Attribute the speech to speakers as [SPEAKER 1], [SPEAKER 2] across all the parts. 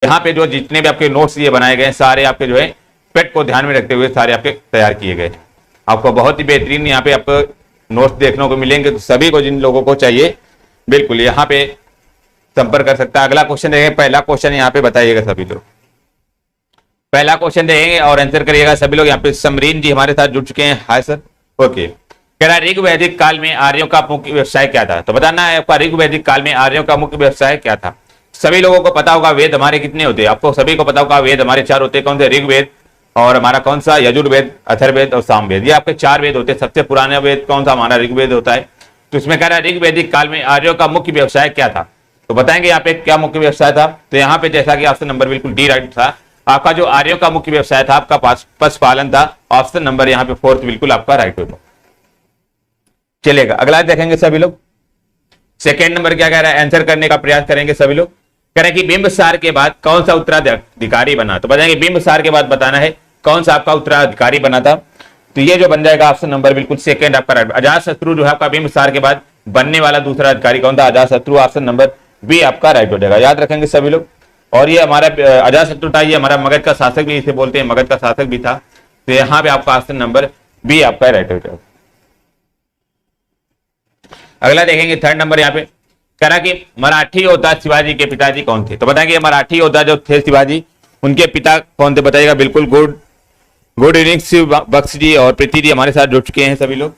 [SPEAKER 1] यहाँ पे जो जितने भी आपके नोट्स ये बनाए गए सारे आपके जो है पेट को ध्यान में रखते हुए सारे आपके तैयार किए गए। आपको बहुत ही बेहतरीन यहाँ पे आपको नोट्स देखने को मिलेंगे, तो सभी को जिन लोगों को चाहिए बिल्कुल यहाँ पे संपर्क कर सकता है। अगला क्वेश्चन देखेंगे, पहला क्वेश्चन यहाँ पे बताइएगा सभी लोग, पहला क्वेश्चन देखेंगे और आंसर करिएगा सभी लोग। यहाँ पे समरीन जी हमारे साथ जुड़ चुके हैं, हाय सर। ओके, कह रहा ऋग वैदिक काल में आर्यों का मुख्य व्यवसाय क्या था? तो बताना है आपका ऋग वैदिक काल में आर्यों का मुख्य व्यवसाय क्या था। सभी लोगों को पता होगा वेद हमारे कितने होते हैं, आपको सभी को पता होगा वेद हमारे 4 होते हैं। कौन से? ऋग्वेद और हमारा कौन सा? यजुर्वेद, अथर्ववेद और सामवेद। ये आपके 4 वेद होते हैं। सबसे पुराना वेद कौन सा? हमारा ऋग्वेद होता है। तो इसमें कह रहा है ऋग वैदिक काल में आर्यों का मुख्य व्यवसाय क्या था? तो बताएंगे यहाँ पे क्या मुख्य व्यवसाय था। तो यहाँ पे जैसा कि ऑप्शन नंबर बिल्कुल डी राइट था। आपका जो आर्यों का मुख्य व्यवसाय था आपका पशुपालन था। ऑप्शन नंबर यहाँ पे 4 बिल्कुल आपका राइट होगा। चलेगा, अगला देखेंगे सभी लोग। सेकेंड नंबर क्या कह रहा है, आंसर करने का प्रयास करेंगे सभी लोग। कह रहे हैं कि बिंबसार के बाद कौन सा उत्तराधिकारी बना? तो बताएंगे बिंबसार के बाद बताना है कौन सा आपका उत्तराधिकारी बना था। तो ये जो बन जाएगा ऑप्शन नंबर बिल्कुल सेकेंड आपका राइट। अजातशत्रु जो है आपका बिंबसार के बाद बनने वाला दूसरा अधिकारी कौन था? अजातशत्रु। ऑप्शन नंबर बी आपका राइट हो जाएगा, याद रखेंगे सभी लोग। और ये हमारा अजातशत्रु था, ये हमारा मगध का शासक भी इसे बोलते हैं, मगध का शासक भी था। तो यहाँ पे आपका ऑप्शन नंबर बी आपका राइट हो जाएगा। अगला देखेंगे थर्ड नंबर। यहाँ पे कह रहा कि मराठी योद्धा शिवाजी के पिताजी कौन थे? तो बताएंगे मराठी योद्धा जो थे शिवाजी, उनके पिता कौन थे बताइएगा। बिल्कुल गुड इवनिंग शिव बख्श जी और प्रीति जी हमारे साथ जुड़ चुके हैं सभी लोग।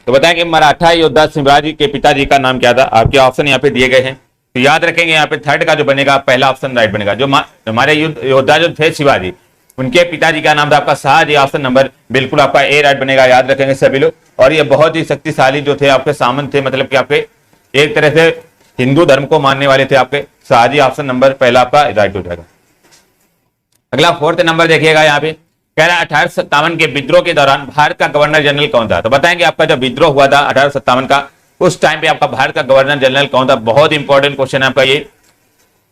[SPEAKER 1] तो बताएंगे मराठा योद्धा शिवाजी के पिताजी का नाम क्या था? आपके ऑप्शन यहाँ पे दिए गए हैं, तो याद रखेंगे यहाँ पे थर्ड का जो बनेगा पहला ऑप्शन राइट बनेगा। जो हमारे योद्धा जो थे शिवाजी, उनके पिताजी का नाम था आपका शाहजी। ऑप्शन नंबर बिल्कुल आपका ए राइट बनेगा, याद रखेंगे सभी लोग। और ये बहुत ही शक्तिशाली जो थे आपके सामंत थे, मतलब कि आपके एक तरह से हिंदू धर्म को मानने वाले थे आपके शाहजी। ऑप्शन नंबर पहला आपका राइट हो जाएगा। अगला फोर्थ नंबर देखिएगा। यहाँ पे कह रहा है 1857 के विद्रोह के दौरान भारत का गवर्नर जनरल कौन था? तो बताएंगे आपका जब विद्रोह हुआ था 1857 का, उस टाइम पे आपका भारत का गवर्नर जनरल कौन था? बहुत इंपॉर्टेंट क्वेश्चन है आपका ये,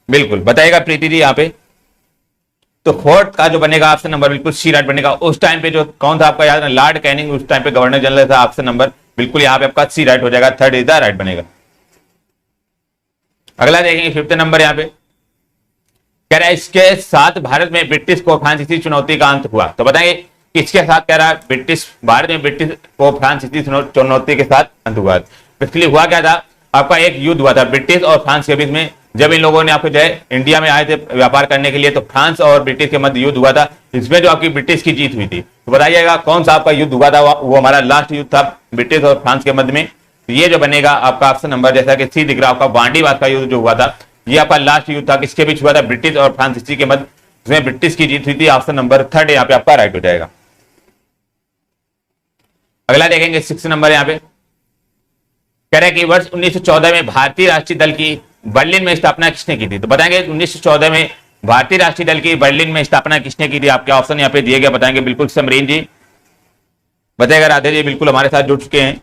[SPEAKER 1] बिल्कुल बताइएगा प्रीति जी यहाँ पे। तो फोर्थ का जो बनेगा ऑप्शन नंबर बिल्कुल सी राइट बनेगा। उस टाइम पे जो कौन था आपका याद है? लॉर्ड कैनिंग उस टाइम पे गवर्नर जनरल था। ऑप्शन नंबर बिल्कुल यहाँ पे आपका सी राइट हो जाएगा, थर्ड इज द राइट बनेगा। अगला देखेंगे फिफ्थ नंबर। यहाँ पे कह रहा है इसके साथ भारत में ब्रिटिश को फ्रांसीसी चुनौती का अंत हुआ। तो बताएंगे किसके साथ? कह रहा है भारत में ब्रिटिश को फ्रांसीसी चुनौती के साथ अंत हुआ। पिछले हुआ क्या था आपका? एक युद्ध हुआ था ब्रिटिश और फ्रांस के बीच में। जब इन लोगों ने आपको जो है इंडिया में आए थे व्यापार करने के लिए, तो फ्रांस और ब्रिटिश के मध्य युद्ध हुआ था। इसमें जो आपकी ब्रिटिश की जीत हुई थी, तो बताइएगा कौन सा आपका युद्ध हुआ था? वो हमारा लास्ट युद्ध था ब्रिटिश और फ्रांस के मध्य में। ये जो बनेगा आपका ऑप्शन नंबर जैसा कि सी दिख रहा आपका वांडीवाद का युद्ध जो हुआ था, ये आपका लास्ट युद्ध था। किसके बीच हुआ था? ब्रिटिश और फ्रांसीसी के मध्य, जिसमें ब्रिटिश की जीत हुई थी। ऑप्शन नंबर थर्ड यहाँ पे आपका राइट हो जाएगा। अगला देखेंगे 6 नंबर। यहाँ पे कह रहे हैं कि वर्ष 1914 में भारतीय राष्ट्रीय दल की बर्लिन में स्थापना किसने की थी? तो बताएंगे 1914 में भारतीय राष्ट्रीय दल की बर्लिन में स्थापना किसने की थी? आपके ऑप्शन यहाँ पे दिए गए, बताएंगे बिल्कुल समरीन जी बताएगा, राधे जी बिल्कुल हमारे साथ जुड़ चुके हैं।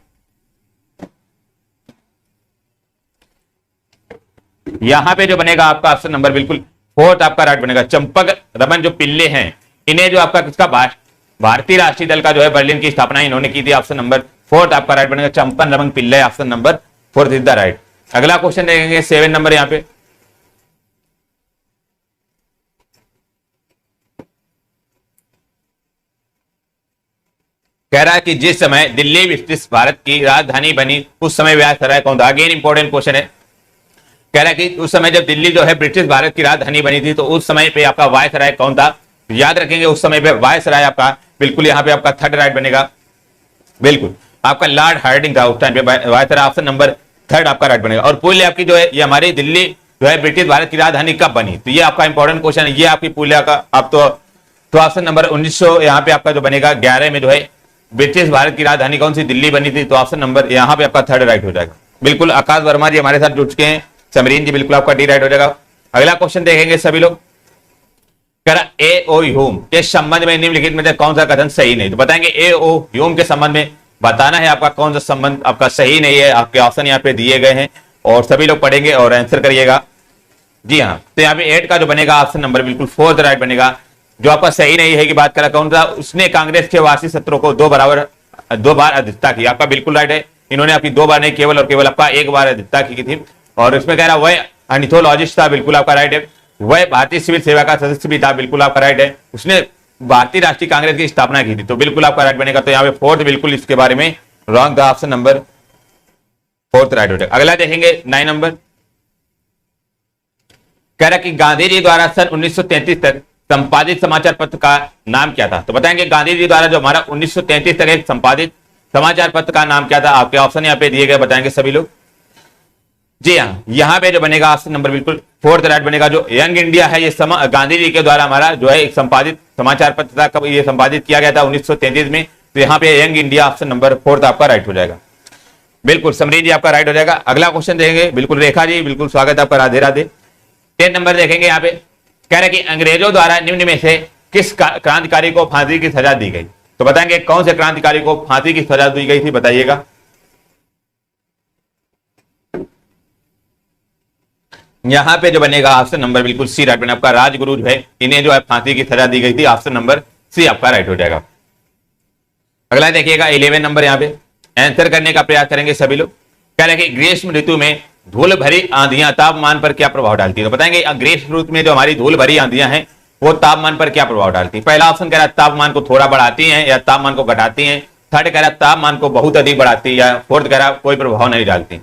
[SPEAKER 1] यहां पे जो बनेगा आपका ऑप्शन नंबर बिल्कुल फोर्थ आपका राइट बनेगा। चंपक रमन जो पिल्ले हैं, इन्हें जो आपका किसका भारतीय राष्ट्रीय दल का जो है बर्लिन की स्थापना इन्होंने की थी। ऑप्शन नंबर फोर्थ आपका राइट बनेगा, Champak Raman Pillai. Option number fourth is the right. अगला क्वेश्चन देखेंगे 7 नंबर। यहां पे कह रहा है कि जिस समय दिल्ली ब्रिटिश भारत की राजधानी बनी उस समय वायसराय कौन था? अगेन इंपॉर्टेंट क्वेश्चन है। कह रहा है कि उस समय जब दिल्ली जो है ब्रिटिश भारत की राजधानी बनी थी, तो उस समय पे आपका वायसराय कौन था? याद रखेंगे उस समय पे वायसराय आपका बिल्कुल यहाँ पे आपका थर्ड राइट बनेगा, बिल्कुल आपका लॉर्ड हार्डिंग था उस टाइम पे वायसराय। ऑप्शन नंबर थर्ड आपका राइट बनेगा। और पुलिया आपकी जो है ये हमारी दिल्ली जो है ब्रिटिश भारत की राजधानी कब बनी? तो ये आपका इंपॉर्टेंट क्वेश्चन है। ये आपकी पुलिया का आप तो ऑप्शन नंबर 1900 यहाँ पे आपका जो बनेगा 11 में जो है ब्रिटिश भारत की राजधानी कौन सी? दिल्ली बनी थी। तो ऑप्शन नंबर यहाँ पे आपका थर्ड राइट हो जाएगा। बिल्कुल आकाश वर्मा जी हमारे साथ जुड़ चुके हैं। समरीन जी बिल्कुल आपका डी राइट हो जाएगा। अगला क्वेश्चन देखेंगे सभी लोग। ए ओ ह्यूम के संबंध में निम्नलिखित में से कौन सा कथन सही नहीं? तो बताएंगे ए ओ ह्यूम के संबंध में बताना है आपका कौन सा संबंध आपका सही नहीं है। आपके ऑप्शन यहाँ पे दिए गए हैं और सभी लोग पढ़ेंगे और आंसर करिएगा। जी हाँ, तो यहाँ पे 8 का जो बनेगा ऑप्शन नंबर बिल्कुल फोर्थ राइट बनेगा। जो आपका सही नहीं है की बात करा कौन था? उसने कांग्रेस के वार्षिक सत्रों को 2 बार अध्यक्षता की। आपका बिल्कुल राइट है। इन्होंने आपकी 2 बार नहीं केवल और केवल आपका 1 बार अध्यक्षता की थी। और इसमें कह रहा वह अर्निथोलॉजिस्ट था, बिल्कुल आपका राइट है। वह भारतीय सिविल सेवा का सदस्य भी था, बिल्कुल आपका राइट है। उसने भारतीय राष्ट्रीय कांग्रेस की स्थापना की थी, तो बिल्कुल आपका राइट बनेगा। तो यहाँ पे फोर्थ बिल्कुल इसके बारे में रॉन्ग था, ऑप्शन नंबर फोर्थ राइट हो जाएगा। अगला देखेंगे 9 नंबर, कह रहा कि गांधी जी द्वारा सन 1933 तक संपादित समाचार पत्र का नाम क्या था। तो बताएंगे गांधी जी द्वारा जो हमारा 1933 तक एक संपादित समाचार पत्र का नाम क्या था। आपके ऑप्शन यहाँ पे दिए गए, बताएंगे सभी लोग। जी हाँ, यहाँ पे जो बनेगा ऑप्शन नंबर बिल्कुल फोर्थ राइट बनेगा। जो यंग इंडिया है, ये गांधी जी के द्वारा हमारा जो है एक संपादित समाचार पत्र था। कब ये संपादित किया गया था? 1933 में। तो यहाँ पे young India option number fourth आपका राइट हो जाएगा। बिल्कुल समरीन जी आपका राइट हो जाएगा। अगला क्वेश्चन देखेंगे, बिल्कुल रेखा जी बिल्कुल स्वागत है आपका, राधे राधे। 10 नंबर देखेंगे यहाँ पे, कह रहे कि अंग्रेजों द्वारा निम्न में से किस क्रांतिकारी को फांसी की सजा दी गई। तो बताएंगे कौन से क्रांतिकारी को फांसी की सजा दी गई थी, बताइएगा। यहां पे जो बनेगा ऑप्शन नंबर बिल्कुल सी राइट बनेगा आपका। राजगुरु जो है, इन्हें जो है फांसी की सजा दी गई थी, ऑप्शन नंबर सी आपका राइट हो जाएगा। अगला देखिएगा 11 नंबर, यहां पे आंसर करने का प्रयास करेंगे सभी लोग। कह रहे कि ग्रीष्म ऋतु में धूल भरी आंधियां तापमान पर क्या प्रभाव डालती है। तो बताएंगे ग्रीष्म ऋतु में जो हमारी धूल भरी आंधियां हैं वो तापमान पर क्या प्रभाव डालती है। पहला ऑप्शन कह रहा है तापमान को थोड़ा बढ़ाती हैं या तापमान को घटाती हैं। थर्ड कह रहा है तापमान को बहुत अधिक बढ़ाती है, या फोर्थ कह रहा है कोई प्रभाव नहीं डालती।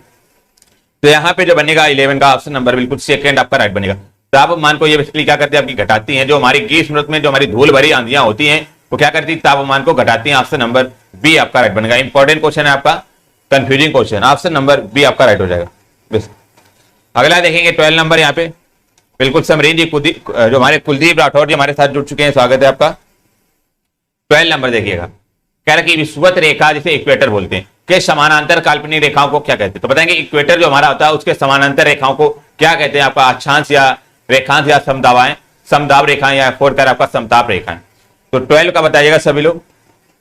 [SPEAKER 1] तो यहाँ पे जो बनेगा 11 का ऑप्शन नंबर बिल्कुल सेकंड आपका राइट बनेगा। तापमान को ये बेसिकली क्या करती है, आपकी घटाती है। जो हमारी ग्रीष्म ऋतु में जो हमारी धूल भरी आंधियां होती हैं वो क्या करती है, तापमान को घटाती है। ऑप्शन नंबर बी आपका राइट बनेगा। इंपॉर्टेंट क्वेश्चन है आपका, confusing question, option number B आपका राइट हो जाएगा। अगला देखेंगे 12 नंबर, यहाँ पे बिल्कुल समरीन जी जो हमारे कुलदीप राठौर जी हमारे साथ जुड़ चुके हैं, स्वागत है आपका। 12 नंबर देखिएगा, कह रहा कि विषुवत रेखा जिसे इक्वेटर बोलते हैं के समानांतर काल्पनिक रेखाओं को क्या कहते हैं। तो बताएंगे इक्वेटर जो हमारा होता है उसके समानांतर रेखाओं को क्या कहते हैं। आपका अक्षांश या रेखांश या समदावाएं, समदाब रेखाएं, या फोर्थ कर आपका समताप रेखाएं। तो 12 का बताइएगा सभी लोग।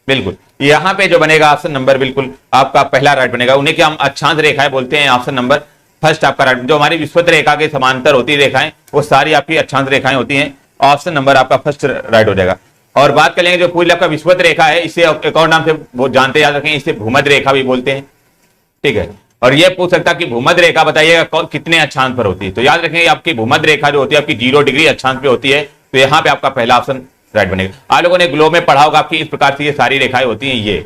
[SPEAKER 1] बिल्कुल यहाँ पे जो बनेगा ऑप्शन नंबर बिल्कुल आपका पहला राइट बनेगा। उन्हें क्या हम अक्षांश रेखाएं बोलते हैं, ऑप्शन नंबर फर्स्ट आपका राइट। जो हमारी विषुवत रेखा के समांतर होती रेखाएं वो सारी आपकी अक्षांश रेखाएं होती हैं, ऑप्शन नंबर आपका फर्स्ट राइट हो जाएगा। और बात करेंगे जो पूरी आपका विषुवत रेखा है, इसे एक और नाम से वो जानते याद रखें, इसे भूमध्य रेखा भी बोलते हैं, ठीक है। और ये पूछ सकता कि भूमध्य रेखा बताइएगा कितने अक्षांश पर होती है। तो याद रखेंगे आपकी भूमध्य रेखा जो होती है आपकी 0 डिग्री अक्षांश पे होती है। तो यहाँ पे आपका पहला ऑप्शन राइट बनेगा। आप लोगों ने ग्लोब में पढ़ा होगा आपकी इस प्रकार से ये सारी रेखाएं होती हैं। ये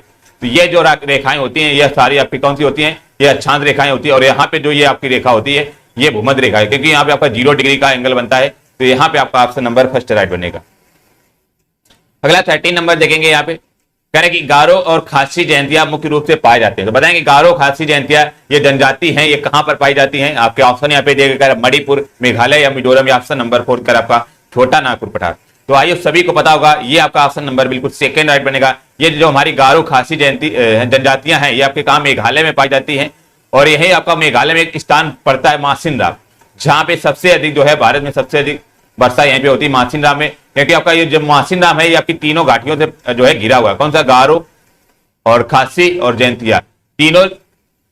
[SPEAKER 1] तो ये जो रेखाएं होती हैं ये सारी आपकी कौन सी होती हैं, ये अक्षांश रेखाएं होती है। और यहाँ पे जो ये आपकी रेखा होती है ये भूमध्य रेखा है, क्योंकि यहाँ पे आपका 0 डिग्री का एंगल बनता है। तो यहाँ पे आपका ऑप्शन नंबर फर्स्ट राइट बनेगा। अगला 13 नंबर देखेंगे, यहाँ पे कह रहे कि गारो और खासी जयंतियां मुख्य रूप से पाए जाते हैं। तो बताएंगे गारो खासी जयंतियां ये जनजाति हैं, ये कहां पर पाई जाती हैं। आपके ऑप्शन यहाँ पे देगा मणिपुर, मेघालय या मिजोरम, या ऑप्शन नंबर 4 कर आपका छोटा नागपुर पठार। तो आइए सभी को पता होगा ये आपका ऑप्शन नंबर बिल्कुल सेकंड राइट बनेगा। ये जो हमारी गारो खासी जनजातियां हैं ये आपके कहा मेघालय में पाई जाती हैं। और यही आपका मेघालय में एक स्थान पड़ता है मासिनराम, जहां पे सबसे अधिक जो है भारत में सबसे अधिक वर्षा यहीं पे होती है मासिनराम में। क्योंकि आपका ये जो मासिनराम है ये आपकी तीनों घाटियों से जो है घिरा हुआ है। कौन सा, गारो और खासी और जयंतिया, तीनों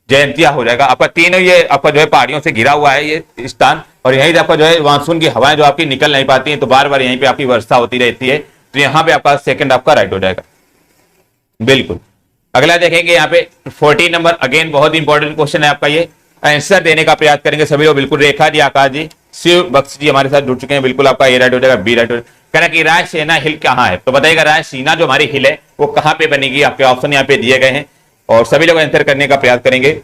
[SPEAKER 1] जयंतिया हो जाएगा आपका। तीनों ये आपका जो है पहाड़ियों से घिरा हुआ है ये स्थान। और यहीं से आपका जो है मानसून की हवाएं जो आपकी निकल नहीं पाती हैं, तो बार बार यहीं पे आपकी वर्षा होती रहती है। तो यहाँ पे आपका सेकंड आपका राइट हो जाएगा। बिल्कुल अगला देखेंगे यहाँ पे 14 नंबर, अगेन बहुत इंपॉर्टेंट क्वेश्चन है आपका। ये आंसर देने का प्रयास करेंगे सभी लोग। बिल्कुल रेखा जी, आकाश जी, शिव बख्श जी हमारे साथ जुड़ चुके हैं। बिल्कुल आपका ए राइट हो जाएगा, बी राइट हो जाएगा। कहना कि रायसेना हिल कहाँ है। तो बताइएगा रायसीना जो हमारी हिल है वो कहाँ पे बनेगी। आपके ऑप्शन यहाँ पे दिए गए हैं और सभी लोग आंसर करने का प्रयास करेंगे।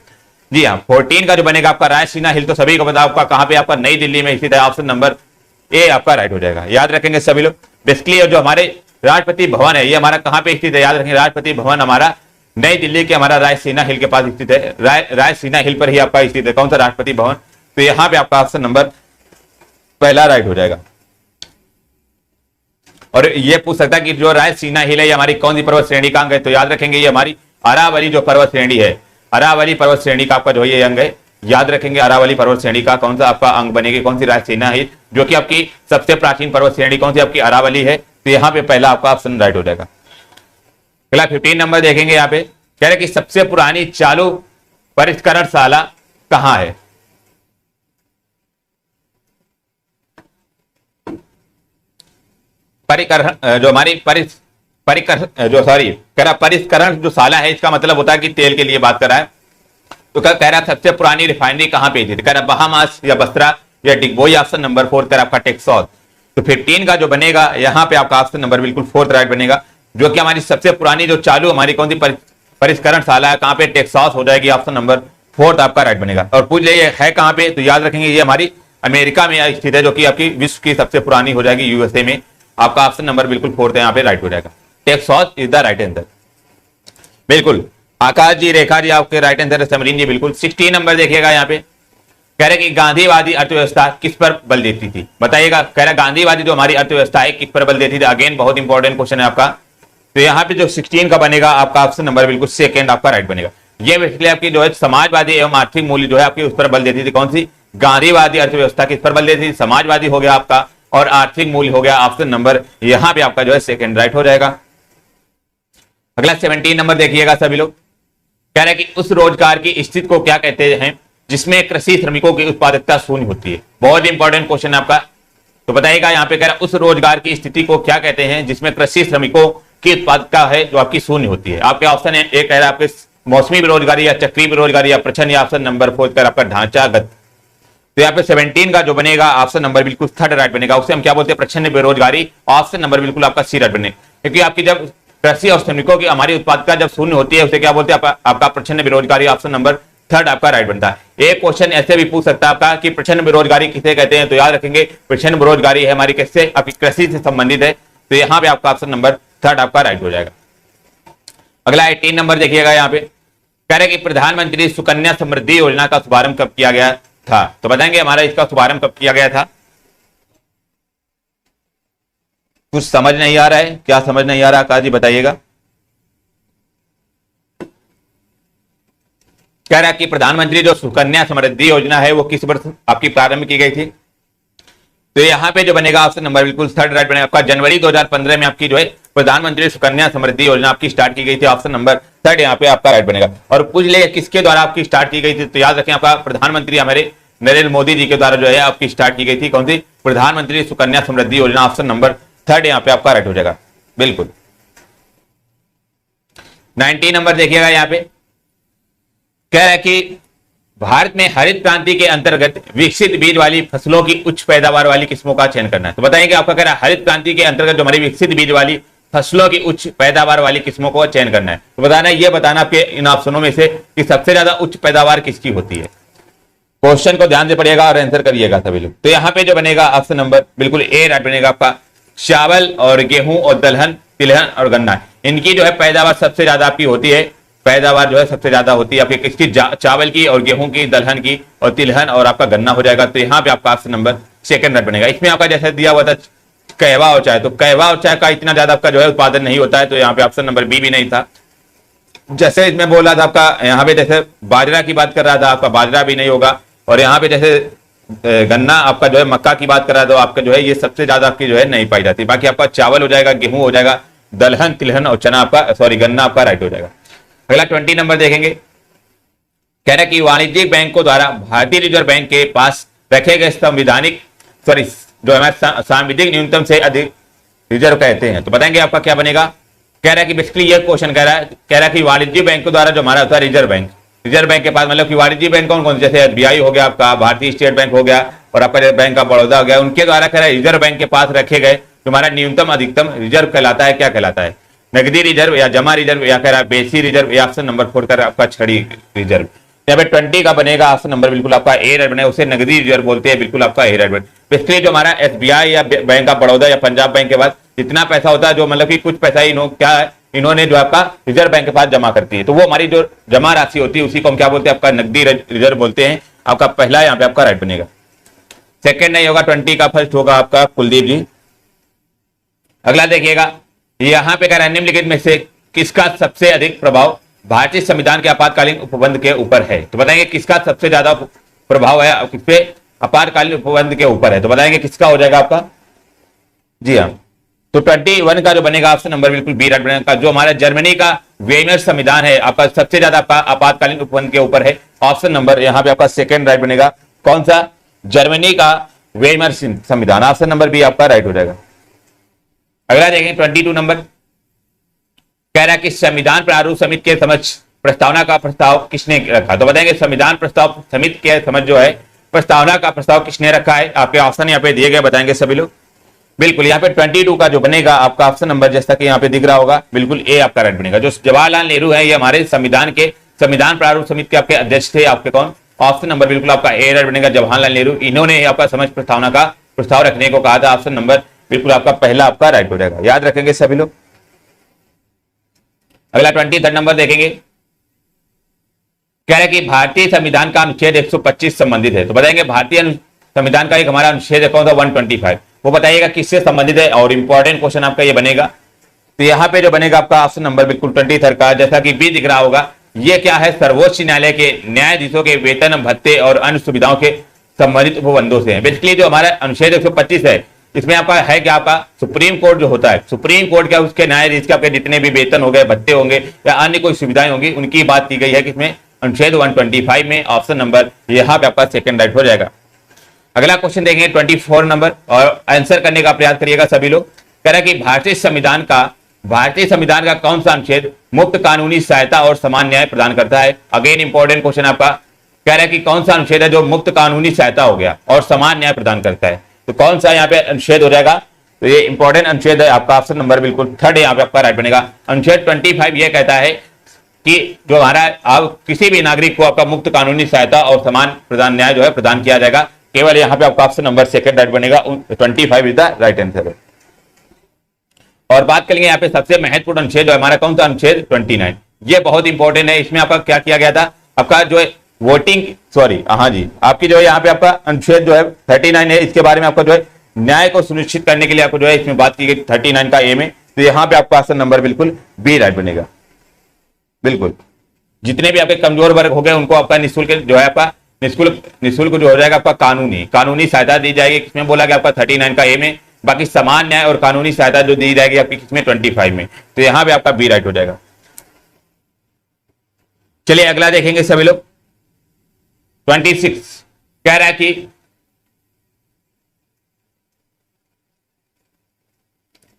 [SPEAKER 1] जी हाँ, 14 का जो बनेगा आपका रायसीना हिल, तो सभी को पता आपका कहाँ पे, आपका नई दिल्ली में स्थित है। ऑप्शन नंबर ए आपका राइट हो जाएगा। याद रखेंगे सभी लोग। बेसिकली जो हमारे राष्ट्रपति भवन है ये हमारा कहाँ पे स्थित है, याद रखेंगे राष्ट्रपति भवन हमारा नई दिल्ली के हमारा रायसीना हिल के पास स्थित है। रायसीना हिल पर ही आपका स्थित है। कौन सा, राष्ट्रपति भवन। तो यहाँ पे आपका ऑप्शन नंबर पहला राइट हो जाएगा। और ये पूछ सकता है कि जो रायसीना हिल है ये हमारी कौन सी पर्वत श्रेणी का अंग है। तो याद रखेंगे ये हमारी अरावली जो पर्वत श्रेणी है, अरावली पर्वत श्रेणी का आपका जो ये अंग है। याद रखेंगे अरावली पर्वत श्रेणी का कौन सा आपका अंग बनेगी, कौन सी, रायसीना हिल, जो कि आपकी सबसे प्राचीन पर्वत श्रेणी कौन सी, आपकी अरावली है। तो यहाँ पे पहला आपका ऑप्शन राइट हो जाएगा। अगला 15 नंबर देखेंगे, यहाँ पे कह रहे कि सबसे पुरानी चालू परिष्करणशाला कहां है। जो हमारी परिष्करण जो शाला है, इसका मतलब होता है कि तेल के लिए बात कर रहा है। तो कह रहा सबसे पुरानी रिफाइनरी कहां पे थी, तो कह रहा बहामास या बसरा या डिगबोई, ऑप्शन नंबर 4 कह रहा आपका टेक्सास। तो 15 का जो बनेगा यहां पे आपका ऑप्शन नंबर बिल्कुल 4 राइट बनेगा, जो कि हमारी सबसे पुरानी जो चालू हमारी कौन सी परिष्करण शाला है कहां पे, टेक्सास हो जाएगी, ऑप्शन नंबर 4 आपका राइट बनेगा। और पूछ ले है कहां पे, तो याद रखेंगे ये हमारी अमेरिका में स्थित है, जो कि आपकी विश्व की सबसे पुरानी हो जाएगी यूएसए में। आपका ऑप्शन नंबर बिल्कुल 4 यहाँ पे राइट हो जाएगा, Texas is the right answer. बिल्कुल आकाश जी, रेखा जी आपके राइट आंसर, समरीन जी बिल्कुल। 16 नंबर देखिएगा यहाँ पे, कह रहे कि गांधीवादी अर्थव्यवस्था किस पर बल देती थी, बताइएगा। कह रहा गांधीवादी जो हमारी अर्थव्यवस्था है किस पर बल देती थी, अगेन बहुत इंपॉर्टेंट क्वेश्चन है आपका। तो यहाँ पे जो 16 का बनेगा आपका ऑप्शन नंबर बिल्कुल सेकंड आपका राइट बनेगा। ये बेसिकली आपकी जो है समाजवादी एवं आर्थिक मूल्य जो है आपकी उस पर बल देती थी, कौन सी, गांधीवादी अर्थव्यवस्था किस पर बल देती थी, समाजवादी हो गया आपका, और आर्थिक मूल्य हो गया ऑप्शन नंबर यहाँ पे आपका जो है सेकंड राइट हो जाएगा। अगला 17 नंबर देखिएगा सभी लोग, कह रहे कि उस रोजगार की स्थिति को क्या कहते हैं जिसमें कृषि श्रमिकों की उत्पादकता शून्य होती है, बहुत इंपॉर्टेंट क्वेश्चन है आपका। तो बताइएगा यहाँ पे कह रहा उस रोजगार की स्थिति को क्या कहते हैं जिसमें कृषि श्रमिकों की उत्पादकता है जो आपकी शून्य होती है। आपके ऑप्शन है, एक कह रहा है आपके मौसमी बेरोजगारी या चक्रीय बेरोजगारी या प्रच्छन्न, या ऑप्शन नंबर 4 कर आपका ढांचागत। तो यहाँ पे 17 का जो बनेगा ऑप्शन नंबर बिल्कुल थर्ड राइट बनेगा, उसे हम क्या बोलते हैं, प्रच्छन्न बेरोजगारी, ऑप्शन नंबर बिल्कुल आपका सी राइट बनेगा। क्योंकि आपकी जब कृषि और श्रमिकों की हमारी उत्पादकता जब शून्य होती है उसे क्या बोलते हैं, आपका प्रच्छन्न बेरोजगारी, ऑप्शन नंबर थर्ड आपका राइट बनता है। एक क्वेश्चन ऐसे भी पूछ सकता है आपका कि प्रच्छन्न बेरोजगारी किसे कहते हैं, तो याद रखेंगे प्रच्छन्न बेरोजगारी है हमारी किससे, आपकी कृषि से संबंधित है। तो यहाँ पे आपका ऑप्शन नंबर थर्ड आपका राइट हो जाएगा। अगला 18 नंबर देखिएगा, यहाँ पे कह रहे कि प्रधानमंत्री सुकन्या समृद्धि योजना का शुभारंभ कब किया गया था, तो बताएंगे हमारा इसका शुभारंभ कब किया गया था। कुछ समझ नहीं आ रहा है, क्या समझ नहीं आ रहा आकाश जी बताइएगा। कह रहा कि प्रधानमंत्री जो सुकन्या समृद्धि योजना है वो किस वर्ष आपकी प्रारंभ की गई थी, तो यहाँ पे जो बनेगा ऑप्शन नंबर बिल्कुल थर्ड राइट बनेगा। आपका जनवरी 2015 में आपकी जो है प्रधानमंत्री सुकन्या समृद्धि योजना आपकी स्टार्ट की गई थी, ऑप्शन नंबर थर्ड यहाँ पे आपका राइट बनेगा। और पूछ ले किसके द्वारा आपकी स्टार्ट की गई थी, तो याद रखें आपका प्रधानमंत्री हमारे नरेंद्र मोदी जी के द्वारा जो है आपकी स्टार्ट की गई थी, कौन सी, प्रधानमंत्री सुकन्या समृद्धि योजना, ऑप्शन नंबर थर्ड यहाँ पे आपका राइट हो जाएगा बिल्कुल। 19 नंबर देखिएगा, यहाँ पे कह रहा है कि भारत में हरित क्रांति के अंतर्गत विकसित बीज वाली फसलों की उच्च पैदावार वाली किस्मों का चयन करना है। तो बताएंगे आपका कह रहा है हरित क्रांति के अंतर्गत जो हमारी विकसित बीज वाली फसलों की उच्च पैदावार वाली किस्मों को चयन करना है। तो बताना ये बताना आपके इन ऑप्शनों में से कि सबसे ज्यादा उच्च पैदावार किसकी होती है। क्वेश्चन को ध्यान से पढ़िएगा और आंसर करिएगा सभी लोग। तो यहाँ पे जो बनेगा ऑप्शन नंबर बिल्कुल ए राइट बनेगा आपका, चावल और गेहूं और दलहन, तिलहन और गन्ना, इनकी जो है पैदावार सबसे ज्यादा आपकी होती है, पैदावार जो है सबसे ज्यादा होती है आपकी किसकी, चावल की और गेहूं की, दलहन की और तिलहन और आपका गन्ना हो जाएगा। तो यहाँ पे आपका ऑप्शन नंबर सेकंड राइट बनेगा। इसमें आपका जैसे दिया हुआ था कहवा और चाय, तो कहवा और चाय का इतना ज्यादा आपका जो है उत्पादन नहीं होता है, तो यहाँ पे ऑप्शन नंबर बी भी नहीं था। जैसे इसमें बोल रहा था आपका, यहाँ पे जैसे बाजरा की बात कर रहा था आपका, बाजरा भी नहीं होगा। और यहाँ पे जैसे गन्ना आपका जो है मक्का की बात कर रहा था, तो आपका जो है ये सबसे ज्यादा आपकी जो है नहीं पाई जाती। बाकी आपका चावल हो जाएगा, गेहूं हो जाएगा, दलहन, तिलहन और चना आपका सॉरी गन्ना आपका राइट हो जाएगा। अगला 20 नंबर देखेंगे, कह रहा है कि वाणिज्यिक बैंकों द्वारा भारतीय रिजर्व बैंक के पास रखे गए संविधानिक सॉरी जो हमारे सांविधिक न्यूनतम से अधिक रिजर्व कहते हैं। तो बताएंगे आपका क्या बनेगा। कह रहा है कि बेसिकली ये क्वेश्चन कह रहा है कि वाणिज्यिक बैंकों द्वारा जो हमारा होता है रिजर्व बैंक के पास, मतलब कि वाणिज्यिक बैंक कौन कौन, जैसे एसबीआई हो गया आपका, भारतीय स्टेट बैंक हो गया और आपका बैंक ऑफ बड़ौदा हो गया, उनके द्वारा कह रहा है रिजर्व बैंक के पास रखे गए जो हमारा न्यूनतम अधिकतम रिजर्व कहलाता है, क्या कहलाता है, नगदी रिजर्व या जमा रिजर्व या कह रहा है बेसी रिजर्व या ऑप्शन नंबर 4 कर आपका छड़ी रिजर्व। यहाँ पे 20 का बनेगा ऑप्शन नंबर बिल्कुल आपका ए राइट बनेगा, उसे नगदी रिजर्व बोलते हैं, बिल्कुल आपका ए राइट बनेगा। बेसिकली जो हमारा एसबीआई या बैंक ऑफ बड़ौदा या पंजाब बैंक के पास जितना पैसा होता है, जो मतलब कि कुछ पैसा इन्होंने जो आपका रिजर्व बैंक के पास जमा करती है, तो वो हमारी जो जमा राशि होती है उसी को हम क्या बोलते हैं, आपका नगदी रिजर्व बोलते हैं। आपका पहला यहाँ पे आपका राइट बनेगा, सेकंड नहीं होगा, 20 का फर्स्ट होगा आपका कुलदीप जी। अगला देखिएगा, यहां पे कह रहा है निम्नलिखित में से किसका सबसे अधिक प्रभाव भारतीय संविधान के आपातकालीन उपबंध के ऊपर है। तो बताएंगे किसका सबसे ज्यादा प्रभाव है किस पे, आपातकालीन उपबंध के ऊपर है। तो बताएंगे किसका हो जाएगा आपका, जी हाँ। तो 21 का जो बनेगा ऑप्शन नंबर बिल्कुल बी राइट बनेगा, जो हमारा जर्मनी का वेमर संविधान है आपका सबसे ज्यादा आपातकालीन उपबंध के ऊपर है, ऑप्शन नंबर यहाँ पे आपका सेकंड राइट बनेगा। कौन सा, जर्मनी का वेमर संविधान, ऑप्शन नंबर बी आपका राइट हो जाएगा। अगला देखें 22 नंबर, कह रहा है कि संविधान प्रारूप समिति के समक्ष प्रस्तावना का प्रस्ताव किसने रखा? तो बताएंगे संविधान प्रस्ताव समिति के समझ जो है प्रस्तावना का प्रस्ताव किसने रखा है? आपके ऑप्शन यहाँ पे दिए गए, बताएंगे सभी लोग। बिल्कुल यहाँ पे 22 का जो बनेगा आपका ऑप्शन नंबर जैसा कि यहाँ पे दिख रहा होगा, बिल्कुल ए आपका राइट बनेगा। जो जवाहरलाल नेहरू है ये हमारे संविधान प्रारूप समिति के आपके अध्यक्ष थे। आपके कौन? ऑप्शन नंबर बिल्कुल आपका ए राइट बनेगा, जवाहरलाल नेहरू। इन्होंने आपका समझ प्रस्तावना का प्रस्ताव रखने को कहा था। ऑप्शन नंबर बिल्कुल आपका पहला आपका राइट हो जाएगा, याद रखेंगे सभी लोग। अगला 23 नंबर देखेंगे, कह रहे कि भारतीय संविधान का अनुच्छेद 125 संबंधित है। तो बताएंगे भारतीय संविधान का एक हमारा अनुच्छेद कौन सा? 125। वो बताइएगा किससे संबंधित है, और इंपॉर्टेंट क्वेश्चन आपका ये बनेगा। तो यहाँ पे जो बनेगा आपका ऑप्शन नंबर बिल्कुल 23 का, जैसा कि बी दिख रहा होगा, ये क्या है? सर्वोच्च न्यायालय के न्यायाधीशों के वेतन, भत्ते और अन्य सुविधाओं के संबंधित उपबंधों से है। बेसिकली जो हमारा अनुच्छेद 125 है इसमें आपका है क्या? आपका सुप्रीम कोर्ट जो होता है, सुप्रीम कोर्ट क्या उसके न्यायाधीश के आपके जितने भी वेतन हो गए, भत्ते होंगे या अन्य कोई सुविधाएं होंगी, उनकी बात की गई है किसमें? अनुच्छेद 125 में। ऑप्शन नंबर यहाँ पे आपका सेकंड राइट हो जाएगा। अगला क्वेश्चन देखेंगे 24 नंबर, और आंसर करने का प्रयास करिएगा सभी लोग। कह रहा है कि भारतीय संविधान का कौन सा अनुच्छेद मुफ्त कानूनी सहायता और समान न्याय प्रदान करता है? अगेन इंपॉर्टेंट क्वेश्चन आपका, कह रहा है कि कौन सा अनुच्छेद है जो मुफ्त कानूनी सहायता हो गया और समान न्याय प्रदान करता है? तो कौन सा यहाँ पे अनुच्छेद हो जाएगा? तो ये इंपॉर्टेंट अनुच्छेद है आपका, ऑप्शन नंबर बिल्कुल थर्ड यहाँ पे आपका राइट बनेगा। अनुच्छेद 25 ये कहता है कि जो हमारा आप किसी भी नागरिक को आपका मुफ्त कानूनी सहायता और समान प्रदान न्याय जो है प्रदान किया जाएगा। केवल यहाँ पे आपका ऑप्शन नंबर सेकंड राइट बनेगा, 25 इज द राइट आंसर है। और बात करेंगे यहाँ पे सबसे महत्वपूर्ण अनुच्छेद जो हमारा कौन सा? अनुच्छेद 29। ये बहुत इंपॉर्टेंट है। इसमें आपका क्या किया गया था? आपका जो है वोटिंग, सॉरी हाँ जी, आपकी जो है यहाँ पे आपका अनुच्छेद जो है 39 है, इसके बारे में आपका जो है न्याय को सुनिश्चित करने के लिए आपको जो है इसमें बात की गई 39 का ए में। तो यहाँ पे आपका ऑप्शन नंबर बिल्कुल बी राइट बनेगा। बिल्कुल जितने भी आपके कमजोर वर्ग हो गए उनको आपका निःशुल्क जो है आपका निःशुल्क जो हो जाएगा आपका कानूनी सहायता दी जाएगी। किसमें बोला गया? आपका 39 का ए में। बाकी समान न्याय और कानूनी सहायता जो दी जाएगी आपकी किसमें? 25 में। तो यहां पे आपका बी राइट हो जाएगा। चलिए अगला देखेंगे सभी लोग। 26 कह रहा है कि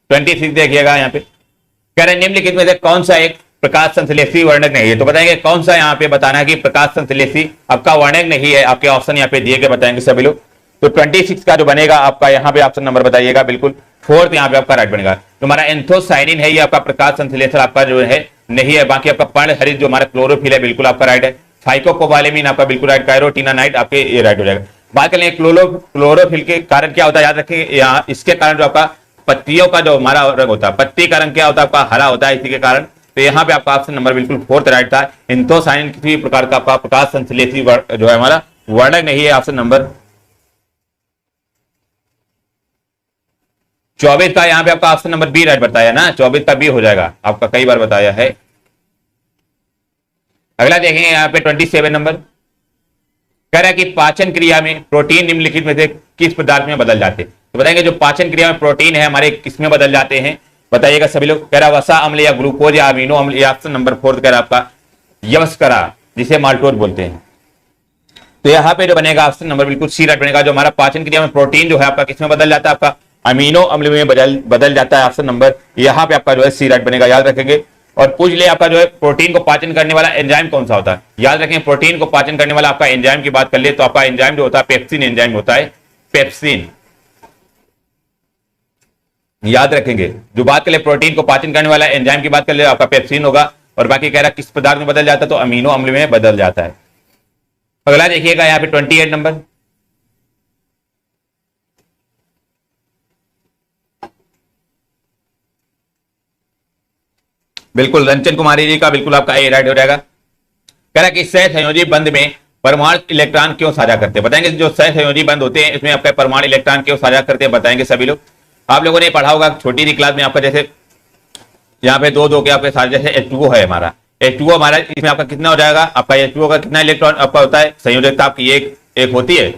[SPEAKER 1] देखिएगा यहाँ पे, कह रहे निम्नलिखित में से कौन सा एक प्रकाश संश्लेषी वर्णक नहीं है? तो बताएंगे कौन सा यहाँ पे बताना है कि प्रकाश संश्लेषी आपका वर्णक नहीं है। आपके ऑप्शन यहाँ पे दिए गए, बताएंगे सभी लोग। तो 26 का जो बनेगा आपका यहाँ पे ऑप्शन नंबर बताइएगा, बिल्कुल फोर्थ यहाँ पे आपका राइट बनेगा। जो हमारा एंथोसाइनिन है ये आपका प्रकाश संश्लेषण आपका जो है नहीं है। बाकी आपका पर्णहरित जो हमारा क्लोरोफिल है बिल्कुल आपका राइट है। फाइकोकोबालेमिन आपका बिल्कुल राइट। कैरोटीनानाइट आपके ये राइट हो जाएगा। बात करें क्लोरोफिल के कारण क्या होता है, याद रखें यहाँ इसके कारण जो आपका पत्तियों का जो हमारा रंग होता है, पत्ती का रंग क्या होता है? आपका हरा होता है इसी के कारण। तो यहाँ पे आपका ऑप्शन नंबर बिल्कुल फोर्थ राइट था। एंथोसाइनिन किसी प्रकार का आपका प्रकाश संश्लेषी जो है हमारा वर्णक नहीं है। ऑप्शन नंबर 24 का यहाँ पे आपका ऑप्शन नंबर बी राइट बताया ना, 24 का बी हो जाएगा आपका, कई बार बताया है। अगला देखेंगे यहाँ पे 27 नंबर, कह रहा है कि पाचन क्रिया में प्रोटीन निम्नलिखित में से किस पदार्थ में बदल जाते हैं? तो बताएंगे जो पाचन क्रिया में प्रोटीन है हमारे किस में बदल जाते हैं? बताइएगा सभी लोग। कह रहा वसा अम्ल या ग्लूकोज या अमीनो अम्ल, या ऑप्शन नंबर 4 कह रहा आपका यवस्करा जिसे माल्टोज बोलते हैं। तो यहाँ पे जो बनेगा ऑप्शन नंबर बिल्कुल सी राइट बनेगा। जो हमारा पाचन क्रिया में प्रोटीन जो है आपका किसमें बदल जाता है? आपका अमीनो अम्ल में बदल जाता है। ऑप्शन नंबर यहाँ पे आपका जो है सी राइट बनेगा, याद रखेंगे। और पूछ ले आपका जो है प्रोटीन को पाचन करने वाला एंजाइम कौन सा होता है? याद रखें प्रोटीन को पाचन करने वाला आपका एंजाइम की बात कर ले तो आपका एंजाइम जो होता है पेप्सिन एंजाइम होता है, पेप्सिन। याद रखेंगे जो बात कर ले प्रोटीन को पाचन करने वाला एंजाइम की बात कर ले आपका पेप्सिन होगा। और बाकी कह रहा किस पदार्थ में बदल जाता है? तो अमीनो अम्ल में बदल जाता है। अगला देखिएगा यहाँ पे 28 नंबर, बिल्कुल रंजन कुमारी जी का बिल्कुल आपका ए राइट हो जाएगा। कह रहा कि सहसंयोजी बंध में परमाणु इलेक्ट्रॉन क्यों साझा करते हैं? बताएंगे जो सहसंयोजी बंध होते हैं इसमें आपका परमाणु इलेक्ट्रॉन क्यों साझा करते हैं? बताएंगे सभी लोग। आप लोगों ने पढ़ा होगा छोटी सी क्लास में आपका, जैसे यहाँ पे दो के आपके साथ जैसे H2O है हमारा, H2O हमारा इसमें आपका कितना हो जाएगा? आपका H2O का कितना इलेक्ट्रॉन आपका होता है? संयोजकता आपकी एक होती है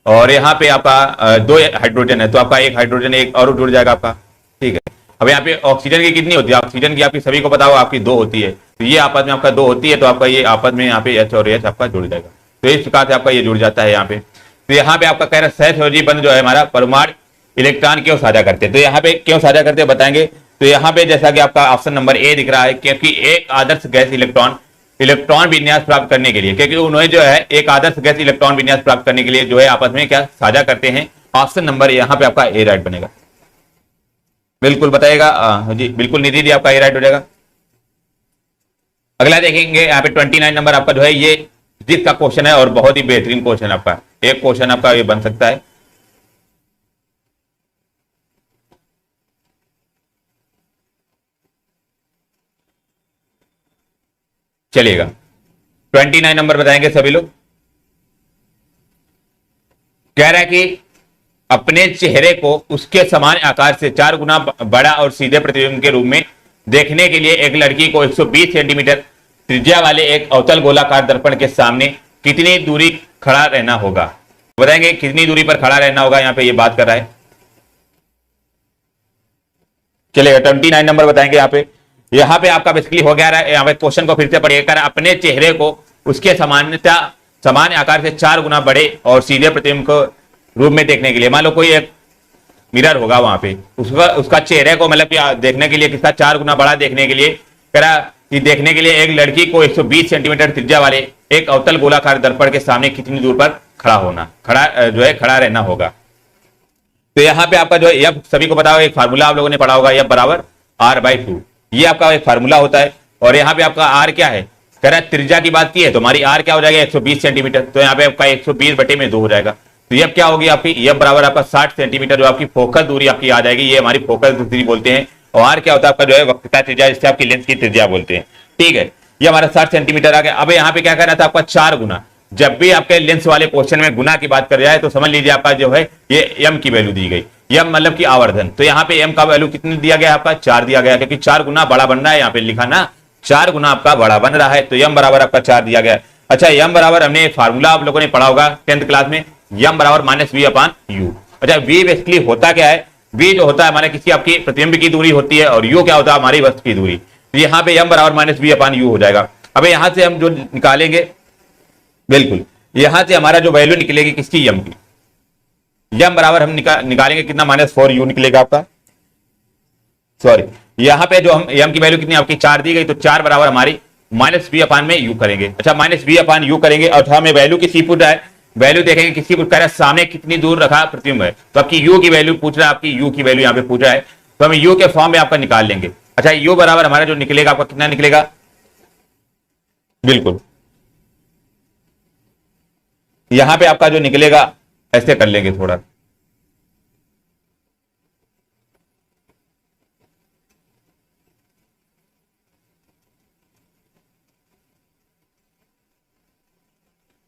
[SPEAKER 1] और यहाँ पे आपका 2 हाइड्रोजन है तो आपका एक हाइड्रोजन एक और जुड़ जाएगा आपका, ठीक है। अब यहाँ पे ऑक्सीजन की कितनी होती है? ऑक्सीजन की आपकी सभी को पता होगा आपकी 2 होती है। तो ये आपस में आपका 2 होती है तो आपका ये आपस में यहाँ पे H और H आपका जुड़ जाएगा। तो इस प्रकार से आपका ये जुड़ जाता है यहाँ पे। तो यहाँ पे आपका कह रहा है सहसंयोजी बंध जो है हमारा परमाणु इलेक्ट्रॉन क्यों साझा करते हैं? तो यहाँ पे क्यों साझा करते हैं बताएंगे। तो यहाँ पे जैसा कि आपका ऑप्शन नंबर ए दिख रहा है, क्योंकि एक आदर्श गैस इलेक्ट्रॉन इलेक्ट्रॉन विन्यास प्राप्त करने के लिए, क्योंकि उन्हें जो है एक आदर्श गैस इलेक्ट्रॉन विन्यास प्राप्त करने के लिए जो है आपस में क्या साझा करते हैं। ऑप्शन नंबर यहाँ पे आपका ए राइट बनेगा। बिल्कुल बताइएगा जी, बिल्कुल निधि जी, आपका ए राइट हो जाएगा। अगला देखेंगे यहाँ पे 29 नंबर आपका जो है ये जिसका क्वेश्चन है और बहुत ही बेहतरीन क्वेश्चन आपका, एक क्वेश्चन आपका ये बन सकता है। चलिएगा 29 नंबर बताएंगे सभी लोग। कह रहा है कि अपने चेहरे को उसके समान आकार से 4 गुना बड़ा और सीधे प्रतिबिंब के रूप में देखने के लिए एक लड़की को 120 सेंटीमीटर त्रिज्या वाले एक अवतल गोलाकार दर्पण के सामने कितनी दूरी खड़ा रहना होगा। बताएंगे कितनी दूरी पर खड़ा रहना होगा, यहां पे ये बात कर रहा है। चलिएगा 29 नंबर बताएंगे। यहाँ पे आपका बेसिकली हो गया है। यहाँ पे क्वेश्चन को फिर से पढ़िएगा। अपने चेहरे को उसके समान आकार से 4 गुना बड़े और सीधे प्रतिबिंब को रूप में देखने के लिए, मान लो कोई एक मिरर होगा वहां पे, उसका चेहरे को मतलब देखने के लिए किसका 4 गुना बड़ा देखने के लिए करा कि देखने के लिए एक लड़की को 120 सेंटीमीटर त्रिज्या वाले एक अवतल गोलाकार दर्पण के सामने कितनी दूर पर खड़ा रहना होगा। तो यहाँ पे आपका जो है यह सभी को पता होगा, एक फार्मूला आप लोगों ने पढ़ा होगा, यह बराबर r/2, ये आपका एक फार्मूला होता है। और यहाँ पे आपका r क्या है, कह रहा है त्रिज्या की बात की है तो हमारी r क्या हो जाएगा 120 सेंटीमीटर, तो यहाँ पे आपका 120/2 हो जाएगा। तो यह क्या होगी आपकी, यह बराबर आपका 60 सेंटीमीटर जो आपकी फोकस दूरी आपकी आ जाएगी, ये हमारी फोकस दूरी बोलते हैं। और आर क्या होता है आपका जो है वक्रता त्रिज्या, जिससे आपकी लेंस की त्रिज्या बोलते हैं। ठीक है, ये हमारा 60 सेंटीमीटर आ गया। अब यहाँ पे क्या करना था आपका 4 गुना, जब भी आपके लेंस वाले क्वेश्चन में गुना की बात कर जाए तो समझ लीजिए आपका जो है ये एम की वैल्यू दी गई, एम मतलब की आवर्धन। तो यहाँ पे एम का वैल्यू कितनी दिया गया आपका 4 दिया गया, क्योंकि 4 गुना बड़ा बन रहा है, यहाँ पे लिखा ना 4 गुना आपका बड़ा बन रहा है, तो एम बराबर आपका 4 दिया गया। अच्छा, एम बराबर हमने फार्मूला आप लोगों ने पढ़ा होगा 10th क्लास में, एम बराबर -v/u। अच्छा, v बेसिकली होता क्या है, v जो होता है हमारे किसी आपकी प्रतिबिंब की दूरी होती है और u क्या होता है हमारी वस्तु की दूरी। तो यहाँ पे m बराबर -v/u हो जाएगा। अब यहां से हम जो निकालेंगे, बिल्कुल यहां से हमारा जो वैल्यू निकलेगी किसकी, m की, m बराबर हम निकालेंगे कितना -4u निकलेगा आपका। सॉरी, यहाँ पे जो हम m की वैल्यू कितनी आपकी 4 दी गई, तो 4 बराबर हमारी -v/u करेंगे। अच्छा, -v/u करेंगे और हमें वैल्यू किसी पूछ रहा है, वैल्यू देखेंगे किसकी पूछ रहा है, सामने कितनी दूर रखा प्रतिबिंब है, तो आपकी u की वैल्यू पूछ रहा है, आपकी u की वैल्यू यहाँ पे पूछ रहा है, तो हम u के फॉर्म में आपका निकाल लेंगे। अच्छा, u बराबर हमारा जो निकलेगा आपका कितना निकलेगा, बिल्कुल यहां पे आपका जो निकलेगा ऐसे कर लेंगे थोड़ा,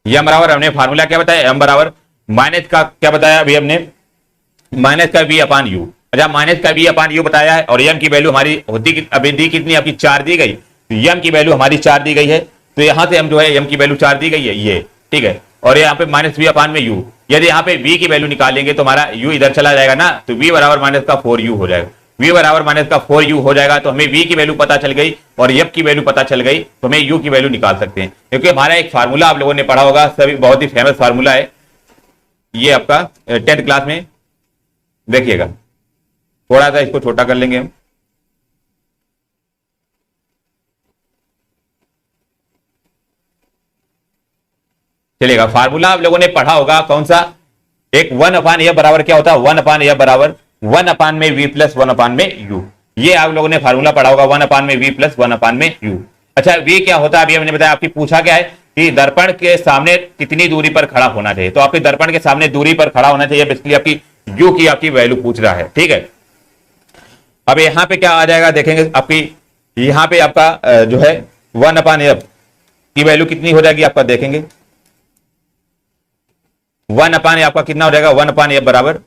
[SPEAKER 1] एम बराबर हमने फार्मूला क्या बताया, एम बराबर माइनस का क्या बताया अभी हमने, माइनस का v/u। अच्छा, माइनस का v/u बताया है और एम की वैल्यू हमारी होती अभी दी कितनी आपकी 4 दी गई, तो एम की वैल्यू हमारी 4 दी गई है, तो यहां से हम जो है एम की वैल्यू 4 दी गई है ये, ठीक है। और यहाँ पे -v/u, यदि यहाँ पे v की वैल्यू निकालेंगे तो हमारा u इधर चला जाएगा ना, तो v बराबर -4u हो जाएगा, v बराबर -4u हो जाएगा। तो हमें v की वैल्यू पता चल गई और f की वैल्यू पता चल गई, तो हमें u की वैल्यू निकाल सकते हैं, क्योंकि हमारा एक फार्मूला आप लोगों ने पढ़ा होगा, सभी बहुत ही फेमस फार्मूला है ये आपका 10th क्लास में। देखिएगा थोड़ा सा इसको छोटा कर लेंगे हम, चलेगा। फार्मूला आप लोगों ने पढ़ा होगा कौन सा, एक 1/f बराबर क्या होता है, 1/f बराबर 1 में v प्लस 1 में u, ये आप लोगों ने फार्मूला पढ़ा होगा 1 में v प्लस 1 में u। अच्छा, v क्या होता है अभी हमने बताया, आपकी पूछा क्या है कि दर्पण के सामने कितनी दूरी पर खड़ा होना चाहिए, तो आपके दर्पण के सामने दूरी पर खड़ा होना चाहिए, बेसिकली आपकी u की आपकी वैल्यू पूछ रहा है, ठीक है। अब यहाँ पे क्या आ जाएगा देखेंगे, आपकी यहाँ पे आपका जो है 1/f की वैल्यू कितनी हो जाएगी आपका, देखेंगे 1/f आपका कितना हो जाएगा, 1/f बराबर,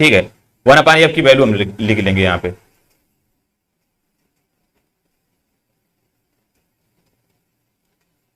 [SPEAKER 1] ठीक है, 1/f की वैल्यू हम लिख लेंगे यहाँ पे,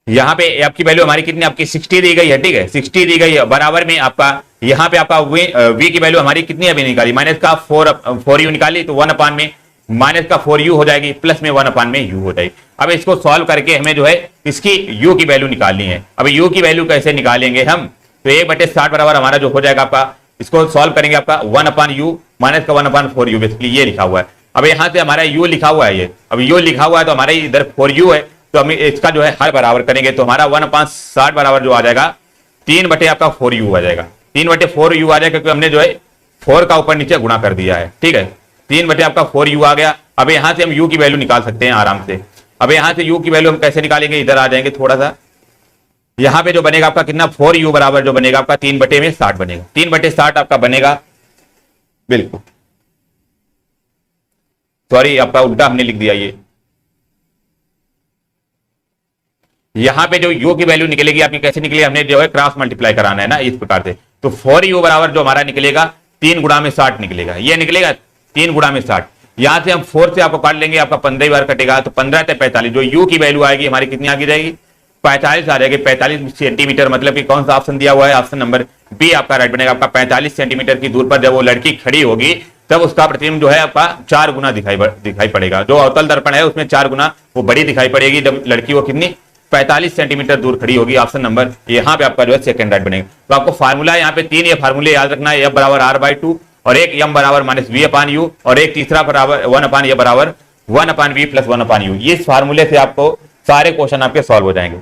[SPEAKER 1] यहाँ पे f की वैल्यू हमारी कितनी आपकी 60 दी गई है, ठीक है, 60 दी गई है, बराबर में आपका यहाँ पे आपका v की वैल्यू हमारी कितनी अभी निकाली, -4u निकाली, तो 1 में -4u हो जाएगी, प्लस में 1 में u हो जाएगी। अब इसको सॉल्व करके हमें जो है इसकी u की वैल्यू निकालनी है। अब u की वैल्यू कैसे निकालेंगे हम, तो 1/60 बराबर हमारा जो हो जाएगा आपका, इसको सॉल्व करेंगे आपका 1/u माइनस का 1/4u, बेसिकली ये लिखा हुआ है। अब यहाँ से हमारा u लिखा हुआ है, ये अब u लिखा हुआ है तो हमारा इधर 4u है, तो हम इसका जो है हर बराबर करेंगे तो हमारा 1/60 बराबर जो आ जाएगा 3 बटे आपका 4u आ जाएगा। 3 बटे 4u आ जाएगा क्योंकि हमने जो है 4 का ऊपर नीचे गुणा कर दिया है। ठीक है, 3 बटे आपका 4u आ गया। अब यहां से हम u की वैल्यू निकाल सकते हैं आराम से। अब यहां से u की वैल्यू हम कैसे निकालेंगे, इधर आ जाएंगे थोड़ा सा। यहां पे जो बनेगा आपका कितना 4u बराबर जो बनेगा आपका 3 बटे में 60 बनेगा। 3 बटे 60 आपका बनेगा, बिल्कुल सॉरी आपका उल्टा हमने लिख दिया। ये यहां पे जो u की वैल्यू निकलेगी आपकी कैसे निकलेगी, हमने जो है क्रॉस मल्टीप्लाई कराना है ना इस प्रकार से। तो 4u बराबर जो हमारा निकलेगा 3 गुणा में 60 निकलेगा। ये निकलेगा 3 गुणा में 60। यहां से हम 4 से आपको काट लेंगे, आपका 15 बार कटेगा तो 15 से 45 जो u की वैल्यू आएगी हमारी कितनी आगे जाएगी 45 आ जाएगी। 45 सेंटीमीटर मतलब कि कौन सा ऑप्शन दिया हुआ है, ऑप्शन नंबर बी आपका राइट बनेगा। आपका 45 सेंटीमीटर की दूर पर जब वो लड़की खड़ी होगी तब उसका प्रतिबिंब जो है आपका 4 गुना दिखाई पड़ेगा। जो अवतल दर्पण है उसमें 4 गुना वो बड़ी दिखाई पड़ेगी जब लड़की वो कितनी 45 सेंटीमीटर दूर खड़ी होगी। ऑप्शन नंबर यहाँ पे आपका जो है सेकंड राइट बनेगा। तो आपको फार्मूला यहाँ पे 3 ये फार्मूले याद रखना है, F बराबर R/2 और एक M बराबर -V/U और एक तीसरा बराबर 1/A बराबर 1/V + 1/U। इस फार्मूले से आपको सारे क्वेश्चन आपके सॉल्व हो जाएंगे।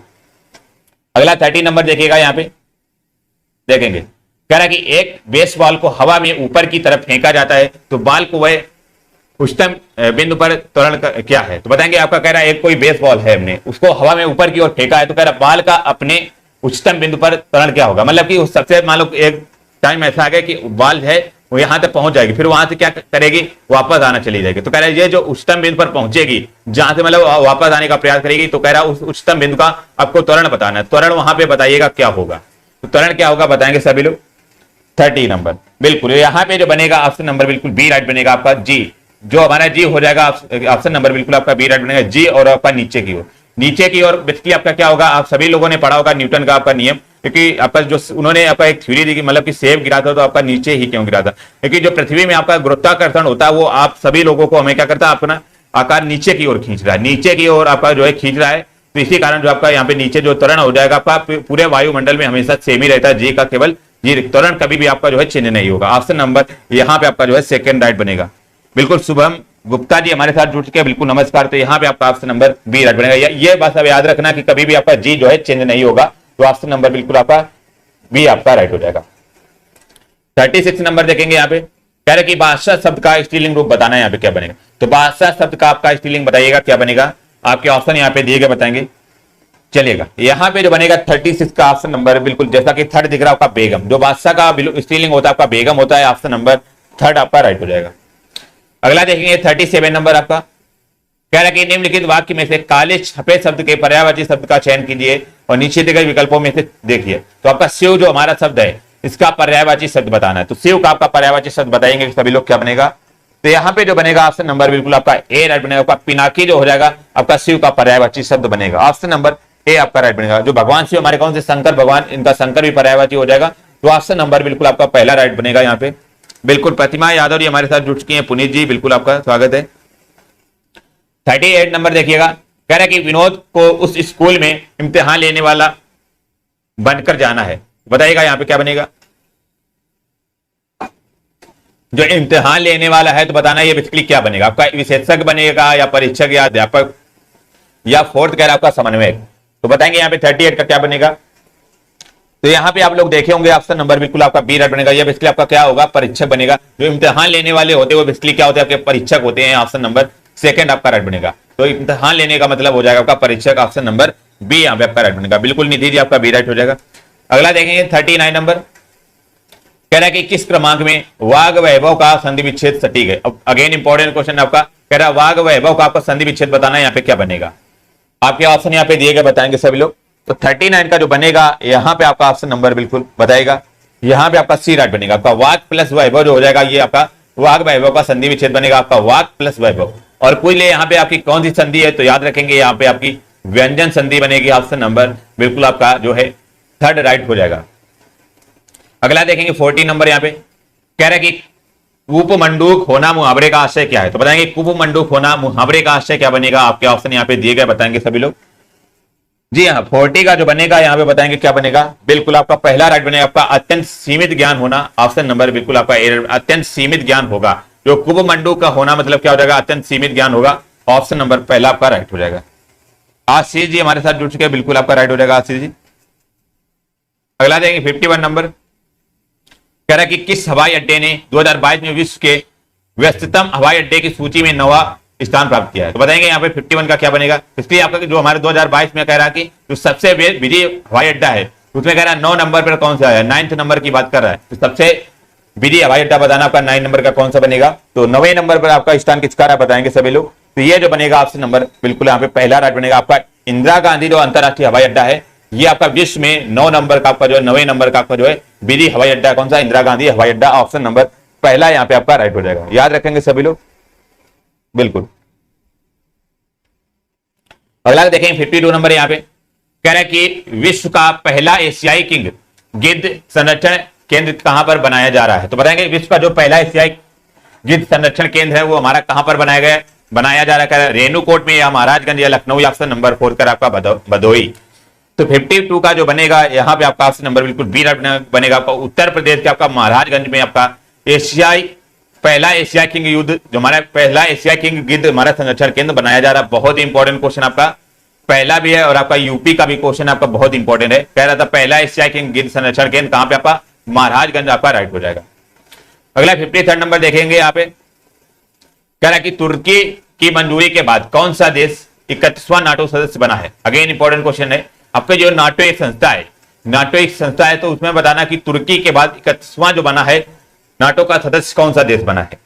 [SPEAKER 1] अगला 30 नंबर देखिएगा, यहाँ पे देखेंगे कह रहा है कि एक बेसबॉल को हवा में ऊपर की तरफ फेंका जाता है तो बॉल को वह उच्चतम बिंदु पर त्वरण क्या है। तो बताएंगे आपका कह रहा है एक कोई बेसबॉल है, हमने उसको हवा में ऊपर की ओर फेंका है तो कह रहा है बॉल का अपने उच्चतम बिंदु पर त्वरण क्या होगा। मतलब कि सबसे मान लो एक टाइम ऐसा आ गया कि बॉल है वो यहां तक पहुंच जाएगी, फिर वहां से क्या करेगी वापस आना चली जाएगी। तो कह रहा है ये जो उच्चतम बिंदु पर पहुंचेगी जहां से मतलब वापस आने का प्रयास करेगी तो कह रहा है उस उच्चतम बिंदु का आपको त्वरण बताना है। त्वरण वहां पे बताइएगा क्या होगा। तो त्वरण क्या होगा बताएंगे सभी लोग। 30 नंबर बिल्कुल यहाँ पे जो बनेगा ऑप्शन नंबर बिल्कुल बी राइट बनेगा आपका। जी जो हमारा जी हो जाएगा ऑप्शन नंबर बिल्कुल आपका बी राइट बनेगा। जी और आपका नीचे की ओर बेसिकली आपका क्या होगा, आप सभी लोगों ने पढ़ा होगा न्यूटन का आपका नियम, क्योंकि आपका जो उन्होंने आपका एक थ्योरी दी कि मतलब कि सेब गिरा था तो आपका नीचे ही क्यों गिरा था, क्योंकि जो पृथ्वी में आपका गुरुत्वाकर्षण होता है वो आप सभी लोगों को हमें क्या करता है अपना आकार नीचे की ओर खींच रहा है, नीचे की ओर आपका जो है खींच रहा है। तो इसी कारण जो आपका यहाँ पे नीचे जो त्वरण हो जाएगा आपका पूरे वायुमंडल में हमेशा सेम ही रहता है। जी का केवल जी त्वरण कभी भी आपका जो है चिन्ह नहीं होगा। ऑप्शन नंबर यहाँ पे आपका जो है सेकंड राइट बनेगा। बिल्कुल शुभम गुप्ता जी हमारे साथ जुड़ चुके हैं, बिल्कुल नमस्कार। तो यहाँ पे आपका ऑप्शन नंबर बी राइट बनेगा। ये बात अब याद रखना कि कभी भी आपका जी जो है चिन्ह नहीं होगा, तो ऑप्शन नंबर बिल्कुल आपका बी आपका राइट हो जाएगा। 36 नंबर देखेंगे यहाँ पे कह रहे कि बादशाह शब्द का स्त्रीलिंग रूप बताना है। यहाँ पे क्या बनेगा, तो बादशाह शब्द का आपका स्त्रीलिंग बताइएगा क्या बनेगा। आपके ऑप्शन यहाँ पे दिए गए बताएंगे। चलिएगा यहाँ पे जो बनेगा 36 का ऑप्शन नंबर बिल्कुल जैसा कि थर्ड दिख रहा है आपका बेगम, जो बादशाह का स्त्रीलिंग होता है आपका बेगम होता है। ऑप्शन नंबर थर्ड आपका राइट हो जाएगा। अगला देखेंगे 37 नंबर आपका कह रहा है कि निम्नलिखित वाक्य में से काले छपे शब्द के पर्यायवाची शब्द का चयन कीजिए और नीचे दिए गए विकल्पों में से देखिए। तो आपका शिव जो हमारा शब्द है इसका पर्यायवाची शब्द बताना है। तो शिव का आपका पर्यायवाची शब्द बताएंगे सभी लोग क्या बनेगा। तो यहाँ पे जो बनेगा ऑप्शन नंबर बिल्कुल आपका ए राइट बनेगा। आपका पिनाकी जो हो जाएगा आपका शिव का पर्यायवाची शब्द बनेगा। ऑप्शन नंबर ए आपका राइट बनेगा। जो भगवान शिव हमारे कौन से शंकर भगवान, इनका शंकर भी पर्यायवाची हो जाएगा। तो ऑप्शन नंबर बिल्कुल आपका पहला राइट बनेगा। यहाँ पे बिल्कुल प्रतिमा यादव जी हमारे साथ जुड़ चुकी हैं। पुनीत जी बिल्कुल आपका स्वागत है। 38 नंबर देखिएगा कह रहा है कि विनोद को उस स्कूल में इम्तिहान लेने वाला बनकर जाना है। बताइएगा यहाँ पे क्या बनेगा। जो इम्तिहान लेने वाला है तो बताना ये बेसिकली क्या बनेगा। आपका विशेषज्ञ बनेगा या परीक्षक या अध्यापक या फोर्थ कह रहा है आपका समन्वयक। तो बताएंगे यहाँ पे 38 का क्या बनेगा। तो यहाँ पे आप लोग देखे होंगे ऑप्शन नंबर बिल्कुल आपका बी राइट बनेगा। ये बेसिकली आपका क्या होगा परीक्षक बनेगा। जो इम्तिहान लेने वाले होते हैं वो बेसिकली क्या होते हैं आपके परीक्षक होते हैं। ऑप्शन नंबर सेकंड आपका राइट बनेगा। तो इम्तिहान लेने का मतलब हो जाएगा आपका परीक्षक। ऑप्शन नंबर बी यहाँ पे आपका राइट बनेगा। बिल्कुल निधि जी आपका बी राइट हो जाएगा। अगला देखेंगे 39 नंबर कह रहा है कि किस क्रमांक में वाग वैभव का संधि विच्छेद सटीक है। अब अगेन इंपॉर्टेंट क्वेश्चन आपका कह रहा है वाग वैभव का आपका संधि विच्छेद बताना है। यहाँ पे क्या बनेगा। आपके ऑप्शन यहाँ पे दिए गए बताएंगे सभी लोग। तो 39 का जो बनेगा यहाँ पे आपका ऑप्शन नंबर बिल्कुल बताएगा। यहाँ पे आपका सी राइट बनेगा। आपका वाग प्लस वैभव जो हो जाएगा ये आपका वाग वैभव का संधि विच्छेद बनेगा। आपका वाग प्लस वैभव और कोई ले यहाँ पे आपकी कौन सी संधि है तो याद रखेंगे यहाँ पे आपकी व्यंजन संधि बनेगी। ऑप्शन नंबर बिल्कुल आपका जो है थर्ड राइट हो जाएगा। अगला देखेंगे 40 नंबर यहाँ पे कह रहा है कि कुपमंडूक होना मुहावरे का आशय क्या है। तो बताएंगे कुपमंडूक होना मुहावरे का आशय क्या बनेगा। आपके ऑप्शन यहाँ पे दिए गए बताएंगे सभी लोग। जी हाँ 40 का जो बनेगा यहाँ पे बताएंगे क्या बनेगा। बिल्कुल आपका पहला राइट बनेगा। आपका अत्यंत सीमित ज्ञान होना। ऑप्शन नंबर बिल्कुल आपका अत्यंत सीमित ज्ञान होगा। जो कुपमंडूक का होना मतलब क्या हो जाएगा अत्यंत सीमित ज्ञान होगा। ऑप्शन नंबर पहला आपका राइट हो जाएगा। आशीष जी हमारे साथ जुड़ चुके हैं, बिल्कुल आपका राइट हो जाएगा आशीष जी। अगला देखेंगे 51 नंबर, कह रहा है कि किस हवाई अड्डे ने 2022 में विश्व के व्यस्ततम हवाई अड्डे की सूची में 9वां स्थान प्राप्त किया है। तो बताएंगे यहाँ पे 51 का क्या बनेगा। इसलिए आपका जो हमारे 2022 में कह रहा है कि जो सबसे बिजी हवाई अड्डा है उसमें कह रहा है 9 नंबर पर कौन सा है, 9th नंबर की बात कर रहा है। तो सबसे बिजी हवाई अड्डा बताना आपका 9 नंबर का कौन सा बनेगा। तो 9वें नंबर पर आपका स्थान किसका रहा बताएंगे सभी लोग। तो ये जो बनेगा ऑप्शन नंबर बिल्कुल यहाँ पे पहला राइट बनेगा आपका इंदिरा गांधी जो अंतरराष्ट्रीय हवाई अड्डा है, ये आपका विश्व में 9 नंबर का आपका जो है 9वें नंबर का आपका जो है बिजी हवाई अड्डा कौन सा, इंदिरा गांधी हवाई अड्डा। ऑप्शन नंबर पहला यहाँ पे आपका राइट हो जाएगा, याद रखेंगे सभी लोग बिल्कुल। अगला देखेंगे 52 नंबर यहाँ पे, कह रहा है कि विश्व का पहला एशियाई किंग गिद्ध संरक्षण केंद्र कहां पर बनाया जा रहा है। तो बताएंगे विश्व का जो पहला एशियाई गिद्ध संरक्षण केंद्र है वो हमारा कहां पर बनाया जा रहा है, रेणुकूट में या महाराजगंज या लखनऊ या ऑप्शन नंबर 4 कर आपका भदोई। तो 52 का जो बनेगा यहाँ पे आपका ऑप्शन नंबर बिल्कुल बी बनेगा आपका उत्तर प्रदेश के आपका महाराजगंज में आपका पहला एशिया किंग युद्ध जो हमारा पहला एशिया किंग गिद्ध हमारा संरक्षण केंद्र बनाया जा रहा है। बहुत ही इंपॉर्टेंट क्वेश्चन आपका पहला भी है और आपका यूपी का भी क्वेश्चन आपका बहुत इंपॉर्टेंट है। कह रहा था पहला एशिया किंग गिद्ध संरक्षण केंद्र कहां पे आपका, महाराजगंज आपका राइट हो जाएगा। अगला 53 नंबर देखेंगे यहाँ पे, कह रहा है कि तुर्की की मंजूरी के बाद कौन सा देश 31वां नाटो सदस्य बना है। अगेन इंपॉर्टेंट क्वेश्चन है आपके, जो नाटो एक संस्था है, नाटो एक संस्था है, तो उसमें बताना कि तुर्की के बाद 31वां जो बना है नाटो का सदस्य कौन सा देश बना है।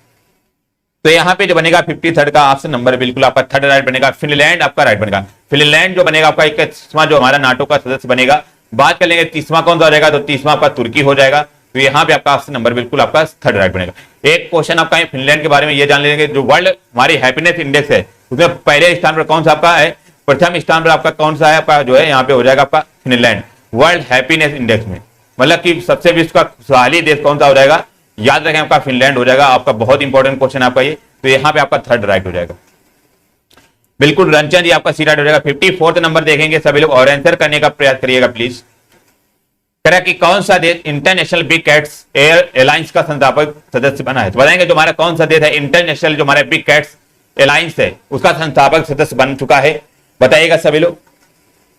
[SPEAKER 1] तो यहां पे जो बनेगा 53 का ऑप्शन नंबर बिल्कुल आपका थर्ड राइट बनेगा, फिनलैंड आपका राइट बनेगा। फिनलैंड जो बनेगा आपका 31वां जो हमारा नाटो का सदस्य बनेगा। बात कर लेंगे 30वां कौन सा हो जाएगा, तो 30वां आपका तुर्की हो जाएगा। तो यहाँ पे आपका ऑप्शन नंबर बिल्कुल आपका थर्ड राइट बनेगा। एक क्वेश्चन आपका फिनलैंड के बारे में ये जान लेंगे, जो वर्ल्ड हमारी हैप्पीनेस इंडेक्स है उसमें पहले स्थान पर कौन सा आपका है, प्रथम स्थान पर आपका कौन सा है आपका जो है यहाँ पे हो जाएगा आपका फिनलैंड वर्ल्ड हैप्पीनेस इंडेक्स में। मतलब कि सबसे विश्व का खुशहाली देश कौन सा हो जाएगा, याद रखें आपका फिनलैंड हो जाएगा। आपका बहुत इंपॉर्टेंट क्वेश्चन आपका ये, तो यहाँ पे आपका थर्ड राइट हो जाएगा बिल्कुल। रंचन जी आपका सी राइट हो जाएगा। 54 नंबर देखेंगे सभी लोग और आंसर करने का प्रयास करिएगा प्लीज। कह कि कौन सा देश international big cats air alliance का संस्थापक सदस्य बना है। तो बताएंगे जो हमारा कौन सा देश है इंटरनेशनल जो हमारा बिग कैट्स अलायंस है उसका संस्थापक सदस्य बन चुका है, बताइएगा सभी लोग।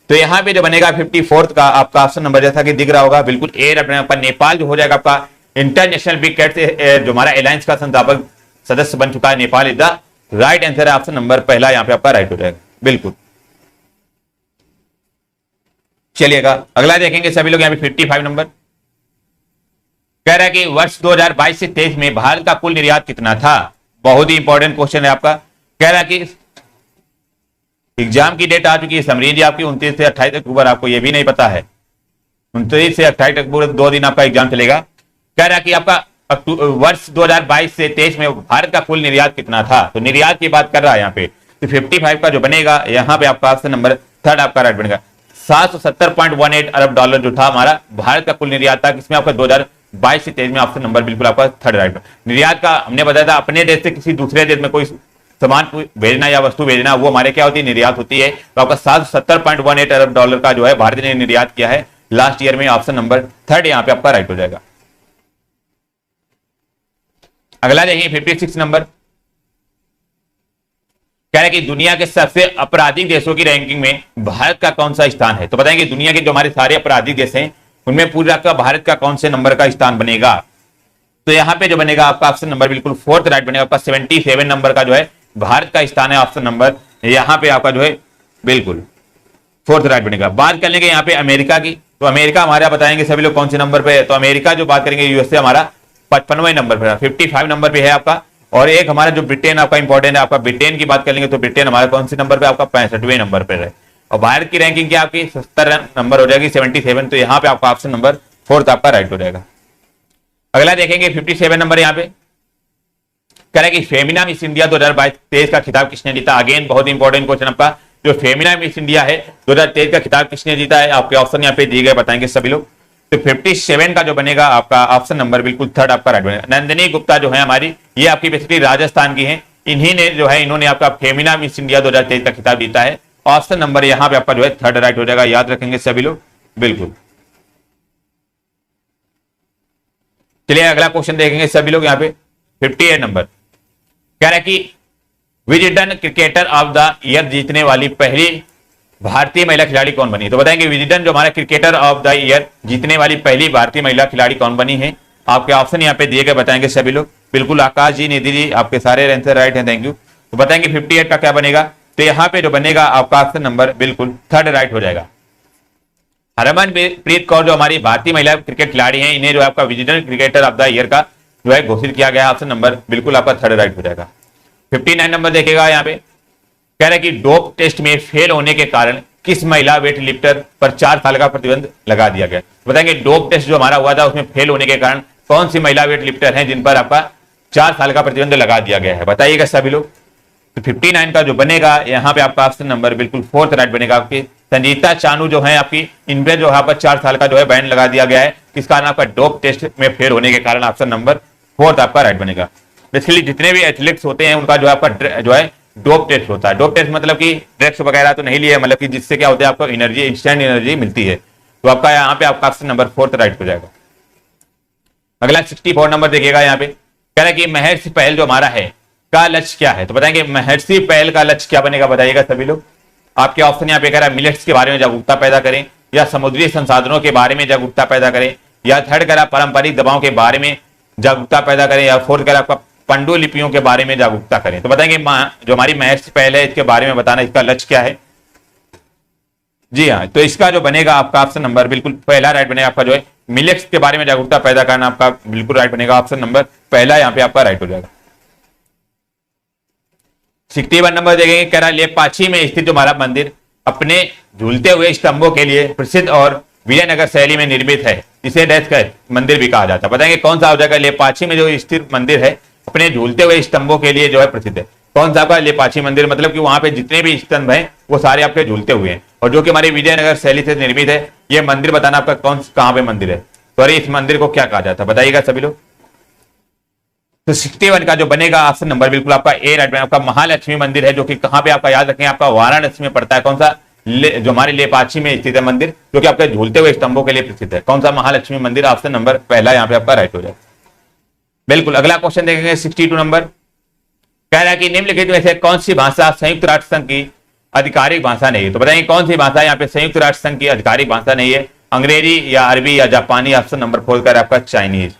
[SPEAKER 1] तो यहाँ पे जो बनेगा 54 का आपका ऑप्शन नंबर जैसा कि दिख रहा होगा बिल्कुल ए आपका नेपाल जो हो जाएगा आपका इंटरनेशनल बिग कैट्स जो हमारा अलायंस का संस्थापक सदस्य बन चुका है, Nepal is the right answer है। ऑप्शन नंबर पहला यहाँ पे आपका राइट हो जाएगा बिल्कुल। चलिएगा अगला देखेंगे सभी लोग यहाँ पे 55 नंबर, कह रहा है कि वर्ष 2022 से 23 में भारत का कुल निर्यात कितना था। बहुत ही इंपॉर्टेंट क्वेश्चन है आपका। कह रहा है कि एग्जाम की डेट आ चुकी है समरीन जी आपकी 29 से 28 अक्टूबर, आपको ये भी नहीं पता है 29 से 28 अक्टूबर 2 दिन आपका एग्जाम चलेगा। कह रहा है कि आपका वर्ष 2022 से 23 में भारत का कुल निर्यात कितना था। तो निर्यात की बात कर रहा है यहाँ पे। तो 55 का जो बनेगा यहाँ पे आपका ऑप्शन नंबर थर्ड आपका राइट बनेगा। 770.18 अरब डॉलर जो था हमारा भारत का कुल निर्यात था, किसमें आपका 2022 से 23 में। ऑप्शन नंबर बिल्कुल आपका थर्ड राइट। निर्यात का हमने बताया था अपने देश से किसी दूसरे देश में कोई सामान भेजना या वस्तु भेजना, वो हमारे क्या होती है, निर्यात होती है। तो आपका 770.18 अरब डॉलर का जो है भारत ने निर्यात किया है लास्ट ईयर में। ऑप्शन नंबर थर्ड यहाँ पे आपका राइट हो जाएगा। अगला देखिए 56 नंबर, कह रहे हैं कि दुनिया के सबसे आपराधिक देशों की रैंकिंग में भारत का कौन सा स्थान है। तो बताएंगे दुनिया के जो हमारे सारे आपराधिक देश हैं उनमें पूरा का भारत का कौन से नंबर का स्थान बनेगा। तो यहाँ पे जो बनेगा आपका ऑप्शन नंबर बिल्कुल फोर्थ राइट बनेगा। आपका 77 नंबर का जो है भारत का स्थान है। ऑप्शन नंबर यहाँ पे आपका जो है बिल्कुल फोर्थ राइट बनेगा। बात कर लेंगे यहाँ पे अमेरिका की, तो अमेरिका हमारा बताएंगे सभी लोग कौन से नंबर पे है। तो अमेरिका जो बात करेंगे यूएसए हमारा 55वें नंबर पे, 55 नंबर पे है आपका। और एक हमारा जो ब्रिटेन आपका इंपॉर्टेंट है, आपका ब्रिटेन की बात कर लेंगे तो ब्रिटेन हमारा कौन से नंबर पे आपका 65वें नंबर पे है। और भारत की रैंकिंग क्या आपकी 70 नंबर हो जाएगी 77। तो यहाँ पे आपका ऑप्शन नंबर फोर्थ आपका राइट हो जाएगा। अगला देखेंगे 57 नंबर यहाँ पे, कह रहा है कि फेमिना मिस इंडिया 2023 का खिताब किसने जीता। अगेन बहुत इंपॉर्टेंट क्वेश्चन आपका, जो फेमिना मिस इंडिया है 2023 का खिताब किसने जीता है। आपके ऑप्शन यहाँ पे दिए गए, बताएंगे सभी लोग। तो 57 का जो बनेगा आपका ऑप्शन नंबर बिल्कुल थर्ड आपका राइट बनेगा। नंदिनी गुप्ता जो है हमारी, ये आपकी बेसिकली राजस्थान की है। इन्हीं ने जो है इन्होंने आपका फेमिना मिस इंडिया 2023 का खिताब जीता है। ऑप्शन नंबर यहाँ पे आपका जो है थर्ड राइट हो जाएगा, याद रखेंगे सभी लोग बिल्कुल। चलिए अगला क्वेश्चन देखेंगे सभी लोग यहाँ पे 58 नंबर, कह रहा है कि Wisden cricketer of the year जीतने वाली पहली भारतीय महिला खिलाड़ी कौन बनी? तो बताएंगे विजडन जो हमारा क्रिकेटर ऑफ द ईयर जीतने वाली पहली भारतीय महिला खिलाड़ी कौन बनी है? आपके ऑप्शन यहाँ पे दिए गए, बताएंगे सभी लोग। बिल्कुल आकाश जी, निधि जी, आपके सारे आंसर राइट है, थैंक यू। तो बताएंगे 58 का क्या बनेगा? तो यहाँ पे जो बनेगा आपका ऑप्शन नंबर बिल्कुल थर्ड राइट हो जाएगा। हरमनप्रीत कौर जो हमारी भारतीय महिला क्रिकेट खिलाड़ी हैं, इन्हें जो आपका Wisden cricketer of the year का जो है घोषित किया गया। ऑप्शन नंबर बिल्कुल आपका थर्ड राइट हो जाएगा। 59 नंबर देखेगा यहाँ पे, कह रहा है कि डोप टेस्ट में फेल होने के कारण किस महिला वेट लिफ्टर पर 4 साल का प्रतिबंध लगा दिया गया? बताएंगे डोप टेस्ट जो हमारा हुआ था उसमें फेल होने के कारण कौन सी महिला वेट लिफ्टर हैं जिन पर आपका 4 साल का प्रतिबंध लगा दिया गया है? बताइएगा सभी लोग। तो 59 का जो बनेगा यहाँ पे आपका ऑप्शन नंबर बिल्कुल फोर्थ राइट बनेगा। आपकी संजीता चानू जो है आपकी, इन पे जो यहाँ पर 4 साल का जो है बैन लगा दिया गया है, किस कारण? आपका डोप टेस्ट में फेल होने के कारण। ऑप्शन नंबर फोर्थ आपका राइट बनेगा। बेसिकली जितने भी एथलीट्स होते हैं उनका जो आपका जो है डोप टेस्ट होता है। डोप टेस्ट मतलब कि ड्रग्स वगैरह तो नहीं लिए, मतलब कि जिससे क्या होता है आपको एनर्जी, इंस्टेंट एनर्जी मिलती है। तो आपका यहाँ पे आपका ऑप्शन नंबर फोर्थ राइट हो जाएगा। अगला 64 नंबर देखिएगा यहाँ पे, कह रहा है कि महर्षि पहल जो हमारा है का लक्ष्य क्या है? तो बताएंगे महर्षि पहल का लक्ष्य क्या बनेगा? बताइएगा सभी लोग। आपके ऑप्शन यहाँ पे कह रहा है मिलेट्स के बारे में जागरूकता पैदा करें, या समुद्री संसाधनों के बारे में जागरूकता पैदा करें, या थर्ड कह रहा पारंपरिक दवाओं के बारे में जागरूकता पैदा करें, या फोर्थ कह रहा आपका पांडुलिपियों के बारे में जागरूकता करें। तो बताएंगे जो हमारी महर्षि पहल है इसके बारे में बताना, इसका लक्ष्य क्या है? जी हाँ, तो इसका जो बनेगा आपका ऑप्शन नंबर बिल्कुल पहला राइट बनेगा। आपका जो है मिलेट्स के बारे में जागरूकता पैदा करना आपका बिल्कुल राइट बनेगा। ऑप्शन नंबर पहला यहाँ पे आपका राइट हो जाएगा। 61 नंबर देखेंगे, कह रहा है लेपाक्षी में स्थित जो हमारा मंदिर अपने झूलते हुए स्तंभों के लिए प्रसिद्ध और विजयनगर शैली में निर्मित है, इसे डैश का मंदिर भी कहा जाता है। बताएंगे कौन सा हो जाएगा? लेपाक्षी में जो स्थित मंदिर है अपने झूलते हुए स्तंभों के लिए जो है प्रसिद्ध है। कौन सा आपका? लेपाक्षी मंदिर, मतलब कि वहां पे जितने भी स्तंभ हैं वो सारे आपके झूलते हुए हैं, और जो कि हमारी विजयनगर शैली से निर्मित है। ये मंदिर बताना आपका कहाँ पे मंदिर है, सॉरी इस मंदिर को क्या कहा जाता है? बताइएगा सभी लोग। तो 61 का जो बनेगा ऑप्शन नंबर बिल्कुल आपका ए राइट बनेगा। आपका महालक्ष्मी मंदिर है जो कि कहां पे आपका याद रखें, आपका वाराणसी में पड़ता है। कौन सा? जो हमारे लेपाक्षी में स्थित है मंदिर, जो कि आपके झूलते हुए स्तंभों के लिए प्रसिद्ध है। कौन सा? महालक्ष्मी मंदिर। ऑप्शन नंबर पहला यहाँ पे आपका राइट हो जाएगा। बिल्कुल अगला क्वेश्चन देखेंगे 62 नंबर, कह रहा है कि निम्नलिखित में से कौन सी भाषा संयुक्त राष्ट्र संघ की आधिकारिक भाषा नहीं है? तो बताएंगे कौन सी भाषा यहाँ पे संयुक्त राष्ट्र संघ की आधिकारिक भाषा नहीं है? अंग्रेजी या अरबी या जापानी? ऑप्शन नंबर 4 का आपका चाइनीज।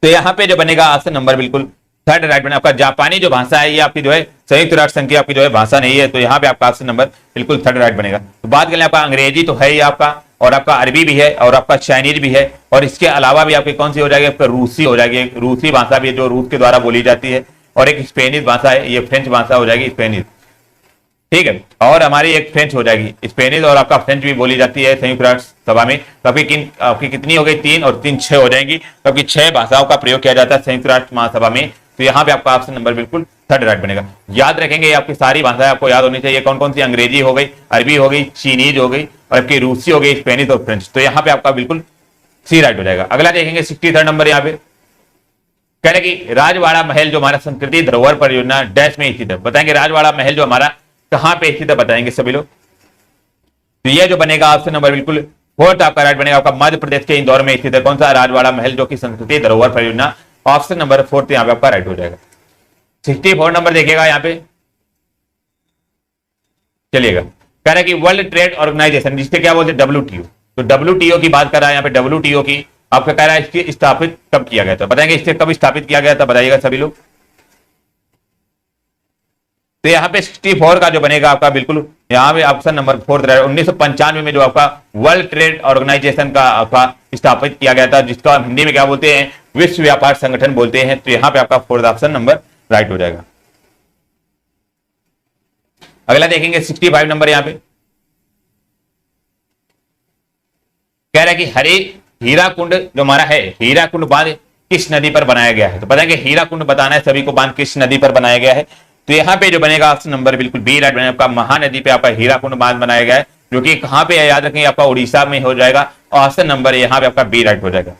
[SPEAKER 1] तो यहाँ पे जो बनेगा ऑप्शन नंबर बिल्कुल थर्ड राइट बनेगा। आपका जापानी जो भाषा है ये आपकी जो है संयुक्त राष्ट्र संघ की आपकी जो है भाषा नहीं है, तो यहाँ पे आपका ऑप्शन नंबर बिल्कुल थर्ड राइट बनेगा। तो बात करें आपका अंग्रेजी तो है ही आपका, और आपका अरबी भी है, और आपका चाइनीज भी है, और इसके अलावा भी आपकी कौन सी हो जाएगी? आपका रूसी हो जाएगी। एक रूसी भाषा भी है जो रूस के द्वारा बोली जाती है, और एक स्पेनिश भाषा है, ये फ्रेंच भाषा हो जाएगी स्पेनिश, ठीक है। और हमारी एक फ्रेंच हो जाएगी स्पेनिश, और आपका फ्रेंच भी बोली जाती है संयुक्त राष्ट्र सभा में। तो आपकी कितनी हो गई? 3 और 3 6 हो जाएंगी। तो आपकी 6 भाषाओं का प्रयोग किया जाता है संयुक्त राष्ट्र महासभा में। तो यहाँ पे आपका ऑप्शन नंबर बिल्कुल थर्ड राइट बनेगा। याद रखेंगे आपकी सारी भाषाएं आपको याद होनी चाहिए। कौन कौन सी? अंग्रेजी हो गई, अरबी हो गई, चीनीज हो गई, और आपकी रूसी हो गई, स्पेनिश और फ्रेंच। तो यहाँ पे आपका बिल्कुल सी राइट हो जाएगा। अगला देखेंगे 63 नंबर, यहाँ पे कह रहे कि राजवाड़ा महल जो हमारा संस्कृति धरोहर परियोजना डैश में स्थित है। बताएंगे राजवाड़ा महल जो हमारा कहां पे स्थित है? बताएंगे सभी लोग। तो ये जो बनेगा ऑप्शन नंबर बिल्कुल फोर्थ आपका राइट बनेगा। आपका मध्य प्रदेश के इंदौर में स्थित है। कौन सा? राजवाड़ा महल जो कि संस्कृति धरोहर परियोजना। ऑप्शन नंबर फोर्थ यहाँ पे आपका राइट हो जाएगा। 64 नंबर देखिएगा यहाँ पे, चलिएगा, कह रहा है कि वर्ल्ड ट्रेड ऑर्गेनाइजेशन जिससे क्या बोलते हैं? WTO। तो WTO की बात कर रहा है यहाँ पे। WTO की आपका कह रहा है इसकी स्थापित कब किया गया था? बताएंगे इससे कब स्थापित किया गया था? बताइएगा सभी लोग। तो यहाँ पे 64 का जो बनेगा आपका बिल्कुल यहाँ पे ऑप्शन नंबर 4 1995 में जो आपका वर्ल्ड ट्रेड ऑर्गेनाइजेशन का आपका स्थापित किया गया था, जिसका हिंदी में क्या बोलते हैं? विश्व व्यापार संगठन बोलते हैं। तो यहाँ पे आपका 4th ऑप्शन नंबर राइट हो जाएगा। अगला देखेंगे 65 नंबर, यहाँ पे कह रहा है कि हीराकुंड जो हमारा है, हीराकुंड बांध किस नदी पर बनाया गया है? तो बताएंगे हीराकुंड बताना है सभी को, बांध किस नदी पर बनाया गया है? तो यहाँ पे जो बनेगा ऑप्शन नंबर बिल्कुल बी राइट बनेगा। आपका महानदी पे आपका हीराकुंड बांध बनाया गया है, जो कि कहां पे है? याद रखेंगे आपका उड़ीसा में हो जाएगा। ऑप्शन नंबर यहाँ पे आपका बी राइट हो जाएगा।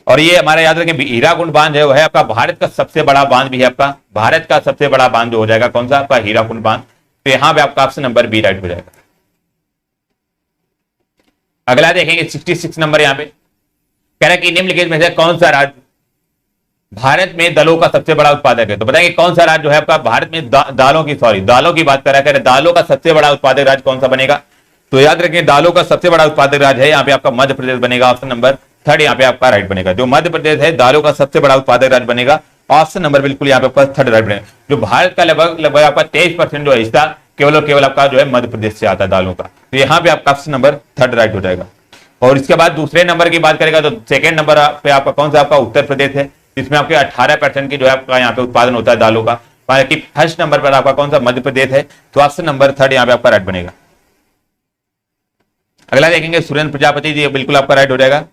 [SPEAKER 1] और ये हमारा याद रखें हीराकुंड बांध है वो है आपका भारत का सबसे बड़ा बांध भी है। आपका भारत का सबसे बड़ा बांध जो हो जाएगा कौन सा? आपका हीराकुंड बांध। तो यहाँ पे आपका ऑप्शन नंबर बी राइट हो जाएगा। अगला देखेंगे 66 नंबर, यहाँ पे कह रहा है कि निम्नलिखित में से कौन सा राज्य भारत में दलों का सबसे बड़ा उत्पादक है, तो बताएंगे कौन सा राज्य जो है आपका भारत में दालों की बात करा करें, दालों का सबसे बड़ा उत्पादक राज्य कौन सा बनेगा? तो याद रखें दालों का सबसे बड़ा उत्पादक राज्य है यहाँ पे आपका मध्य प्रदेश बनेगा, ऑप्शन नंबर थर्ड यहाँ पे आपका राइट बनेगा। जो मध्य प्रदेश है दालों का सबसे बड़ा उत्पादक राज्य बनेगा, ऑप्शन नंबर बिल्कुल यहाँ पे आपका थर्ड राइट बनेगा। जो भारत का लगभग आपका 23% जो हिस्सा केवल और केवल आपका जो है मध्य प्रदेश से आता है दालों का, तो यहाँ पे आपका ऑप्शन नंबर थर्ड राइट हो जाएगा। और इसके बाद दूसरे नंबर की बात करेगा तो सेकंड नंबर पे आपका कौन सा आपका उत्तर प्रदेश है, जिसमें आपके 18% की जो है आपका यहाँ पे उत्पादन होता है दालों का। हालांकि फर्स्ट नंबर पर आपका कौन सा मध्य प्रदेश है, तो ऑप्शन नंबर थर्ड यहाँ पे आपका राइट बनेगा। अगला देखेंगे सुरेंद्र प्रजापति जी, बिल्कुल आपका राइट हो जाएगा।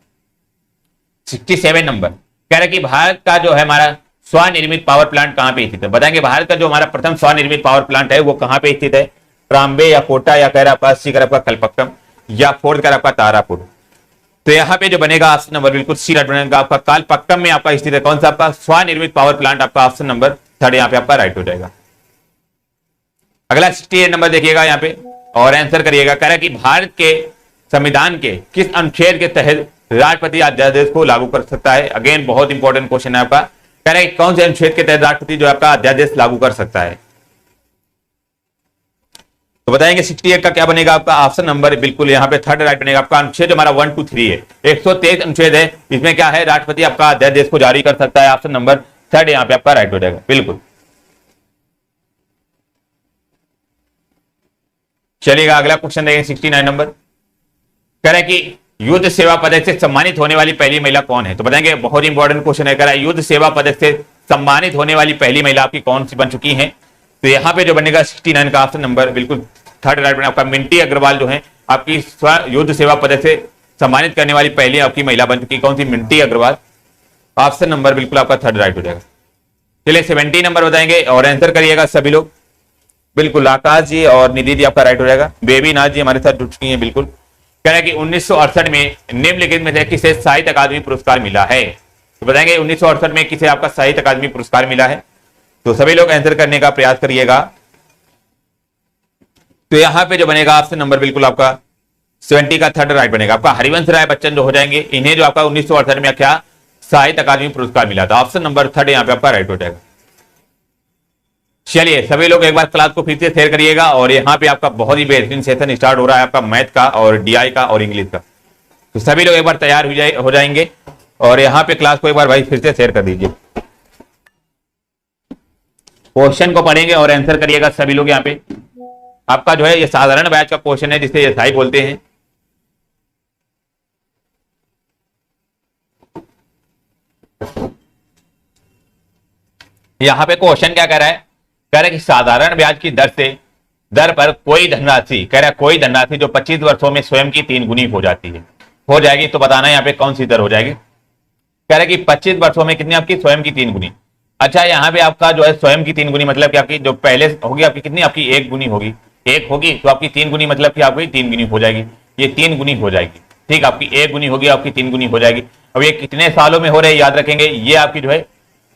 [SPEAKER 1] 67 नंबर कह रहा है कि भारत का जो है हमारा स्वनिर्मित पावर प्लांट कहां पे स्थित है? बताएंगे भारत का जो हमारा प्रथम स्वनिर्मित पावर प्लांट है वो कहां पे स्थित है? ट्राम्बे या कोटा या कह रहा आपका सी कर आपका कलपक्कम या फोर्थ कर आपका तारापुर। तो यहाँ पे जो बनेगा ऑप्शन नंबर बिल्कुल सी राइट बनेगा, आपका कालपक्कम में आपका स्थित है कौन सा आपका स्वनिर्मित पावर प्लांट, आपका ऑप्शन नंबर थर्ड यहाँ पे आपका राइट हो जाएगा। अगला 68 नंबर देखिएगा यहाँ पे और आंसर करिएगा। कह रहा है कि भारत के संविधान के किस अनुच्छेद के तहत राष्ट्रपति अध्यादेश को लागू कर सकता है? अगेन बहुत इंपॉर्टेंट क्वेश्चन है आपका। कह रहा है कि कौन से अनुच्छेद के तहत राष्ट्रपति जो आपका अध्यादेश लागू कर सकता है? तो बताएंगे 68 का क्या बनेगा आपका ऑप्शन नंबर बिल्कुल यहाँ पे थर्ड राइट बनेगा। आपका अनुच्छेद हमारा 1, 2, 3 है, 123 अनुच्छेद है, इसमें क्या है राष्ट्रपति आपका अध्यादेश को जारी कर सकता है, ऑप्शन नंबर थर्ड यहाँ पे आपका राइट हो जाएगा बिल्कुल। चलिएगा अगला क्वेश्चन देखेंगे 69 नंबर। कह रहा है कि युद्ध सेवा पदक से सम्मानित होने वाली पहली महिला कौन है? तो बताएंगे बहुत इंपॉर्टेंट क्वेश्चन है। कह रहा है युद्ध सेवा पदक से सम्मानित होने वाली पहली महिला आपकी कौन सी बन चुकी है? तो यहाँ पे जो बनेगा 69 का ऑप्शन नंबर बिल्कुल थर्ड राइट बनेगा। आपका मिंटी अग्रवाल जो है आपकी युद्ध सेवा पदक से सम्मानित करने वाली पहली आपकी महिला बन चुकी, कौन सी? मिंटी अग्रवाल, ऑप्शन नंबर बिल्कुल आपका थर्ड राइट हो जाएगा। चलिए 70 नंबर बताएंगे और आंसर करिएगा सभी लोग। बिल्कुल आकाश जी और निधि जी आपका राइट हो जाएगा। बेबी नाथ जी हमारे साथ जुड़ चुकी है बिल्कुल। कह रहा है कि 1968 में निम्नलिखित में से किसे साहित्य अकादमी पुरस्कार मिला है? तो बताएंगे 1968 में किसे आपका साहित्य अकादमी पुरस्कार मिला है? तो सभी लोग आंसर करने का प्रयास करिएगा। तो यहां पे जो बनेगा ऑप्शन नंबर बिल्कुल आपका 70 का थर्ड राइट बनेगा। आपका हरिवंश राय बच्चन जो हो जाएंगे, इन्हें जो आपका 1968 में क्या साहित्य अकादमी पुरस्कार मिला था, ऑप्शन नंबर थर्ड यहाँ पे आपका राइट हो जाएगा। चलिए सभी लोग एक बार क्लास को फिर से शेयर करिएगा और यहाँ पे आपका बहुत ही बेहतरीन सेशन स्टार्ट हो रहा है आपका मैथ का और डीआई का और इंग्लिश का। तो सभी लोग एक बार तैयार हो जाएंगे और यहाँ पे क्लास को एक बार भाई फिर से शेयर कर दीजिए। क्वेश्चन को पढ़ेंगे और आंसर करिएगा सभी लोग। यहाँ पे आपका जो है ये साधारण बैच का क्वेश्चन है जिसे एसआई बोलते हैं। यहाँ पे क्वेश्चन क्या कह रहा है? कह रहा है कि साधारण ब्याज की दर पर कोई धनराशि, कह रहा है कोई धनराशि जो 25 वर्षों में स्वयं की 3 गुनी हो जाएगी। तो बताना यहाँ पे कौन सी दर हो जाएगी? कह रहा है कि 25 वर्षों में कितनी आपकी स्वयं की 3 गुनी। अच्छा यहाँ पे आपका जो है स्वयं की 3 गुनी मतलब कि आपकी जो पहले होगी आपकी कितनी आपकी 1 गुनी होगी, 1 होगी तो आपकी 3 गुनी मतलब कि आपकी 3 गुनी हो जाएगी, ये 3 गुनी हो जाएगी। ठीक, आपकी 1 गुनी होगी आपकी 3 गुनी हो जाएगी। अब ये कितने सालों में हो रही है याद रखेंगे, ये आपकी जो है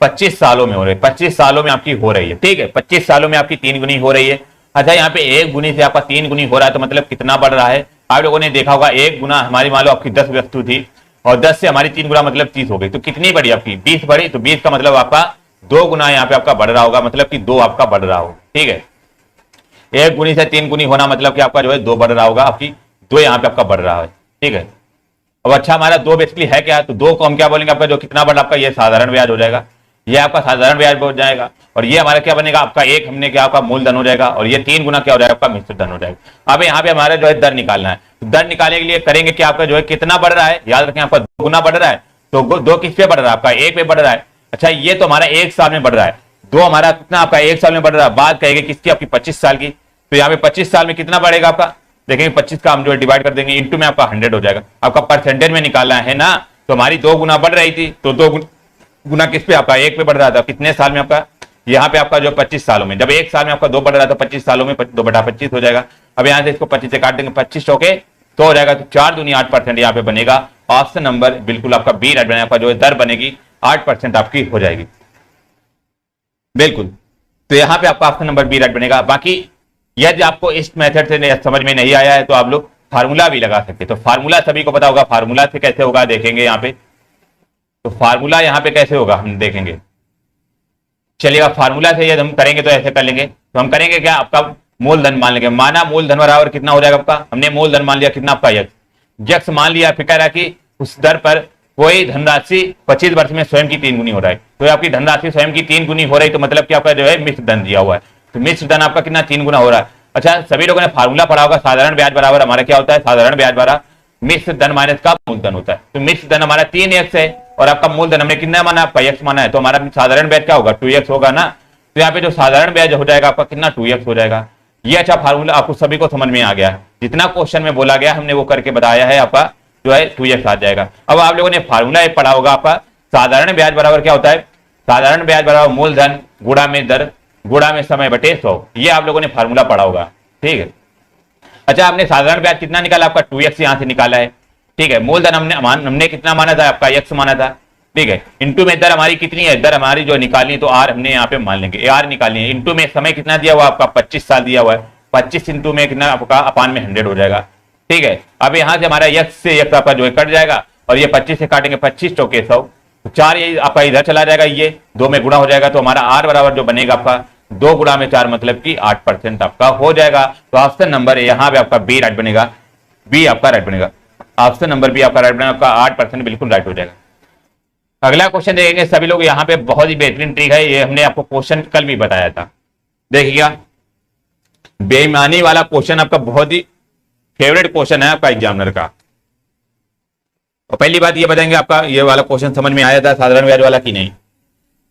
[SPEAKER 1] 25 सालों में हो रही है, 25 सालों में आपकी हो रही है। ठीक है, 25 सालों में आपकी 3 गुनी हो रही है। अच्छा यहाँ पे 1 गुनी से आपका 3 गुनी हो रहा है तो मतलब कितना बढ़ रहा है? आप लोगों ने देखा होगा 1 गुना हमारी मान लो आपकी 10 वस्तु थी और 10 से हमारी 3 गुना मतलब 30 हो गई, तो कितनी बढ़ी आपकी 20 बढ़ी। तो 20 का मतलब आपका 2 गुना यहाँ पे आपका बढ़ रहा होगा, मतलब कि 2 आपका बढ़ रहा होगा। ठीक है, 1 गुनी से 3 गुनी होना मतलब कि आपका जो है 2 बढ़ रहा होगा, आपकी 2 यहाँ पे आपका बढ़ रहा है। ठीक है, अब अच्छा हमारा 2 बेसिकली है क्या? तो 2 को हम क्या बोलेंगे आपका जो कितना बढ़ा आपका ये साधारण ब्याज हो जाएगा, ये आपका साधारण ब्याज हो जाएगा और ये हमारा क्या बनेगा आपका 1 हमने क्या आपका मूलधन हो जाएगा और ये 3 गुना क्या हो जाएगा आपका मिश्र धन हो जाएगा। अब यहाँ पे हमारा जो है दर निकालना है, तो दर निकालने के लिए करेंगे कि आपका जो है कितना बढ़ रहा है, याद रखें आपका 2 गुना बढ़ रहा है तो 2 किस पे बढ़ रहा है आपका 1 पे बढ़ रहा है। अच्छा ये तो हमारा 1 साल में बढ़ रहा है, 2 हमारा कितना आपका 1 साल में बढ़ रहा है। बात कहेंगे किसकी आपकी 25 साल की, तो यहाँ पे 25 साल में कितना बढ़ेगा आपका देखेंगे 25 का हम जो है डिवाइड कर देंगे इंटू में आपका 100 हो जाएगा। आपका परसेंटेज में निकालना है ना, तो हमारी 2 गुना बढ़ रही थी तो 2 गुना किस पे आपका 1 पे बढ़ रहा था, कितने साल में आपका यहाँ पे आपका जो 25 सालों में, जब 1 साल में आपका 2 बढ़ रहा था 25 सालों में 2/25 हो जाएगा। अब यहाँ से इसको 25 से काट देंगे 25 होके तो हो जाएगा, तो 4 दूनी 8% यहाँ पे बनेगा। ऑप्शन नंबर बिल्कुल आपका बी राइट बनेगा, आपका जो दर बनेगी 8% आपकी हो जाएगी बिल्कुल। तो यहाँ पे आपका ऑप्शन नंबर बी राइट बनेगा। बाकी यदि आपको इस मेथड से समझ में नहीं आया है तो आप लोग फार्मूला भी लगा सकते, तो फार्मूला सभी को पता होगा, फार्मूला से कैसे होगा देखेंगे यहाँ पे। तो तो फार्मूला यहाँ पे कैसे होगा हम देखेंगे। चलिएगा फार्मूला से यदि हम करेंगे तो ऐसे कर लेंगे। तो हम करेंगे क्या, आपका मूलधन मान लेंगे। माना मूलधन बराबर कितना हो जाएगा आपका, हमने मूलधन मान लिया कितना आपका यक्स मान लिया। फिर कह रहा कि उस दर पर कोई धनराशि 25 वर्ष में स्वयं की 3 गुनी हो रहा है। तो आपकी धनराशि स्वयं की 3 गुनी हो रही, तो मतलब कि आपका जो है मिश्र धन दिया हुआ है, तो मिश्र धन आपका कितना 3 गुना हो रहा है। अच्छा, सभी लोगों ने फार्मूला पढ़ा होगा, साधारण ब्याज बराबर हमारा क्या होता है, साधारण ब्याज बराबर मिश्र धन माइनस का मूलधन होता है। तो मिश्र धन हमारा 3x है और आपका मूलधन हमने कितना माना, आपका x माना है, तो हमारा साधारण ब्याज क्या होगा 2x होगा ना। तो यहाँ पे जो साधारण ब्याज हो जाएगा आपका कितना 2x हो जाएगा। ये अच्छा फार्मूला आपको सभी को समझ में आ गया है, जितना क्वेश्चन में बोला गया हमने वो करके बताया है, आपका जो है 2x आ जाएगा। अब आप लोगों ने फार्मूला पढ़ा होगा, आपका साधारण ब्याज बराबर क्या होता है, साधारण ब्याज बराबर मूलधन गुणा में दर गुणा में समय बटे 100। ये आप लोगों ने फार्मूला पढ़ा होगा, ठीक है। अच्छा, आपने साधारण ब्याज कितना निकाला, आपका 2x यहां से निकाला है, ठीक है। मूलधन हमने कितना माना था, आपका x माना था, ठीक है। इंटू में दर हमारी कितनी है, दर हमारी जो निकालनी है तो r हमने यहाँ पे मान लेंगे, r निकालनी है। इंटू में समय कितना दिया हुआ आपका 25 साल दिया हुआ है, 25 इंटू में कितना आपका अपान में 100 हो जाएगा, ठीक है। अब यहाँ से हमारा x से x आपका जो है कट जाएगा और ये 25 से काटेंगे 25 चौके 100, 4 ये आपका इधर चला जाएगा, ये 2 में गुणा हो जाएगा। तो हमारा r बराबर जो बनेगा आपका 2 गुणा में 4 मतलब कि 8% आपका हो जाएगा। तो ऑप्शन नंबर यहाँ पे आपका बी राइट बनेगा, बी आपका राइट बनेगा, ऑप्शन नंबर बी आपका राइट बनेगा, आपका 8% बिल्कुल राइट हो जाएगा। अगला क्वेश्चन देखेंगे सभी लोग, यहाँ पे बहुत ही बेहतरीन ट्रिक है, ये हमने आपको क्वेश्चन कल भी बताया था, देखिएगा। बेईमानी वाला क्वेश्चन आपका बहुत ही फेवरेट क्वेश्चन है आपका एग्जामिनर का। और पहली बात ये बताएंगे आपका ये वाला क्वेश्चन समझ में आया था साधारण ब्याज वाला कि नहीं।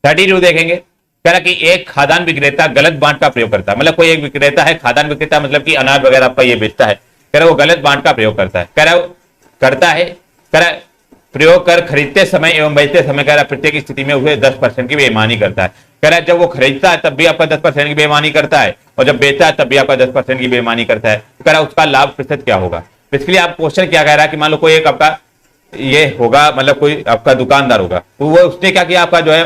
[SPEAKER 1] 32 देखेंगे, कह रहा कि एक खाद्यान्न विक्रेता गलत बांट का प्रयोग करता है, मतलब कोई एक विक्रेता है, खाद्यान्न विक्रेता मतलब कि अनाज वगैरह आपका ये बेचता है, कह रहा वो गलत बांट का प्रयोग करता है, कह रहा करता है, कह रहा प्रयोग कर खरीदते समय एवं बेचते समय कह रहा प्रत्येक स्थिति में उसे 10% की बेईमानी करता है। कह रहा है जब वो खरीदता है तब भी आपका 10% की बेईमानी करता है और जब बेचता है तब भी आपका 10% की बेईमानी करता है। तो कह रहा उसका लाभ प्रतिशत क्या होगा। इसके लिए आप क्वेश्चन क्या कह रहा है कि मान लो कोई एक आपका ये होगा, मतलब कोई आपका दुकानदार होगा, तो वो उसने क्या किया, आपका जो है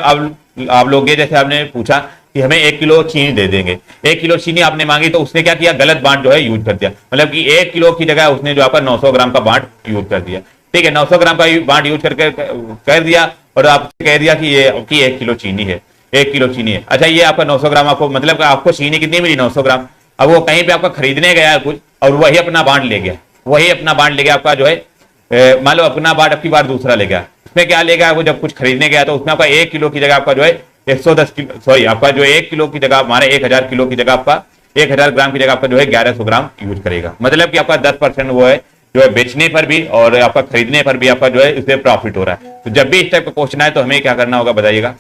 [SPEAKER 1] आप लोग जैसे आपने पूछा कि हमें 1 किलो चीनी दे देंगे, 1 किलो चीनी आपने मांगी, तो उसने क्या किया, गलत बांट जो है यूज कर दिया, मतलब कि 1 किलो की जगह उसने जो आपका 900 ग्राम का बांट यूज कर दिया, ठीक है। 900 ग्राम का बांट यूज करके कर दिया और आपसे कह दिया कि ये आपकी 1 किलो चीनी है, 1 किलो चीनी है। अच्छा, ये आपका 900 ग्राम आपको मतलब आपको चीनी कितनी मिली, 900 ग्राम। अब वो कहीं पे आपका खरीदने गया कुछ और वही अपना बांट ले गया, वही अपना बांट ले गया आपका जो है, मान लो अपना बांट अपनी बार दूसरा ले गया, उसमें क्या ले गया, वो जब कुछ खरीदने गया तो उसमें आपका 1 किलो की जगह आपका जो है 110 किलो, सॉरी आपका जो 1 किलो की जगह हमारे 1000 किलो की जगह आपका 1000 ग्राम की जगह आपका जो है 1100 ग्राम यूज करेगा, मतलब कि आपका 10% वो है जो है बेचने पर भी और आपका खरीदने पर भी आपका जो है इससे प्रॉफिट हो रहा है। तो जब भी इस टाइप का क्वेश्चन आए तो हमें क्या करना होगा बताइएगा।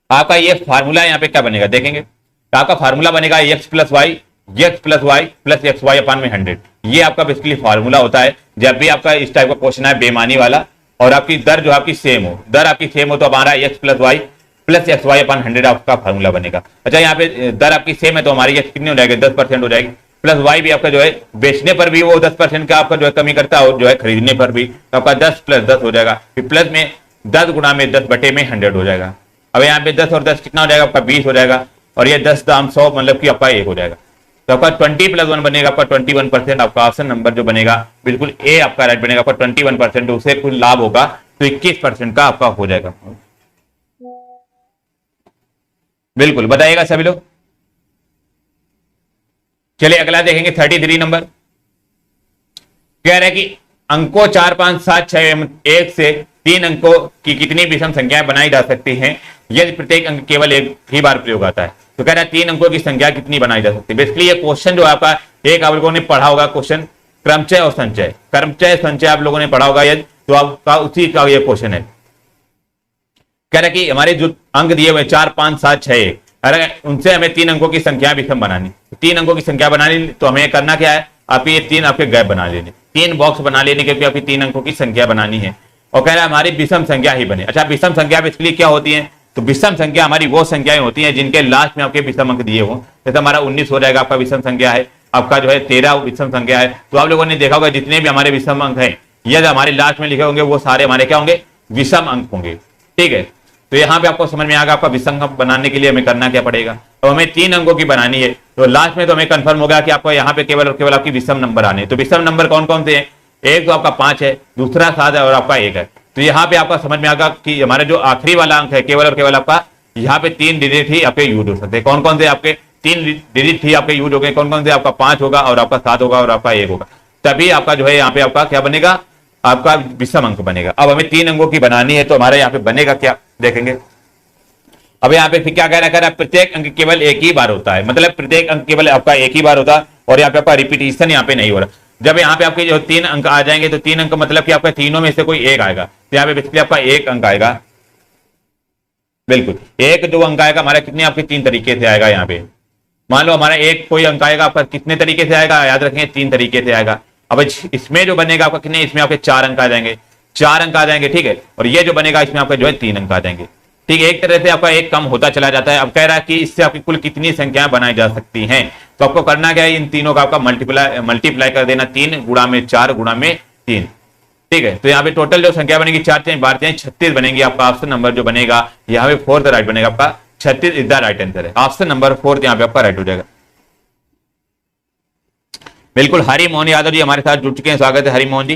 [SPEAKER 1] आपका ये फार्मूला यहाँ पे क्या बनेगा देखेंगे, तो आपका फार्मूला बनेगा x plus Y plus X Y upon में 100। ये आपका बेसिकली फार्मूला होता है जब भी आपका इस टाइप का क्वेश्चन है बेईमानी वाला और आपकी दर जो आपकी सेम हो, दर आपकी सेम हो तो हमारा x प्लस एक्स वाई अपान 100 आपका फार्मूला बनेगा। अच्छा, यहाँ पे दर आपकी सेम है तो हमारी x कितनी हो जाएगी, 10% हो जाएगी, प्लस y भी आपका जो है बेचने पर भी वो 10% का आपका जो है कमी करता है और जो है खरीदने पर भी, तो आपका 10 प्लस 10 हो जाएगा, फिर प्लस में 10 गुणा में 10 बटे में 100 हो जाएगा। अब यहाँ पे 10 और 10 कितना हो जाएगा आपका 20 हो जाएगा और ये 10 दाम 100 मतलब कि आपका 1 हो जाएगा, तो आपका 20 प्लस 1 बनेगा आपका 21%। आपका ऑप्शन नंबर जो बनेगा बिल्कुल ए आपका राइट बनेगा, आपका 21%, उसे कुछ लाभ होगा तो 21% का आपका हो जाएगा। बिल्कुल बताइएगा सभी लोग। चलिए अगला देखेंगे 33 नंबर, कह रहे हैं कि अंकों 4 5 7 6 1 से 3 अंकों की कितनी विषम संख्याएं बनाई जा सकती हैं यदि प्रत्येक अंक केवल एक ही बार प्रयोग आता है। तो कह रहा है 3 अंकों की संख्या कितनी बनाई जा सकती है। बेसिकली ये क्वेश्चन जो आपका एक आप लोगों ने पढ़ा होगा क्वेश्चन क्रमचय और संचय, क्रमचय संचय आप लोगों ने पढ़ा होगा यदि, तो आपका उसी का ये क्वेश्चन है। कह रहा है कि हमारे जो अंक दिए हुए 4 5 7 6 1, अरे उनसे हमें 3 अंकों की संख्या विषम बनानी, 3 अंकों की संख्या बनानी तो हमें करना क्या है, आप ये 3 आपके गैप बना लेने, 3 बॉक्स बना लेने क्योंकि आपकी 3 अंकों की संख्या बनानी है और कह रहा है हमारी विषम संख्या ही बने। अच्छा, विषम संख्या बेसिकली क्या होती है, तो विषम संख्या हमारी वो संख्याएं होती हैं जिनके लास्ट में आपके विषम अंक दिए हो, जैसे हमारा 19 हो जाएगा आपका विषम संख्या है, आपका जो है 13 विषम संख्या है। तो आप लोगों ने देखा होगा जितने भी हमारे विषम अंक हैं यदि हमारे लास्ट में लिखे होंगे वो सारे हमारे क्या होंगे, विषम अंक होंगे, ठीक है। तो यहाँ पे आपको समझ में आएगा आपका विषम अंक बनाने के लिए हमें करना क्या पड़ेगा, तो हमें 3 अंकों की बनानी है, तो लास्ट में तो हमें कंफर्म होगा कि आपको यहाँ पे केवल और केवल आपकी विषम नंबर आने। तो विषम नंबर कौन कौन से हैं, एक तो आपका 5 है, दूसरा 7 है और आपका 1 है। तो यहाँ पे आपका समझ में आएगा कि हमारा जो आखिरी वाला अंक है केवल और केवल आपका यहाँ पे 3 डिजिट ही आपके यूज हो सकते हैं। कौन कौन से आपके 3 डिजिट ही आपके यूज हो गए, कौन कौन से? आपका 5 होगा और आपका 7 होगा और आपका 1 होगा। तभी आपका जो है यहाँ पे आपका क्या बनेगा, आपका विषम अंक बनेगा। अब हमें 3 अंकों की बनानी है तो हमारे यहाँ पे बनेगा क्या, देखेंगे। अब यहाँ पे फिर क्या कह रहा है, प्रत्येक अंक केवल एक ही बार होता है, मतलब प्रत्येक अंक केवल आपका एक ही बार होता है और यहाँ पे आपका रिपीटिशन यहाँ पे नहीं हो रहा। जब यहाँ पे आपके जो 3 अंक आ जाएंगे तो 3 अंक मतलब कि आपका तीनों में से कोई एक आएगा, तो यहाँ पे बेसिकली आपका 1 अंक आएगा। बिल्कुल, एक जो अंक आएगा हमारा कितने आपके 3 तरीके से आएगा। यहाँ पे मान लो हमारा एक कोई अंक आएगा आपका कितने तरीके से आएगा, याद रखेंगे 3 तरीके से आएगा। अब इसमें जो बनेगा आपका कितने, इसमें आपके 4 अंक आ जाएंगे, 4 अंक आ जाएंगे, ठीक है। और ये जो बनेगा इसमें आपका जो है 3 अंक आ जाएंगे, ठीक है। एक तरह से आपका एक कम होता चला जाता है। अब कह रहा है कि इससे आपकी कुल कितनी संख्याएं बनाई जा सकती हैं, तो आपको करना क्या है, इन तीनों का आपका मल्टीप्लाई कर देना, 3 गुणा में 4 गुणा में 3, ठीक है। तो यहाँ पे टोटल जो संख्या बनेगी 4 से 12 36 बनेगी। आपका ऑप्शन नंबर जो बनेगा यहाँ पे 4th राइट बनेगा, आपका 36 इज द राइट आंसर है। ऑप्शन नंबर 4 यहाँ पे आपका राइट हो जाएगा। बिल्कुल, हरि मोहन यादव जी हमारे साथ जुड़ चुके हैं, स्वागत है हरि मोहन जी।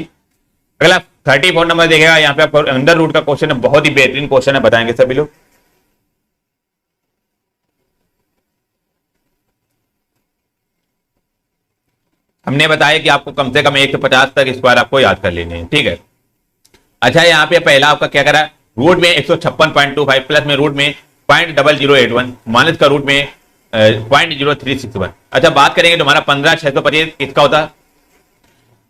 [SPEAKER 1] अगला 34 नंबर देखेगा, यहाँ पे आपको अंडर रूट का क्वेश्चन है, बहुत ही बेहतरीन क्वेश्चन है, बताएंगे सभी लोग। हमने बताया कि आपको कम से कम 1 से 50 तक स्क्वायर आपको याद कर लेने हैं, ठीक है। अच्छा, यहाँ पे पहला आपका क्या करा, रूट में 156.25 प्लस में रूट में 0.0081 माइनस का रूट में 0.0361। अच्छा, बात करेंगे तो हमारा 15,625 किसका होता है,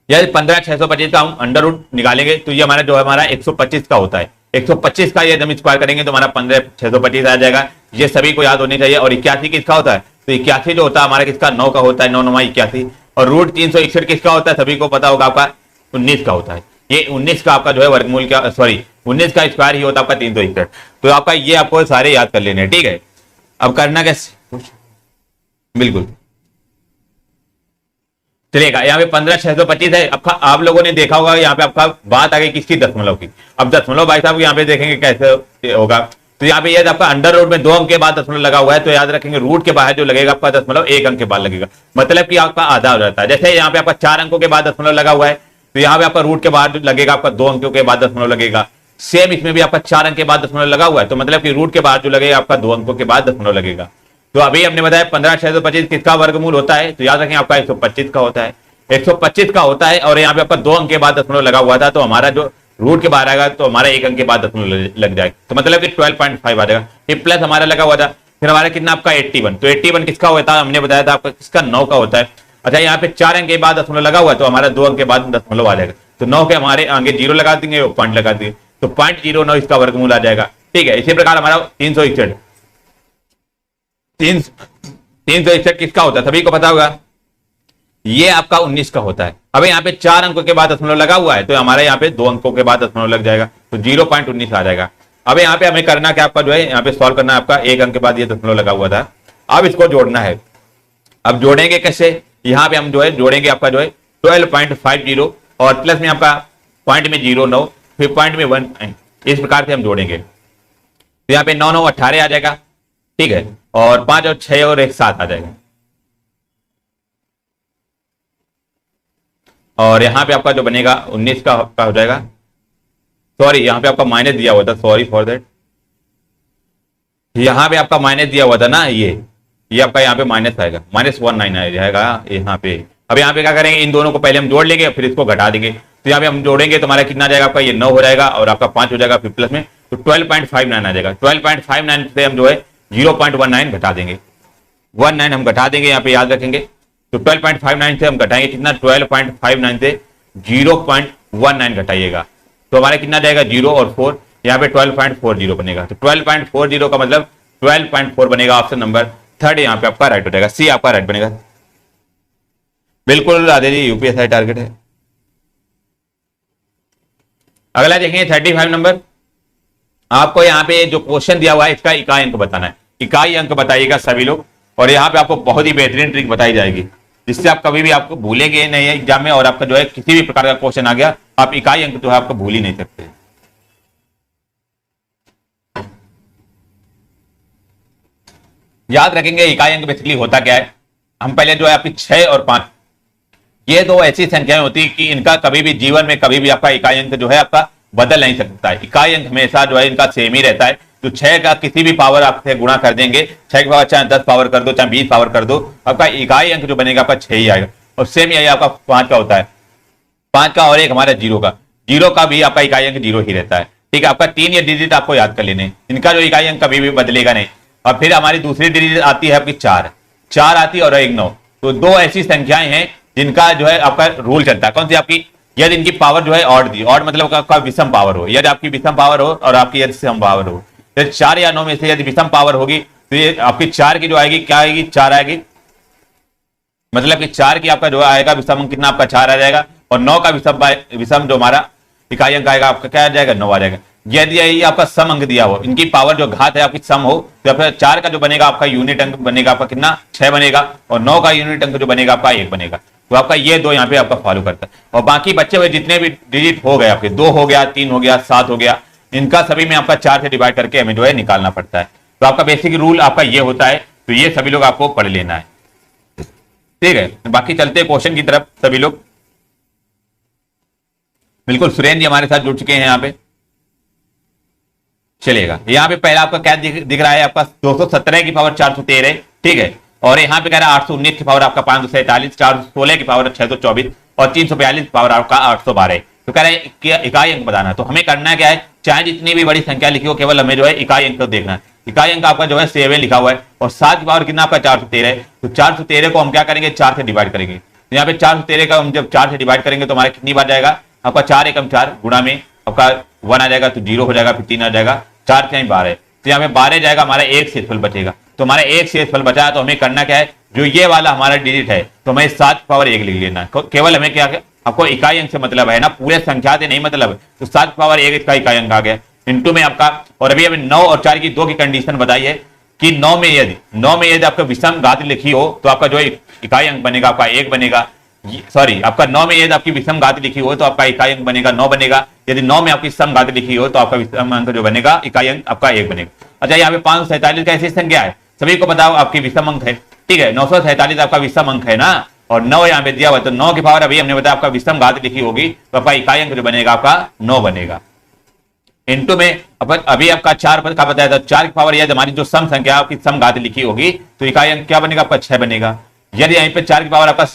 [SPEAKER 1] यार 15,625 का हम अंडर रूट निकालेंगे तो ये हमारा जो है हमारा 125 का होता है। 125 का ये हम स्क्वायर करेंगे तो हमारा 15,625 आ जाएगा। ये सभी को याद होने चाहिए। और 81 किसका होता है, तो 81 जो होता है हमारा किसका, 9 का होता है, 9 9 81। और रूट 361 किसका होता है, सभी को पता होगा आपका 19 का होता है। ये 19 का आपका जो है वर्गमूल का, सॉरी 19 का स्क्वायर ही होता है आपका 361। तो आपका ये आपको सारे याद कर लेने, ठीक है। अब करना कैसे, बिल्कुल चलेगा। यहाँ पे 15,625 है। अब आप लोगों ने देखा होगा यहाँ पे आपका बात आ गई किसकी, दशमलव की। अब दशमलव भाई साहब यहाँ पे देखेंगे कैसे होगा, तो यहाँ पे आपका अंडर रूट में 2 अंक के बाद दशमलव लगा हुआ है, तो याद रखेंगे रूट के बाहर जो लगेगा आपका दशमलव 1 अंक के बाद लगेगा, मतलब कि आपका आधा हो जाता है। जैसे यहाँ पे आपका 4 अंकों के बाद दशमलव लगा हुआ है, तो यहाँ पे आपका रूट के बाद लगेगा आपका 2 अंकों के बाद दशमलव लगेगा। सेम इसमें भी आपका 4 अंक के बाद दशमलव लगा हुआ है, तो मतलब कि रूट के बाद जो लगेगा आपका 2 अंकों के बाद दशमलव लगेगा। तो अभी हमने बताया 15,625 किसका वर्गमूल होता है, तो याद रखें आपका 125 का होता है, 125 का होता है। और यहाँ पे आपका 2 अंक के बाद दशमलव लगा हुआ था, तो हमारा जो रूट के बाहर आएगा तो हमारा 1 अंक के बाद दशमलव लग जाएगा, तो मतलब कि 12.5 आ जाएगा। ये प्लस हमारा लगा हुआ था, फिर हमारा कितना आपका 81, तो 81 किसका होता है, हमने बताया था आपका किसका, 9 का होता है। अच्छा, यहाँ पे 4 अंक के बाद दशमलव लगा हुआ है, तो हमारा 2 अंक के बाद दशमलव आ जाएगा, तो 9 के हमारे आगे 0 लगा देंगे, पॉइंट लगा देंगे, तो 0.09 इसका वर्गमूल आ जाएगा, ठीक है। इसी प्रकार हमारा 361 किसका होता है, सभी को पता होगा, ये आपका 19 का होता है। अब यहाँ पे 4 अंकों के बाद दशमलव लगा हुआ है, तो हमारे यहाँ पे 2 अंकों के बाद दशमलव लग जाएगा, तो 0.19 आ जाएगा। अब यहाँ पे हमें करना क्या, आपका जो है यहाँ पे सॉल्व करना है, आपका 1 अंक के बाद ये दशमलव लगा हुआ था, अब इसको जोड़ना है। अब जोड़ेंगे कैसे, यहाँ पे हम जो है जोड़ेंगे आपका जो है 12.50 और प्लस में आपका पॉइंट में 0.9, फिर पॉइंट में 1, इस प्रकार से हम जोड़ेंगे। तो यहाँ पे 9 9 18 आ जाएगा, ठीक है, और 5 और 6 और 1 7 आ जाएगा। और यहाँ पे आपका जो बनेगा 19 का हो जाएगा, सॉरी यहाँ पे आपका माइनस दिया हुआ था, सॉरी फॉर दैट, यहाँ पे आपका माइनस दिया हुआ था ना, ये आपका यहाँ पे माइनस आएगा, -19 आ जाएगा यहाँ पे। अब यहाँ पे क्या करेंगे, इन दोनों को पहले हम जोड़ लेंगे, फिर इसको घटा देंगे। तो यहाँ पे हम जोड़ेंगे तो हमारा कितना जाएगा, आपका ये 9 हो जाएगा और आपका 5 हो जाएगा, फिर प्लस में तो 12.59 आ जाएगा। 12.59 से हम जो है 0.19 घटा देंगे, 19 हम घटा देंगे, यहाँ पे याद रखेंगे। तो 12.59 से हम घटाएंगे कितना, 12.59 से 0.19 घटाइएगा, तो हमारा कितना जाएगा 0 और 4, यहाँ पे 12.40 बनेगा। तो 12.40 का मतलब 12.4 बनेगा। ऑप्शन नंबर 3 यहाँ पे आपका राइट हो जाएगा, सी आपका राइट बनेगा। बिल्कुल राधे जी, यूपीएससी टारगेट है। अगला देखेंगे 35 नंबर, आपको यहाँ पे जो क्वेश्चन दिया हुआ है इसका इकाई अंक बताना है। इकाई अंक बताइएगा सभी लोग, और यहाँ पे आपको बहुत ही बेहतरीन ट्रिक बताई जाएगी, जिससे आप कभी भी आपको भूलेंगे नहीं एग्जाम में, और आपका जो है किसी भी प्रकार का क्वेश्चन आ गया आप इकाई अंक जो है आपको भूल ही नहीं सकते। याद रखेंगे इकाई अंक बेसिकली होता क्या है। हम पहले जो है आपकी 6 और 5 ये दो ऐसी संख्याएं होती है कि इनका कभी भी जीवन में कभी भी आपका इकाई अंक जो है आपका बदल नहीं सकता है। इकाई अंक हमेशा जो है इनका सेम ही रहता है। तो 6 का किसी भी पावर आपसे गुणा कर देंगे, 6 की पावर चाहे 10 पावर कर दो चाहे 20 पावर कर दो, आपका इकाई अंक जो बनेगा आपका 6 ही आएगा। और सेम यही आपका 5 का होता है, 5 का और एक हमारा 0 का, 0 का भी आपका इकाई अंक 0 ही रहता है। ठीक है, आपका 3 ये डिजिट आपको याद कर लेने, इनका जो इकाई अंक कभी भी बदलेगा नहीं। और फिर हमारी दूसरी डिजिट आती है आपकी 4 आती है और एक 9। तो दो ऐसी संख्याएं हैं जिनका जो है आपका रूल चलता है। कौन सी? आपकी यदि इनकी पावर जो है ऑड दी, ऑड मतलब आपका विषम पावर हो, यदि आपकी विषम पावर हो और आपकी यदि सम पावर हो, तो 4 या 9 में से यदि विषम पावर होगी तो ये आपकी 4 की जो आएगी क्या आएगी? 4 आएगी। मतलब कि 4 की आपका जो आएगा विषम अंक कितना? आपका 4 आ जाएगा। और 9 का विषम जो हमारा इकाई अंक आएगा आपका क्या आ जाएगा? 9 आ जाएगा। यदि ये आपका सम अंक दिया हो, इनकी पावर जो घात है आपकी सम हो, तो आपका 4 का जो बनेगा आपका यूनिट अंक बनेगा आपका कितना? 6 बनेगा। और 9 का यूनिट अंक जो बनेगा आपका 1 बनेगा। तो आपका ये दो यहाँ पे आपका फॉलो करता है। और बाकी बच्चे हुए जितने भी डिजिट हो गए आपके, 2 हो गया, 3 हो गया, 7 हो गया, इनका सभी में आपका 4 से डिवाइड करके हमें जो है निकालना पड़ता है। तो आपका बेसिक रूल आपका ये होता है। तो ये सभी लोग आपको पढ़ लेना है। ठीक है, बाकी चलते क्वेश्चन की तरफ सभी लोग। बिल्कुल सुरेंद्र जी हमारे साथ जुड़ चुके हैं यहाँ पे, चलेगा। यहाँ पे पहला आपका क्या दिख रहा है? आपका 217 की पावर 413। ठीक है, और यहाँ पे कह रहा है 819 की पावर आपका 547, 416 की पावर 624 और 342 की पावर आपका 812। तो कह रहे हैं इकाई अंक बताना। तो हमें करना क्या है? चाहे जितनी भी बड़ी संख्या लिखी हो, केवल हमें जो है इकाई अंक देखना है। इकाई अंक आपका जो है 7 लिखा हुआ है और 7 की पावर कितना? आपका 413 है। तो 413 को हम क्या करेंगे? 4 से डिवाइड करेंगे। तो यहाँ पे 413 का हम जब 4 से डिवाइड करेंगे तो हमारे कितनी बार जाएगा? आपका 4 एकम 4 गुणा में आपका 1 आ जाएगा तो 0 हो जाएगा, फिर 3 आ जाएगा, 4 से 12। तो यहाँ पे 12 जाएगा, हमारा एक शेषफल बचेगा। तो हमारा एक शेषफल बचा है। तो हमें करना क्या है? जो ये वाला हमारा डिजिट है तो हमें 7 पावर 1 लिख लेना है। केवल हमें क्या, आपको इकाई अंक से मतलब है ना, पूरे संख्या से नहीं मतलब है। तो 7 पावर 1 इसका इकाई अंक आ गया इंटू में आपका। और अभी हमें 9 और 4 की 2 की कंडीशन बताई है कि 9 में यदि आपका विषम घात लिखी हो तो आपका जो इकाई अंक बनेगा आपका 1 बनेगा। सॉरी, आपका 9 में यदि आपकी विषम घात लिखी हो तो आपका इकाई अंक बनेगा 9 बनेगा। यदि 9 में आपकी सम घात लिखी हो तो आपका विषम अंक जो बनेगा इकाई अंक आपका 1 बनेगा। अच्छा, यहाँ पे 547 का ऐसी संख्या है, सभी को बताओ आपकी विषम अंक है। ठीक है, 947 आपका विषम अंक है ना, और 9 यहाँ पे दिया हुआ। तो 9 की पावर अभी हमने बताया आपका विषम घात लिखी होगी तो आपका इकाई अंक जो बनेगा आपका 9 बनेगा। इंटू में अभी आपका 4 का बताया था, 4 की पावर यदि हमारी जो सम संख्या आपकी सम घात लिखी होगी तो इकाई अंक क्या बनेगा? आपका 6 बनेगा। यदि यहीं पे 4 की पावर आपका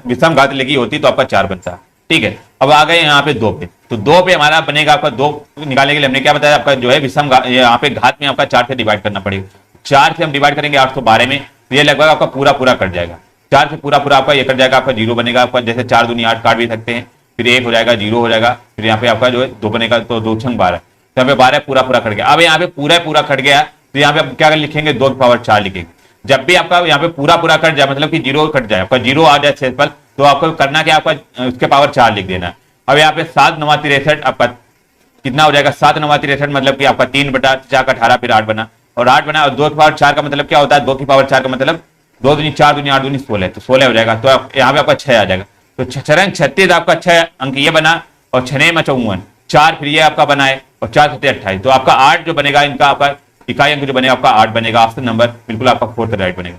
[SPEAKER 1] विषम घात लिखी होती तो आपका 4 बनता। ठीक है, अब आ गए यहाँ पे 2 पे। तो 2 पे हमारा बनेगा आपका 2 निकालने के लिए हमने क्या बताया? आपका जो है विषम यहाँ पे घात में आपका 4 से डिवाइड करना पड़ेगा। 4 से हम डिवाइड करेंगे 812 में, तो ये लगभग आपका पूरा कट जाएगा। 4 से पूरा आपका ये कट जाएगा, आपका 0 बनेगा। आपका जैसे 4 दूनी 8 काट भी सकते हैं, फिर 1 हो जाएगा, 0 हो जाएगा, फिर यहाँ पे आपका जो है 2 बनेगा, तो 2 छंग 12। तो यहाँ पे 12 पूरा कट गया। अब यहाँ पे पूरा कट गया तो यहाँ पे आप क्या लिखेंगे? 2 की पावर 4 लिखेंगे। जब भी आपका यहाँ पे पूरा कट जाए, मतलब कि 0 कट जाए, आपका 0 आ जाए शेषफल, तो आपको करना क्या? आपका उसके पावर 4 लिख देना। अब यहाँ पे 7 9 63 आपका कितना हो जाएगा? 7 9 63 मतलब कि आपका 3 बटा 4 का 18, फिर 8 बना और 8 बना। और 2 की पावर 4 का मतलब क्या होता है? 2 की पावर 4 का मतलब 2 दूनी 4 दूनी 8 दूनी 16, तो 16 हो जाएगा। तो यहाँ पे आपका 6 आ जाएगा। तो 6 36 आपका 6 अंक ये बना, और 6 में 54, 4 फिर ये आपका बना है, और 4 7 28। तो आपका 8 जो बनेगा, इनका आपका इकाई अंक जो बनेगा आपका 8 बनेगा। ऑप्शन नंबर बिल्कुल आपका 4th राइट बनेगा।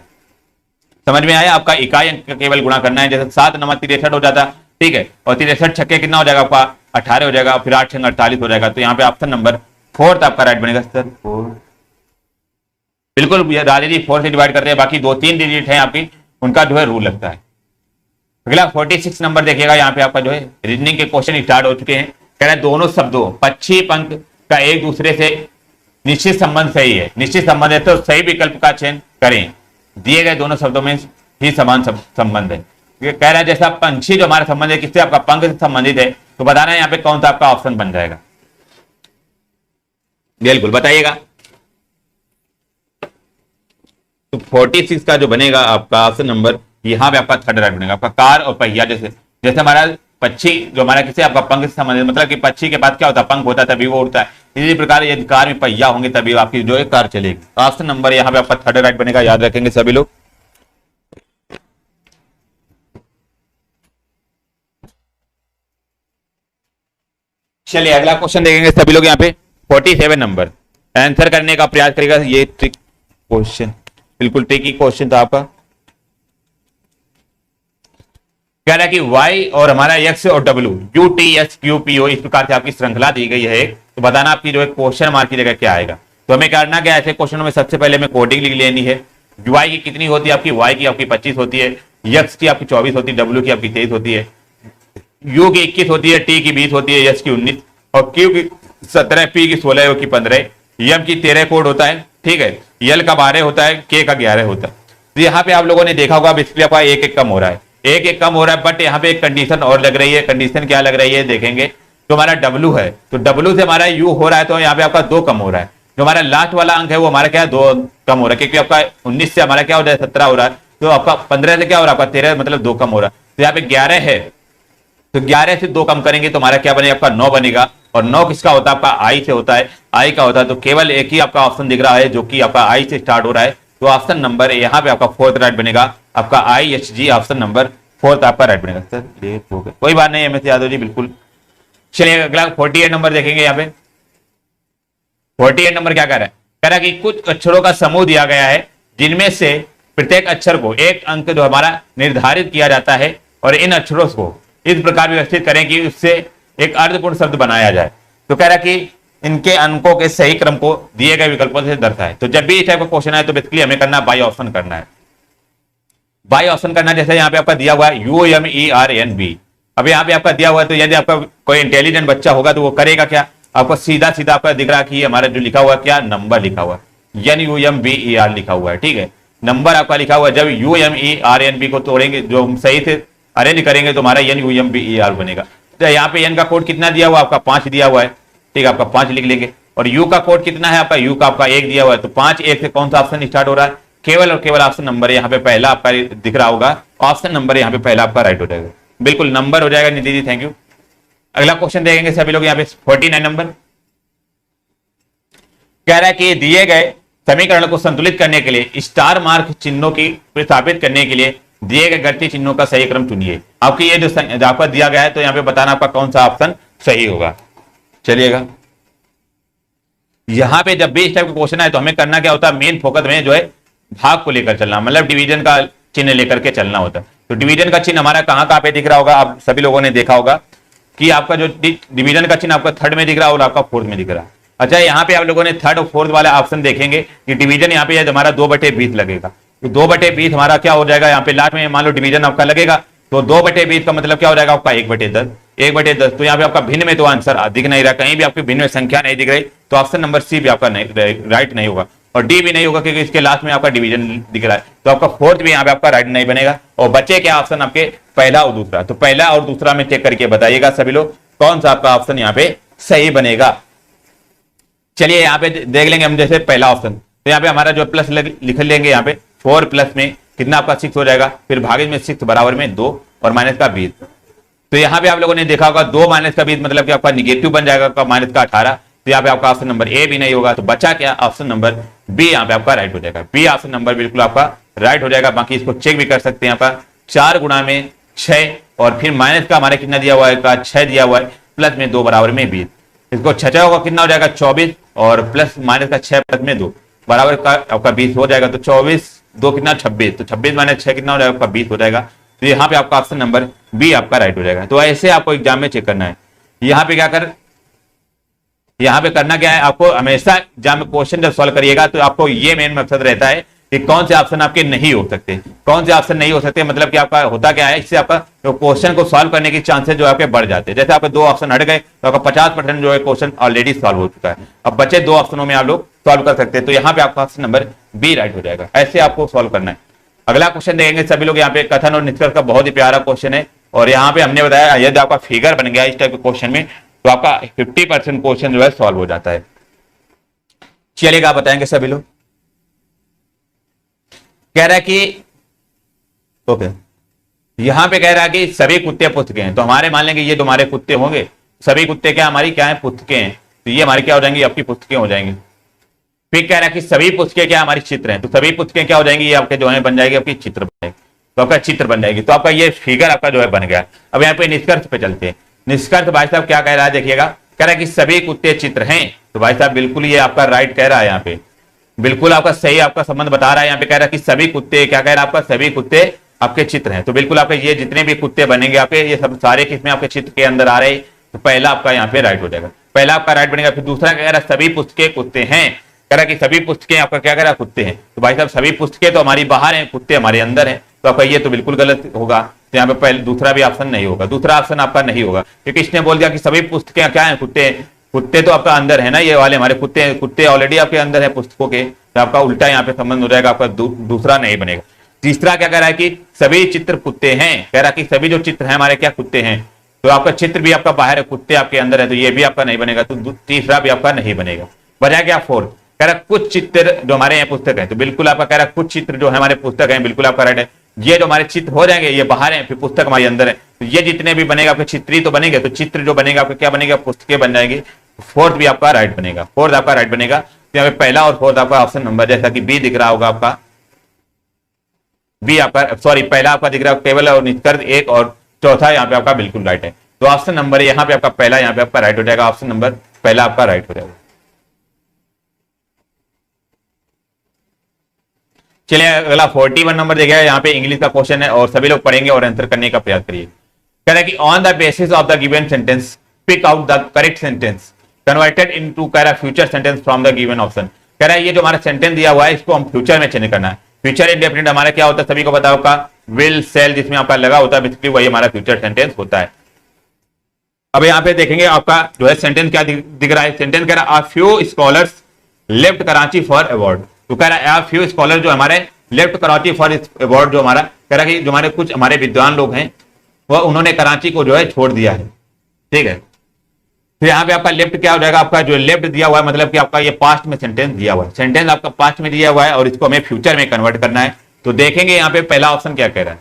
[SPEAKER 1] समझ में आया? आपका इकाई अंक का केवल गुणा करना है। जैसे 7 9 63 हो जाता, ठीक है, और 63 छक्के कितना हो जाएगा? आपका 18 हो जाएगा, फिर 8 6 48 हो जाएगा। तो यहाँ पे ऑप्शन नंबर 4th आपका राइट बनेगा सर। 4 बिल्कुल राजे जी 4 से डिवाइड करते हैं। बाकी 2-3 डिजिट है आपकी, उनका जो है रूल लगता है। अगला 46 नंबर देखिएगा। यहाँ पे आपका जो है रीजनिंग के क्वेश्चन स्टार्ट हो चुके हैं। कह रहा है दोनों शब्दों पश्चिम अंक का एक दूसरे से निश्चित संबंध सही है। निश्चित संबंध है तो सही विकल्प का चयन करें। दिए गए दोनों शब्दों में ही समान संबंध है। कह रहा है जैसा पंछी जो हमारा संबंध है किससे? आपका पंख से संबंधित है। तो बताना है यहाँ पे कौन सा आपका ऑप्शन बन जाएगा? बिल्कुल बताइएगा। तो 46 का जो बनेगा आपका ऑप्शन नंबर, यहाँ पे आपका 3rd राइट बनेगा। आपका कार और पहिया, जैसे हमारा पक्षी जो हमारा किसी आपका पंख से संबंधित, मतलब कि पक्षी के पास क्या होता है? पंख होता है, तभी वो उड़ता है। इसी प्रकार यदि कार में पहिया होंगे तभी आपकी जो है कार चलेगी। ऑप्शन नंबर यहाँ पे आपका 3rd राइट बनेगा। याद रखेंगे सभी लोग। चलिए अगला क्वेश्चन देखेंगे सभी लोग। यहाँ पे 47 नंबर आंसर करने का प्रयास करेगा। ये ट्रिक क्वेश्चन, बिल्कुल ट्रिकी क्वेश्चन था आपका। कह रहा है कि y और हमारा x और w u t s q p o इस प्रकार से आपकी श्रृंखला दी गई है। तो बताना आपकी जो है क्वेश्चन मार्क की जगह क्या आएगा। तो हमें करना क्या है, ऐसे क्वेश्चनों में सबसे पहले हमें कोडिंग लिख लेनी है। y की कितनी होती है आपकी, y की आपकी 25 होती है, x की आपकी 24 होती है, w की आपकी 23 होती है, u की 21 होती है, t की 20 होती है, s की 19 और q की 17, p की 16, o की 15, m की 13 कोड होता है, ठीक है, l का 12 होता है, k का 11 होता है। तो यहाँ पे आप लोगों ने देखा होगा बेसिकली आपका एक एक कम हो रहा है, एक एक कम हो रहा है, बट यहाँ पे एक कंडीशन और लग रही है। कंडीशन क्या लग रही है देखेंगे। तो हमारा W है, तो W से हमारा U हो रहा है, तो यहाँ पे आपका 2 कम हो रहा है। जो हमारा लास्ट वाला अंक है वो हमारा क्या है 2 कम हो रहा है, क्योंकि आपका 19 से हमारा क्या हो रहा है 17 हो रहा है, तो आपका 15 से क्या हो रहा है आपका 13 मतलब 2 कम हो रहा है। तो यहाँ पे 11 है, तो 11 से 2 कम करेंगे तो हमारा क्या बनेगा आपका 9 बनेगा। और 9 किसका होता है आपका I से होता है, I का होता है। तो केवल एक ही आपका ऑप्शन दिख रहा है जो कि आपका I से स्टार्ट हो रहा है। तो ऑप्शन नंबर यहाँ पे आपका 4th राइट बनेगा, आपका IHG ऑप्शन नंबर 4th आपका राइट बनेगा। सर लेट हो गया, कोई बात नहीं MS यादव जी, बिल्कुल। चलिए अगला 48 नंबर देखेंगे। यहाँ पे 48 नंबर क्या कह रहा है, कह रहा है कि कुछ अक्षरों का समूह दिया गया है जिनमें से प्रत्येक अक्षर को एक अंक जो हमारा निर्धारित किया जाता है और इन अक्षरों को इस प्रकार व्यवस्थित करें कि उससे एक अर्थपूर्ण शब्द बनाया जाए। तो कह रहा है कि इनके अंकों के सही क्रम को दिए गए विकल्पों से दर्शाए। तो जब भी इस टाइप का क्वेश्चन आए तो बेसिकली हमें करना बाई ऑप्शन करना है, बाई ऑप्शन करना है। जैसे यहाँ पे आपका दिया हुआ है UMERNB, अब यहाँ पे आपका दिया हुआ है, तो यदि आपका कोई इंटेलिजेंट बच्चा होगा तो वो करेगा क्या, आपको सीधा सीधा आपका दिख रहा कि हमारा जो लिखा हुआ क्या नंबर लिखा हुआ है, NUMBER लिखा हुआ है, ठीक है, नंबर आपका लिखा हुआ है। जब UMERNB को तोड़ेंगे, जो हम सही से अरेंज करेंगे तो हमारा NUMBER बनेगा। तो यहाँ पे N का कोड कितना दिया हुआ आपका 5 दिया हुआ है, ठीक है, आपका 5 लिख लेंगे। और U का कोड कितना है आपका, U का आपका 1 दिया हुआ है। तो 5 1 से कौन सा ऑप्शन स्टार्ट हो रहा है, केवल और केवल ऑप्शन नंबर यहाँ पे पहला आपका दिख रहा होगा, ऑप्शन नंबर यहाँ पे पहला आपका राइट हो जाएगा, बिल्कुल नंबर हो जाएगा। Nidhi ji thank you. अगला क्वेश्चन देखेंगे सभी लोग। यहाँ पे 49 नंबर कह रहा है कि दिए गए समीकरण को संतुलित करने के लिए स्टार मार्क चिन्हों की प्रतिस्थापित करने के लिए दिए गए घटती चिन्हों का सही क्रम चुनिए। आपकी ये जो आपका दिया गया है, तो यहाँ पे बताना आपका कौन सा ऑप्शन सही होगा। चलिएगा, यहां पे जब भी इस टाइप का क्वेश्चन आए तो हमें करना क्या होता है, मेन फोकस में जो है भाग को लेकर चलना, मतलब डिवीजन का चिन्ह लेकर के चलना होता है। तो डिवीजन का चिन्ह हमारा कहां पे दिख रहा होगा, आप सभी लोगों ने देखा होगा कि आपका जो डिवीजन का चिन्ह आपका 3rd में दिख रहा है और आपका 4th में दिख रहा है। अच्छा, यहाँ पे आप लोगों ने 3rd और 4th वाला ऑप्शन देखेंगे कि डिवीजन यहाँ पे हमारा 2/20 लगेगा। तो 2/20 हमारा क्या हो जाएगा, यहाँ पे लास्ट में मान लो डिवीजन आपका लगेगा, तो 2/20 का मतलब क्या हो जाएगा आपका 1/10, 1/10। तो यहाँ पे आपका भिन्न में तो आंसर दिख नहीं रहा, कहीं भी आपकी भिन्न में संख्या नहीं दिख रही, तो ऑप्शन नंबर सी भी आपका राइट नहीं होगा और डी भी नहीं होगा, क्योंकि इसके लास्ट में आपका डिवीजन दिख रहा है। तो आपका 4th भी यहाँ पे आपका राइट नहीं बनेगा। और बचे क्या ऑप्शन आपके पहला और दूसरा, तो पहला और दूसरा में चेक करके बताइएगा सभी लोग कौन सा आपका ऑप्शन यहाँ पे सही बनेगा। चलिए यहाँ पे देख लेंगे हम, जैसे पहला ऑप्शन, तो यहाँ पे हमारा जो प्लस लिख लेंगे, यहाँ पे 4 प्लस में कितना आपका 6 हो जाएगा, फिर भागे में 6 बराबर में 2 और माइनस का 20। तो यहाँ पे आप लोगों ने देखा होगा 2 माइनस का 20 मतलब कि आपका निगेटिव बन जाएगा, आपका माइनस का 18। तो यहाँ पे आपका ऑप्शन नंबर ए भी नहीं होगा, तो बचा क्या ऑप्शन नंबर बी यहाँ पे आपका राइट हो जाएगा। बी ऑप्शन नंबर बिल्कुल आपका राइट हो जाएगा। बाकी इसको चेक भी कर सकते हैं, आपका 4 गुणा में 6 और फिर माइनस का हमारे कितना दिया हुआ है, 6 दिया हुआ है, प्लस में 2 बराबर में 20। इसको 6 होगा कितना हो जाएगा 24 और प्लस माइनस का 6 प्लस में 2 बराबर का आपका 20 हो जाएगा। तो 24 2 कितना 26, तो 26 माइनस 6 कितना हो जाएगा आपका 20 हो जाएगा। तो यहाँ पे आपका ऑप्शन नंबर बी आपका राइट हो जाएगा। तो ऐसे आपको एग्जाम में चेक करना है। यहाँ पे क्या यहाँ पे करना क्या है, आपको हमेशा एग्जाम में क्वेश्चन जब सॉल्व करिएगा तो आपको ये मेन मकसद रहता है कि कौन से ऑप्शन आपके नहीं हो सकते, कौन से ऑप्शन नहीं हो सकते, मतलब कि आपका होता क्या है, इससे आपका जो क्वेश्चन को सॉल्व करने की चांसेस जो आपके बढ़ जाते हैं। जैसे आपके 2 ऑप्शन हट गए तो आपका 50% जो है क्वेश्चन ऑलरेडी सॉल्व हो चुका है, अब बचे 2 ऑप्शनों में आप लोग सॉल्व कर सकते हैं। तो यहाँ पे आपका ऑप्शन नंबर बी राइट हो जाएगा। ऐसे आपको सॉल्व करना है। अगला क्वेश्चन देखेंगे सभी लोग। यहाँ पे कथन और निष्कर्ष का बहुत ही प्यारा क्वेश्चन है और यहाँ पे हमने बताया यदि आपका फिगर बन गया इस टाइप के क्वेश्चन में तो आपका 50% क्वेश्चन जो है सॉल्व हो जाता है। चलिएगा, आप बताएंगे सभी लोग। कह रहा है कि ओके, यहां पे कह रहा है कि सभी कुत्ते पुस्तकें हैं, तो हमारे मान लेंगे ये तुम्हारे कुत्ते होंगे, सभी कुत्ते क्या हमारी क्या है पुस्तकें हैं, तो ये हमारी क्या हो जाएंगी आपकी पुस्तकें हो जाएंगी। फिर कह रहा है कि सभी पुस्तकें क्या हमारी चित्र हैं, तो सभी पुस्तकें क्या हो जाएंगी, ये आपके जो है बन जाएगी आपकी चित्र बन जाएगी, तो आपका चित्र बन जाएगी। तो आपका ये फिगर आपका जो है बन गया। अब यहाँ पे निष्कर्ष पे चलते हैं। निष्कर्ष भाई साहब क्या कह रहा है देखिएगा, कह रहा है कि सभी कुत्ते चित्र हैं, तो भाई साहब बिल्कुल ये आपका राइट कह रहा है, यहाँ पे बिल्कुल आपका सही आपका संबंध बता रहा है। यहाँ पे कह रहा है कि सभी कुत्ते क्या कह रहा है आपका, सभी कुत्ते आपके चित्र हैं। तो बिल्कुल आपके ये जितने भी कुत्ते बनेंगे आपके, ये सब सारे किसमें आपके चित्र के अंदर आ रहे हैं। तो पहला आपका यहाँ पे राइट हो जाएगा, पहला आपका राइट बनेगा। फिर दूसरा क्या कह रहा है, सभी पुस्तकें कुत्ते हैं, कह रहा कि सभी पुस्तकें आपका क्या कह रहा है, कुत्ते हैं। तो भाई साहब सभी पुस्तकें तो हमारी बाहर हैं, कुत्ते हमारे अंदर हैं, तो आपका ये तो बिल्कुल गलत होगा। तो यहाँ पे पहले दूसरा भी ऑप्शन नहीं होगा, दूसरा ऑप्शन आपका नहीं होगा, क्योंकि इसने बोल दिया कि सभी पुस्तकें क्या है, कुत्ते। कुत्ते तो आपका अंदर है ना, ये वाले हमारे कुत्ते, कुत्ते ऑलरेडी आपके अंदर है पुस्तकों के, तो आपका उल्टा यहाँ पे संबंध हो जाएगा, आपका दूसरा नहीं बनेगा। तीसरा क्या कह रहा है कि सभी चित्र कुत्ते हैं, कह रहा कि सभी जो चित्र हैं हमारे क्या कुत्ते हैं, तो आपका चित्र भी आपका बाहर है, कुत्ते आपके अंदर है, तो ये भी आपका नहीं बनेगा, तो तीसरा भी आपका नहीं बनेगा। बचा क्या फोर्थ, कह रहा कुछ चित्र जो हमारे यहाँ पुस्तक है, तो बिल्कुल आपका कह रहा कुछ चित्र जो है हमारे पुस्तक है, बिल्कुल आपका राइट है। ये जो हमारे चित्र हो जाएंगे ये बाहर है, फिर पुस्तक हमारे अंदर है, तो ये जितने भी बनेगा आपके चित्र ही तो बनेंगे, तो चित्र जो बनेगा आपका क्या बनेगा, पुस्तकें बन जाएंगी। फोर्थ भी आपका राइट बनेगा, फोर्थ आपका राइट बनेगा। तो यहाँ पे पहला और फोर्थ आपका ऑप्शन नंबर, जैसा कि बी दिख रहा होगा आपका, बी आपका सॉरी पहला आपका दिख रहा है केवल और निष्कर्ष एक, और चौथा यहाँ पे आपका बिल्कुल राइट है। तो ऑप्शन नंबर यहाँ पे आपका पहला यहाँ पे आपका राइट हो जाएगा, ऑप्शन नंबर पहला आपका राइट हो जाएगा। चलिए अगला 41 नंबर देखिएगा, यहाँ पे इंग्लिश का क्वेश्चन है और सभी लोग पढ़ेंगे और आंसर करने का प्रयास करिए। कह रहा है कि on the basis of the given sentence pick out the correct sentence converted into कह रहा future sentence from the given option. कह रहा है ये जो हमारा सेंटेंस दिया हुआ है इसको हम फ्यूचर में चेंज करना है। फ्यूचर इंडेफिनिट हमारा क्या होता है, सभी को पता होगा, विल सेल जिसमें आपका लगा होता है, बेसिकली वही हमारा फ्यूचर सेंटेंस होता है। अब यहाँ पे देखेंगे आपका जो है सेंटेंस क्या दिख रहा है, सेंटेंस कह रहा है few scholars left Karachi for abroad. तो कह रहा है फ्यू स्कॉलर जो हमारे लेफ्ट कराची फॉर अवार्ड, जो हमारा कह रहा है कि जो हमारे कुछ हमारे विद्वान लोग हैं वह उन्होंने कराची को जो है छोड़ दिया है, ठीक है। तो यहाँ पे आपका लेफ्ट क्या हो जाएगा, आपका जो लेफ्ट दिया हुआ है मतलब कि आपका ये पास्ट में सेंटेंस दिया हुआ है, सेंटेंस आपका पास्ट में दिया हुआ है और इसको हमें फ्यूचर में कन्वर्ट करना है। तो देखेंगे यहाँ पे पहला ऑप्शन क्या कह रहा है।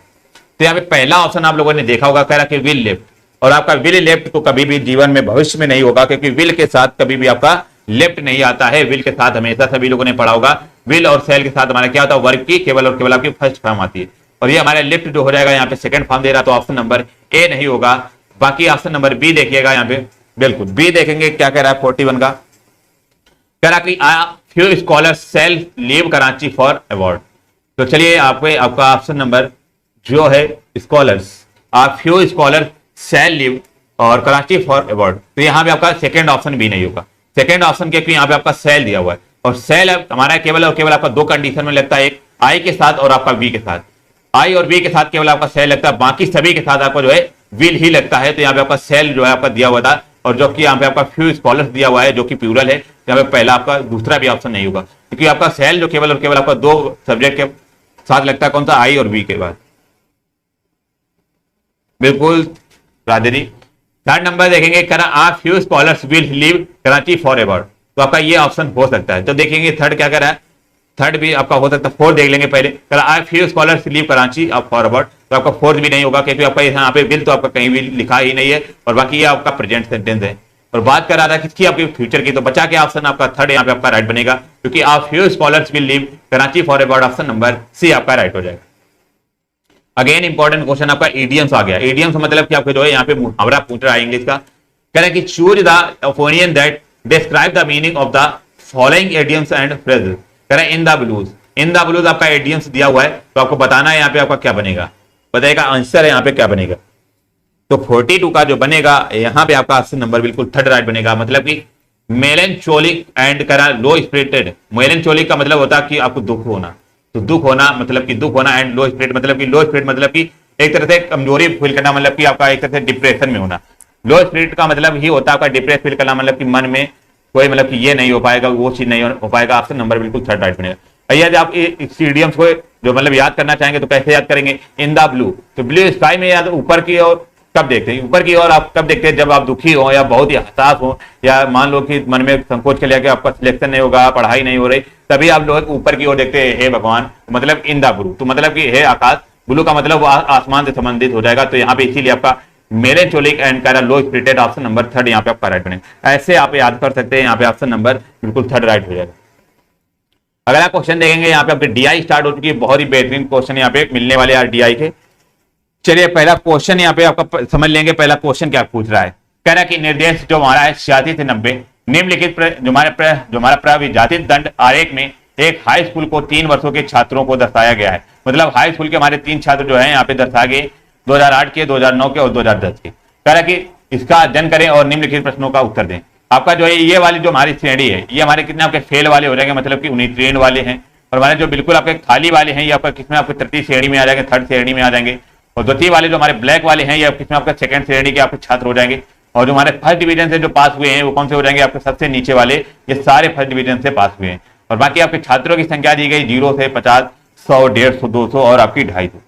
[SPEAKER 1] तो यहाँ पे पहला ऑप्शन आप लोगों ने देखा होगा, कह रहा कि विल लेफ्ट, और आपका विल लेफ्ट तो कभी भी जीवन में भविष्य में नहीं होगा, क्योंकि विल के साथ कभी भी आपका लेफ्ट नहीं आता है। विल के साथ हमेशा सभी लोगों ने पढ़ा होगा, विल और सेल के साथ हमारा क्या होता है, वर्ग की केवल और केवल आपकी फर्स्ट फॉर्म आती है, और ये हमारे लेफ्ट जो हो जाएगा यहाँ पे सेकंड फॉर्म दे रहा, तो ऑप्शन नंबर ए नहीं होगा। बाकी ऑप्शन नंबर बी देखिएगा, यहाँ पे बिल्कुल बी देखेंगे क्या कह रहा है 41 का, कह रहा कि few scholar shall leave Karachi for abroad. तो चलिए आपका ऑप्शन नंबर जो है स्कॉलर्स, आप फ्यू स्कॉलर सेल लीव और कराची फॉर अवार्ड, तो यहाँ पे आपका सेकंड ऑप्शन भी नहीं होगा। सेकंड ऑप्शन क्योंकि यहाँ पे आपका सेल दिया हुआ है, और सेल हमारा केवल और केवल आपका दो कंडीशन में लगता है, एक आई के साथ और आपका बी के साथ। आई और बी के साथ केवल आपका सेल लगता है, बाकी सभी के साथ आपको जो है विल ही लगता है। तो यहाँ पे आपका सेल जो है आपका दिया हुआ था, और जो कि यहाँ पे आपका फ्यू स्कॉलर्स दिया हुआ है जो कि प्लूरल है, यहाँ पे पहला आपका दूसरा भी ऑप्शन नहीं होगा, क्योंकि आपका सेल जो केवल और केवल आपका दो सब्जेक्ट के साथ लगता है, कौन सा, आई और बी के बाद। बिल्कुल राधेरी। थर्ड नंबर देखेंगे, करा आप few scholars will leave Karachi for abroad, तो आपका ये ऑप्शन हो सकता है। तो देखेंगे थर्ड क्या कर रहा है, थर्ड भी आपका हो सकता है। फोर्थ देख लेंगे पहले, करा आप few scholars leave Karachi for abroad, तो आपका फोर्थ भी नहीं होगा, क्योंकि आपका यहाँ पे विल तो आपका कहीं भी लिखा ही नहीं है, और बाकी ये आपका प्रेजेंट सेंटेंस है। और बात कर रहा था किसकी, आपकी फ्यूचर की, तो बचा के ऑप्शन आपका थर्ड यहाँ पे आपका राइट बनेगा, क्योंकि आप few scholars will leave Karachi for abroad, option number C आपका राइट हो जाएगा। अगेन इंपॉर्टेंट क्वेश्चन आपका इडियम्स आ गया। इडियम्स मतलब कि आपके जो है यहाँ पे मुहावरा पूछ रहा है इंग्लिश का, कह रहा है कि choose the opinion that describe the meaning of the following idioms and phrases. कह रहा है in the blues, in the blues आपका इडियम्स दिया हुआ है, तो आपको बताना है यहाँ पे आपका क्या बनेगा, बताएगा आंसर है यहाँ पे क्या बनेगा। तो 42 का जो बनेगा यहाँ पे आपका ऑप्शन नंबर बिल्कुल थर्ड राइट बनेगा, मतलब कि मेलेंचोलिक एंड करा लो स्पिरिटेड। मेलेंचोलिक का मतलब होता है कि आपको दुख होना, तो दुख होना मतलब कि दुख होना, एंड लो स्पिरिट मतलब कि लो स्पिरिट मतलब कि एक तरह से कमजोरी फील करना, मतलब कि आपका एक तरह से डिप्रेशन में होना। लो स्पिरिट का मतलब ही होता है आपका डिप्रेस फील करना, मतलब कि मन में कोई मतलब कि ये नहीं हो पाएगा, वो चीज नहीं हो पाएगा। ऑप्शन नंबर बिल्कुल थर्ड राइट बनेगा। यदि आप इस इडियम्स को जो मतलब याद करना चाहेंगे तो कैसे याद करेंगे, इन द ब्लू, तो ब्लू स्काई में याद ऊपर की ओर कब देखते हैं, ऊपर की ओर आप कब देखते हैं, जब आप दुखी हो या बहुत ही हताश हो, या मान लो कि मन में संकोच के लिए आपका सिलेक्शन नहीं होगा, पढ़ाई नहीं हो रही, तभी आप लोग ऊपर की ओर देखते हैं, हे भगवान, मतलब इन द ब्लू, तो मतलब कि हे आकाश, ब्लू का मतलब आसमान से संबंधित हो जाएगा। तो यहाँ पे इसीलिए आपका मेलेंचोलिक एंड करा लो स्पिरिटेड, ऑप्शन नंबर थर्ड यहाँ पे आपका राइट बनेगा। ऐसे आप याद कर सकते हैं, यहाँ पे ऑप्शन नंबर बिल्कुल थर्ड राइट हो जाएगा। अगला क्वेश्चन देखेंगे, यहाँ पे आपके डीआई स्टार्ट हो चुकी है, बहुत ही बेहतरीन क्वेश्चन यहाँ पे मिलने वाले यार डीआई के। चलिए पहला क्वेश्चन यहाँ पे आपका समझ लेंगे, पहला क्वेश्चन क्या पूछ रहा है, कह रहा है कि निर्देश जो हमारा है 86 से 90 निम्नलिखित जो हमारा प्रविजातित दंड आरेख में एक हाई स्कूल को 3 वर्षों के छात्रों को दर्शाया गया है। मतलब हाई स्कूल के हमारे 3 छात्र जो है यहाँ पे दर्शा गए, 2008 के, 2009 के और 2010 के। कह रहा कि इसका अध्ययन करें और निम्नलिखित प्रश्नों का उत्तर दें। आपका जो है ये वाली जो हमारी श्रेणी है, ये हमारे कितने आपके फेल वाले हो जाएंगे, मतलब कि उत्तीर्ण वाले हैं। और हमारे जो बिल्कुल आपके खाली वाले हैं, ये आपका किसमें आपके तृतीय श्रेणी में आ जाएंगे, थर्ड श्रेणी में आ जाएंगे। और द्वितीय वाले जो हमारे ब्लैक वाले हैं, ये किसमें आपका सेकंड श्रेणी के आपके छात्र हो जाएंगे। और जो हमारे फर्स्ट डिवीजन से जो पास हुए हैं वो कौन से हो जाएंगे, आपके सबसे नीचे वाले, ये सारे फर्स्ट डिवीजन से पास हुए हैं। और बाकी आपके छात्रों की संख्या दी गई 0 से 50, 100, 150, 200 और आपकी 250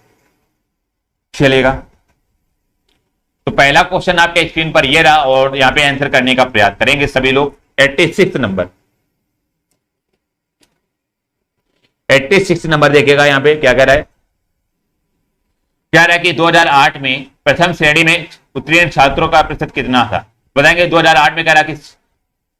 [SPEAKER 1] चलेगा। तो पहला क्वेश्चन आपके स्क्रीन पर ये रहा और यहाँ पे आंसर करने का प्रयास करेंगे सभी लोग। 86 नंबर, 86 नंबर देखिएगा यहाँ पे क्या कह रहा है। कह रहा है कि 2008 में प्रथम श्रेणी में उत्तीर्ण छात्रों का प्रतिशत कितना था। बताएंगे 2008 में कह रहा कि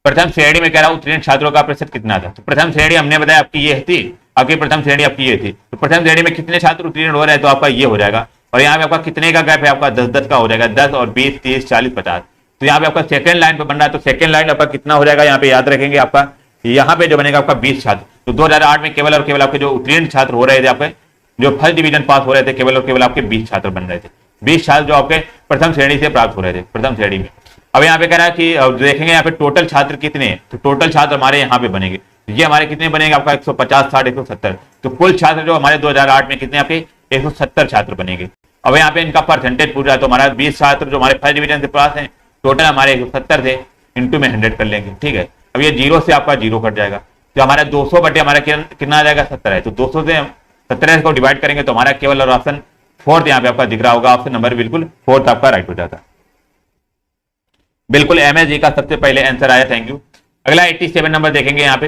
[SPEAKER 1] प्रथम श्रेणी में कह रहा उत्तीर्ण छात्रों का प्रतिशत कितना था। तो प्रथम श्रेणी हमने बताया आपकी ये थी, आपकी प्रथम श्रेणी आपकी ये थी। तो प्रथम श्रेणी में कितने छात्र उत्तीर्ण हो रहे हैं, तो आपका ये हो जाएगा। और यहाँ पे आपका कितने का गैप है, आपका 10-10 का हो जाएगा, 10 और 20, 30, 40, 50। तो यहाँ पे आपका सेकंड लाइन पे बन रहा है, तो सेकंड लाइन आपका कितना हो जाएगा, यहाँ पे याद रखेंगे आपका यहाँ पे जो बनेगा आपका 20 छात्र। तो 2008 में केवल और केवल आपके जो उत्तीर्ण छात्र हो रहे थे, आपके जो फर्स्ट डिवीजन पास हो रहे थे, केवल और केवल आपके 20 छात्र बन रहे थे। 20 छात्र जो आपके प्रथम श्रेणी से प्राप्त हो रहे थे, प्रथम श्रेणी में। अब यहाँ पे कह रहा है कि देखेंगे यहाँ पे टोटल छात्र कितने हैं, तो टोटल छात्र हमारे यहाँ पे बनेंगे, ये हमारे कितने बनेंगे आपका 150, 60, 170। तो कुल छात्र जो हमारे 2008 में कितने आपके 170 छात्र बनेंगे। अब यहाँ पे इनका परसेंटेज पूछ रहा है, तो हमारा 20 छात्र जो हमारे फर्स्ट डिवीजन से पास हैं, टोटल हमारे 170 थे, इंटू में 100 कर लेंगे, ठीक है। अब ये 0 से आपका 0 कट जाएगा, तो हमारा 200 बटे हमारा कितना आ जाएगा, 70 है। तो 200 से 70 को डिवाइड करेंगे तो हमारा केवल और ऑप्शन फोर्थ यहाँ पे आपका दिख रहा होगा, ऑप्शन नंबर बिल्कुल फोर्थ आपका राइट हो जाता। बिल्कुल MSG का सबसे पहले आंसर आया, थैंक यू। अगला 87 नंबर देखेंगे यहाँ पे।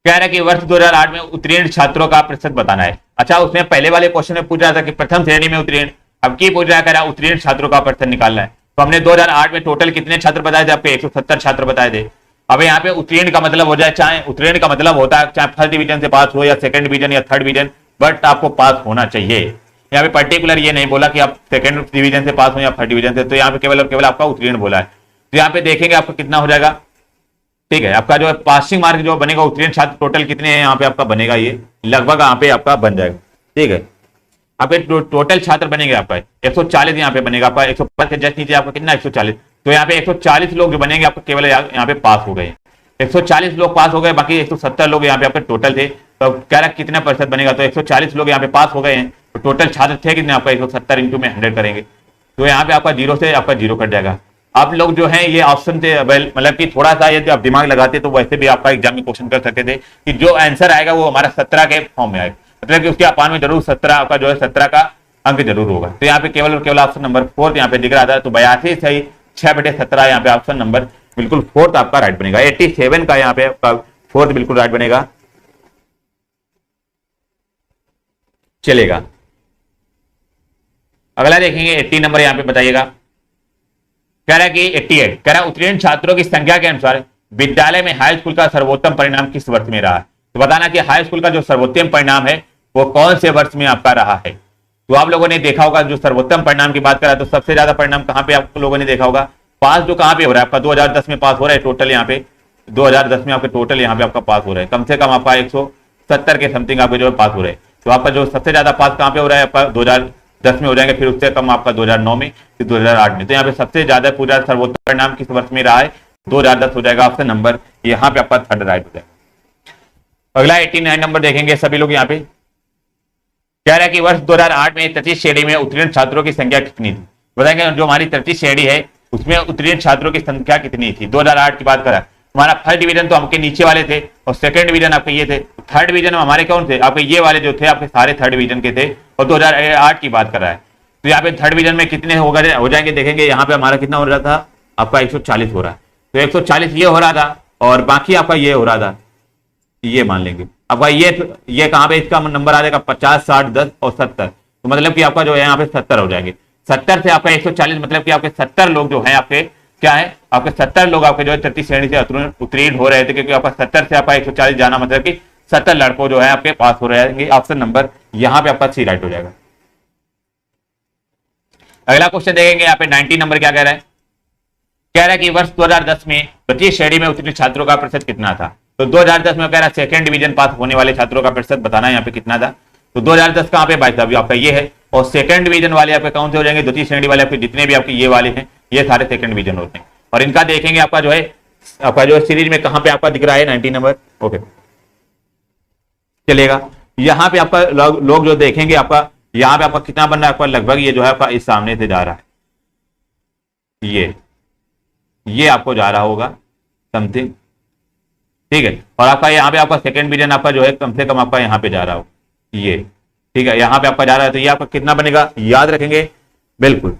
[SPEAKER 1] कह रहा है कि वर्ष 2008 में उत्तीर्ण छात्रों का प्रतिशत बताना है। अच्छा, उसने पहले वाले क्वेश्चन में पूछ रहा था कि प्रथम श्रेणी में उत्तीर्ण, अब की पूछ रहा है, कह रहा उत्तीर्ण छात्रों का प्रतिशत निकालना है। तो हमने 2008 में टोटल कितने छात्र बताए थे, आपके 170 छात्र बताए थे। अब यहाँ पे उत्तीर्ण का मतलब हो जाए, चाहे उत्तीर्ण का मतलब होता है चाहे फर्स्ट डिवीजन से पास हो या सेकंड डिवीजन या थर्ड डिवीजन, बट आपको पास होना चाहिए। यहाँ पे पर्टिकुलर ये नहीं बोला कि आप सेकंड डिवीजन से पास हो या फर्स्ट डिवीजन से, तो यहाँ पे केवल और केवल आपका उत्तीर्ण बोला है। तो यहाँ पे देखेंगे आपका कितना हो जाएगा, ठीक है। आपका जो पासिंग मार्क जो बनेगा, उत्तीर्ण छात्र टोटल कितने हैं यहाँ पे आपका बनेगा, ये लगभग यहाँ पे आपका बन जाएगा, ठीक है। आप टोटल छात्र बनेंगे आपका 140 यहाँ पे बनेगा, आपका 150 के जस्ट नीचे आपका कितना 140। तो यहाँ पे 140 लोग जो बनेंगे आपको केवल यहाँ पे पास हो गए, 140 लोग पास हो गए, बाकी 170 लोग यहाँ पे आपके टोटल थे। तो कह रहा कितना प्रतिशत बनेगा, तो 140 लोग यहाँ पे पास हो गए हैं, तो टोटल छात्र थे कितने आपका 170 इंटू में 100 करेंगे, तो यहाँ पे आपका 0 से आपका 0 कट जाएगा। आप लोग जो है ये ऑप्शन से मतलब कि थोड़ा सा यदि आप दिमाग लगाते तो वैसे भी आपका एग्जाम में क्वेश्चन कर सकते थे कि जो आंसर आएगा वो हमारा 17 के फॉर्म में आएगा, मतलब कि उसके अपान में जरूर 17 आपका जो है 17 का अंक जरूर होगा। तो यहाँ पे केवल और केवल ऑप्शन नंबर 4 यहाँ पे दिख रहा था, तो 82 सही 6/17 यहाँ पे ऑप्शन नंबर बिल्कुल फोर्थ आपका राइट बनेगा। 87 का यहाँ पे आपका फोर्थ बिल्कुल राइट बनेगा, चलेगा। अगला देखेंगे 80 नंबर यहाँ पे बताइएगा। कह रहा है कि 88 कह रहा है उत्तीर्ण छात्रों की संख्या के अनुसार विद्यालय में हाई स्कूल का सर्वोत्तम परिणाम किस वर्ष में रहा है। तो बताना कि हाई स्कूल का जो सर्वोत्तम परिणाम है वो कौन से वर्ष में आपका रहा है। तो आप लोगों ने देखा होगा जो सर्वोत्तम परिणाम की बात करा तो सबसे ज्यादा परिणाम कहां पे आप लोगों ने देखा होगा, पास जो कहां पे हो रहा है आपका 2010 में पास हो रहा है टोटल, यहाँ पे 2010 में आपके टोटल यहाँ पे आपका पास हो रहा है कम से कम आपका 170 के समथिंग आपके जो पास हो रहे हैं। तो आपका जो सबसे ज्यादा पास कहां पे हो रहा है आपका 2010 में हो जाएंगे, फिर उससे कम आपका 2009 में, फिर 2008 में। तो यहाँ पे सबसे ज्यादा पूरा सर्वोत्तम परिणाम किस वर्ष में रहा है, 2010 हो जाएगा ऑप्शन नंबर, यहाँ पे आपका थर्ड राइट हो जाएगा। अगला 89 नंबर देखेंगे सभी लोग। यहाँ पे कह रहा है कि वर्ष 2008 में तृतीय श्रेणी में उत्तीर्ण छात्रों की संख्या कितनी थी। बताएंगे जो हमारी तृतीय श्रेणी है उसमें उत्तीर्ण छात्रों की संख्या कितनी थी। 2008 की बात करा, हमारा फर्स्ट डिवीजन तो आपके नीचे वाले थे और सेकंड डिवीजन आपके ये थे, थर्ड डिवीजन हमारे कौन थे, आपके ये वाले जो थे आपके सारे थर्ड डिवीजन के थे, और 2008 की बात कर रहा है। तो यहाँ पे थर्ड डिवीजन में कितने हो जाएंगे देखेंगे, यहाँ पे हमारा कितना हो रहा था आपका 140 हो रहा है, तो 140 ये हो रहा था और बाकी आपका ये हो रहा था, ये मान लेंगे आपका ये कहां पे इसका नंबर आ जाएगा 50, 60, 10 और 70। तो मतलब कि आपका जो है यहाँ पे 70 हो जाएंगे। 70 से आपका 140 मतलब कि आपके 70 लोग जो है आपके क्या है, आपके 70 लोग आपके जो है तृतीय श्रेणी से उत्तीर्ण हो रहे थे, क्योंकि आपका 70 से आपका 140 जाना मतलब कि 70 लड़कों जो है आपके पास हो रहे हैं। ऑप्शन नंबर यहाँ पे आपका सी राइट हो जाएगा। अगला क्वेश्चन देखेंगे यहाँ पे 90 नंबर क्या कह रहा है। कह रहा है कि वर्ष 2010 में तृतीय श्रेणी में उत्तीर्ण छात्रों का प्रतिशत कितना था। तो 2010 में कह रहा है सेकंड डिवीजन पास होने वाले छात्रों का प्रतिशत बताना है यहाँ पे कितना था। तो 2010 कहाँ पे भाई साहब आपका ये है, और सेकंड डिवीजन वाले आपके कौन से हो जाएंगे, द्वितीय श्रेणी वाले आपके जितने भी आपके ये वाले हैं ये सारे सेकंड डिवीजन होते हैं। और इनका देखेंगे आपका जो है आपका जो सीरीज में कहां पे आपका दिख रहा है 90 नंबर। ओके चलेगा, यहां पे आपका लोग जो देखेंगे आपका यहां पे आपका कितना बन रहा है, आपका लगभग ये जो है आपका इस सामने से जा रहा है, ये आपको जा रहा होगा समथिंग, ठीक है। और आपका यहाँ पे आपका सेकंड डिवीजन आपका जो है कम से कम आपका यहाँ पे जा रहा हो ये, ठीक है, यहाँ पे आपका जा रहा है, तो ये आपका कितना बनेगा याद रखेंगे बिल्कुल।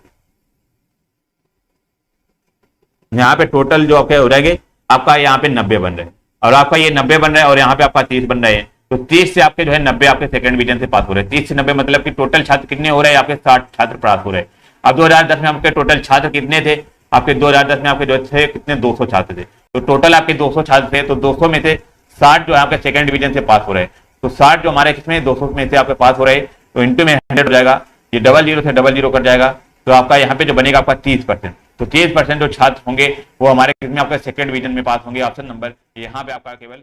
[SPEAKER 1] यहाँ पे टोटल जो आपके हो जाएंगे आपका यहाँ पे 90 बन रहे हैं, और आपका ये 90 बन रहा है, और यहाँ पे आपका 30 बन रहे हैं। तो 30 से आपके जो है 90 आपके सेकंड डिवीजन से पास हो रहे हैं। 30 से 90 मतलब कि टोटल छात्र कितने हो रहे हैं, आपके 60 छात्र पास हो रहे हैं। अब 2010 में आपके टोटल छात्र कितने थे, आपके 2010 में आपके जो थे कितने 200 छात्र थे, तो टोटल आपके 200 छात्र थे, तो 200 में से 60 जो है आपके सेकंड डिवीजन से पास हो रहे हैं। तो 60 जो हमारे किसमें 200 में से आपके पास हो रहे हैं, तो इंटू में 100 हो जाएगा, ये डबल जीरो से डबल जीरो कट जाएगा, तो आपका यहाँ पे जो बनेगा आपका 30%। तो 30% जो छात्र होंगे वो हमारे किसमें आपका सेकंड डिवीजन में पास होंगे। ऑप्शन नंबर यहाँ पे आपका केवल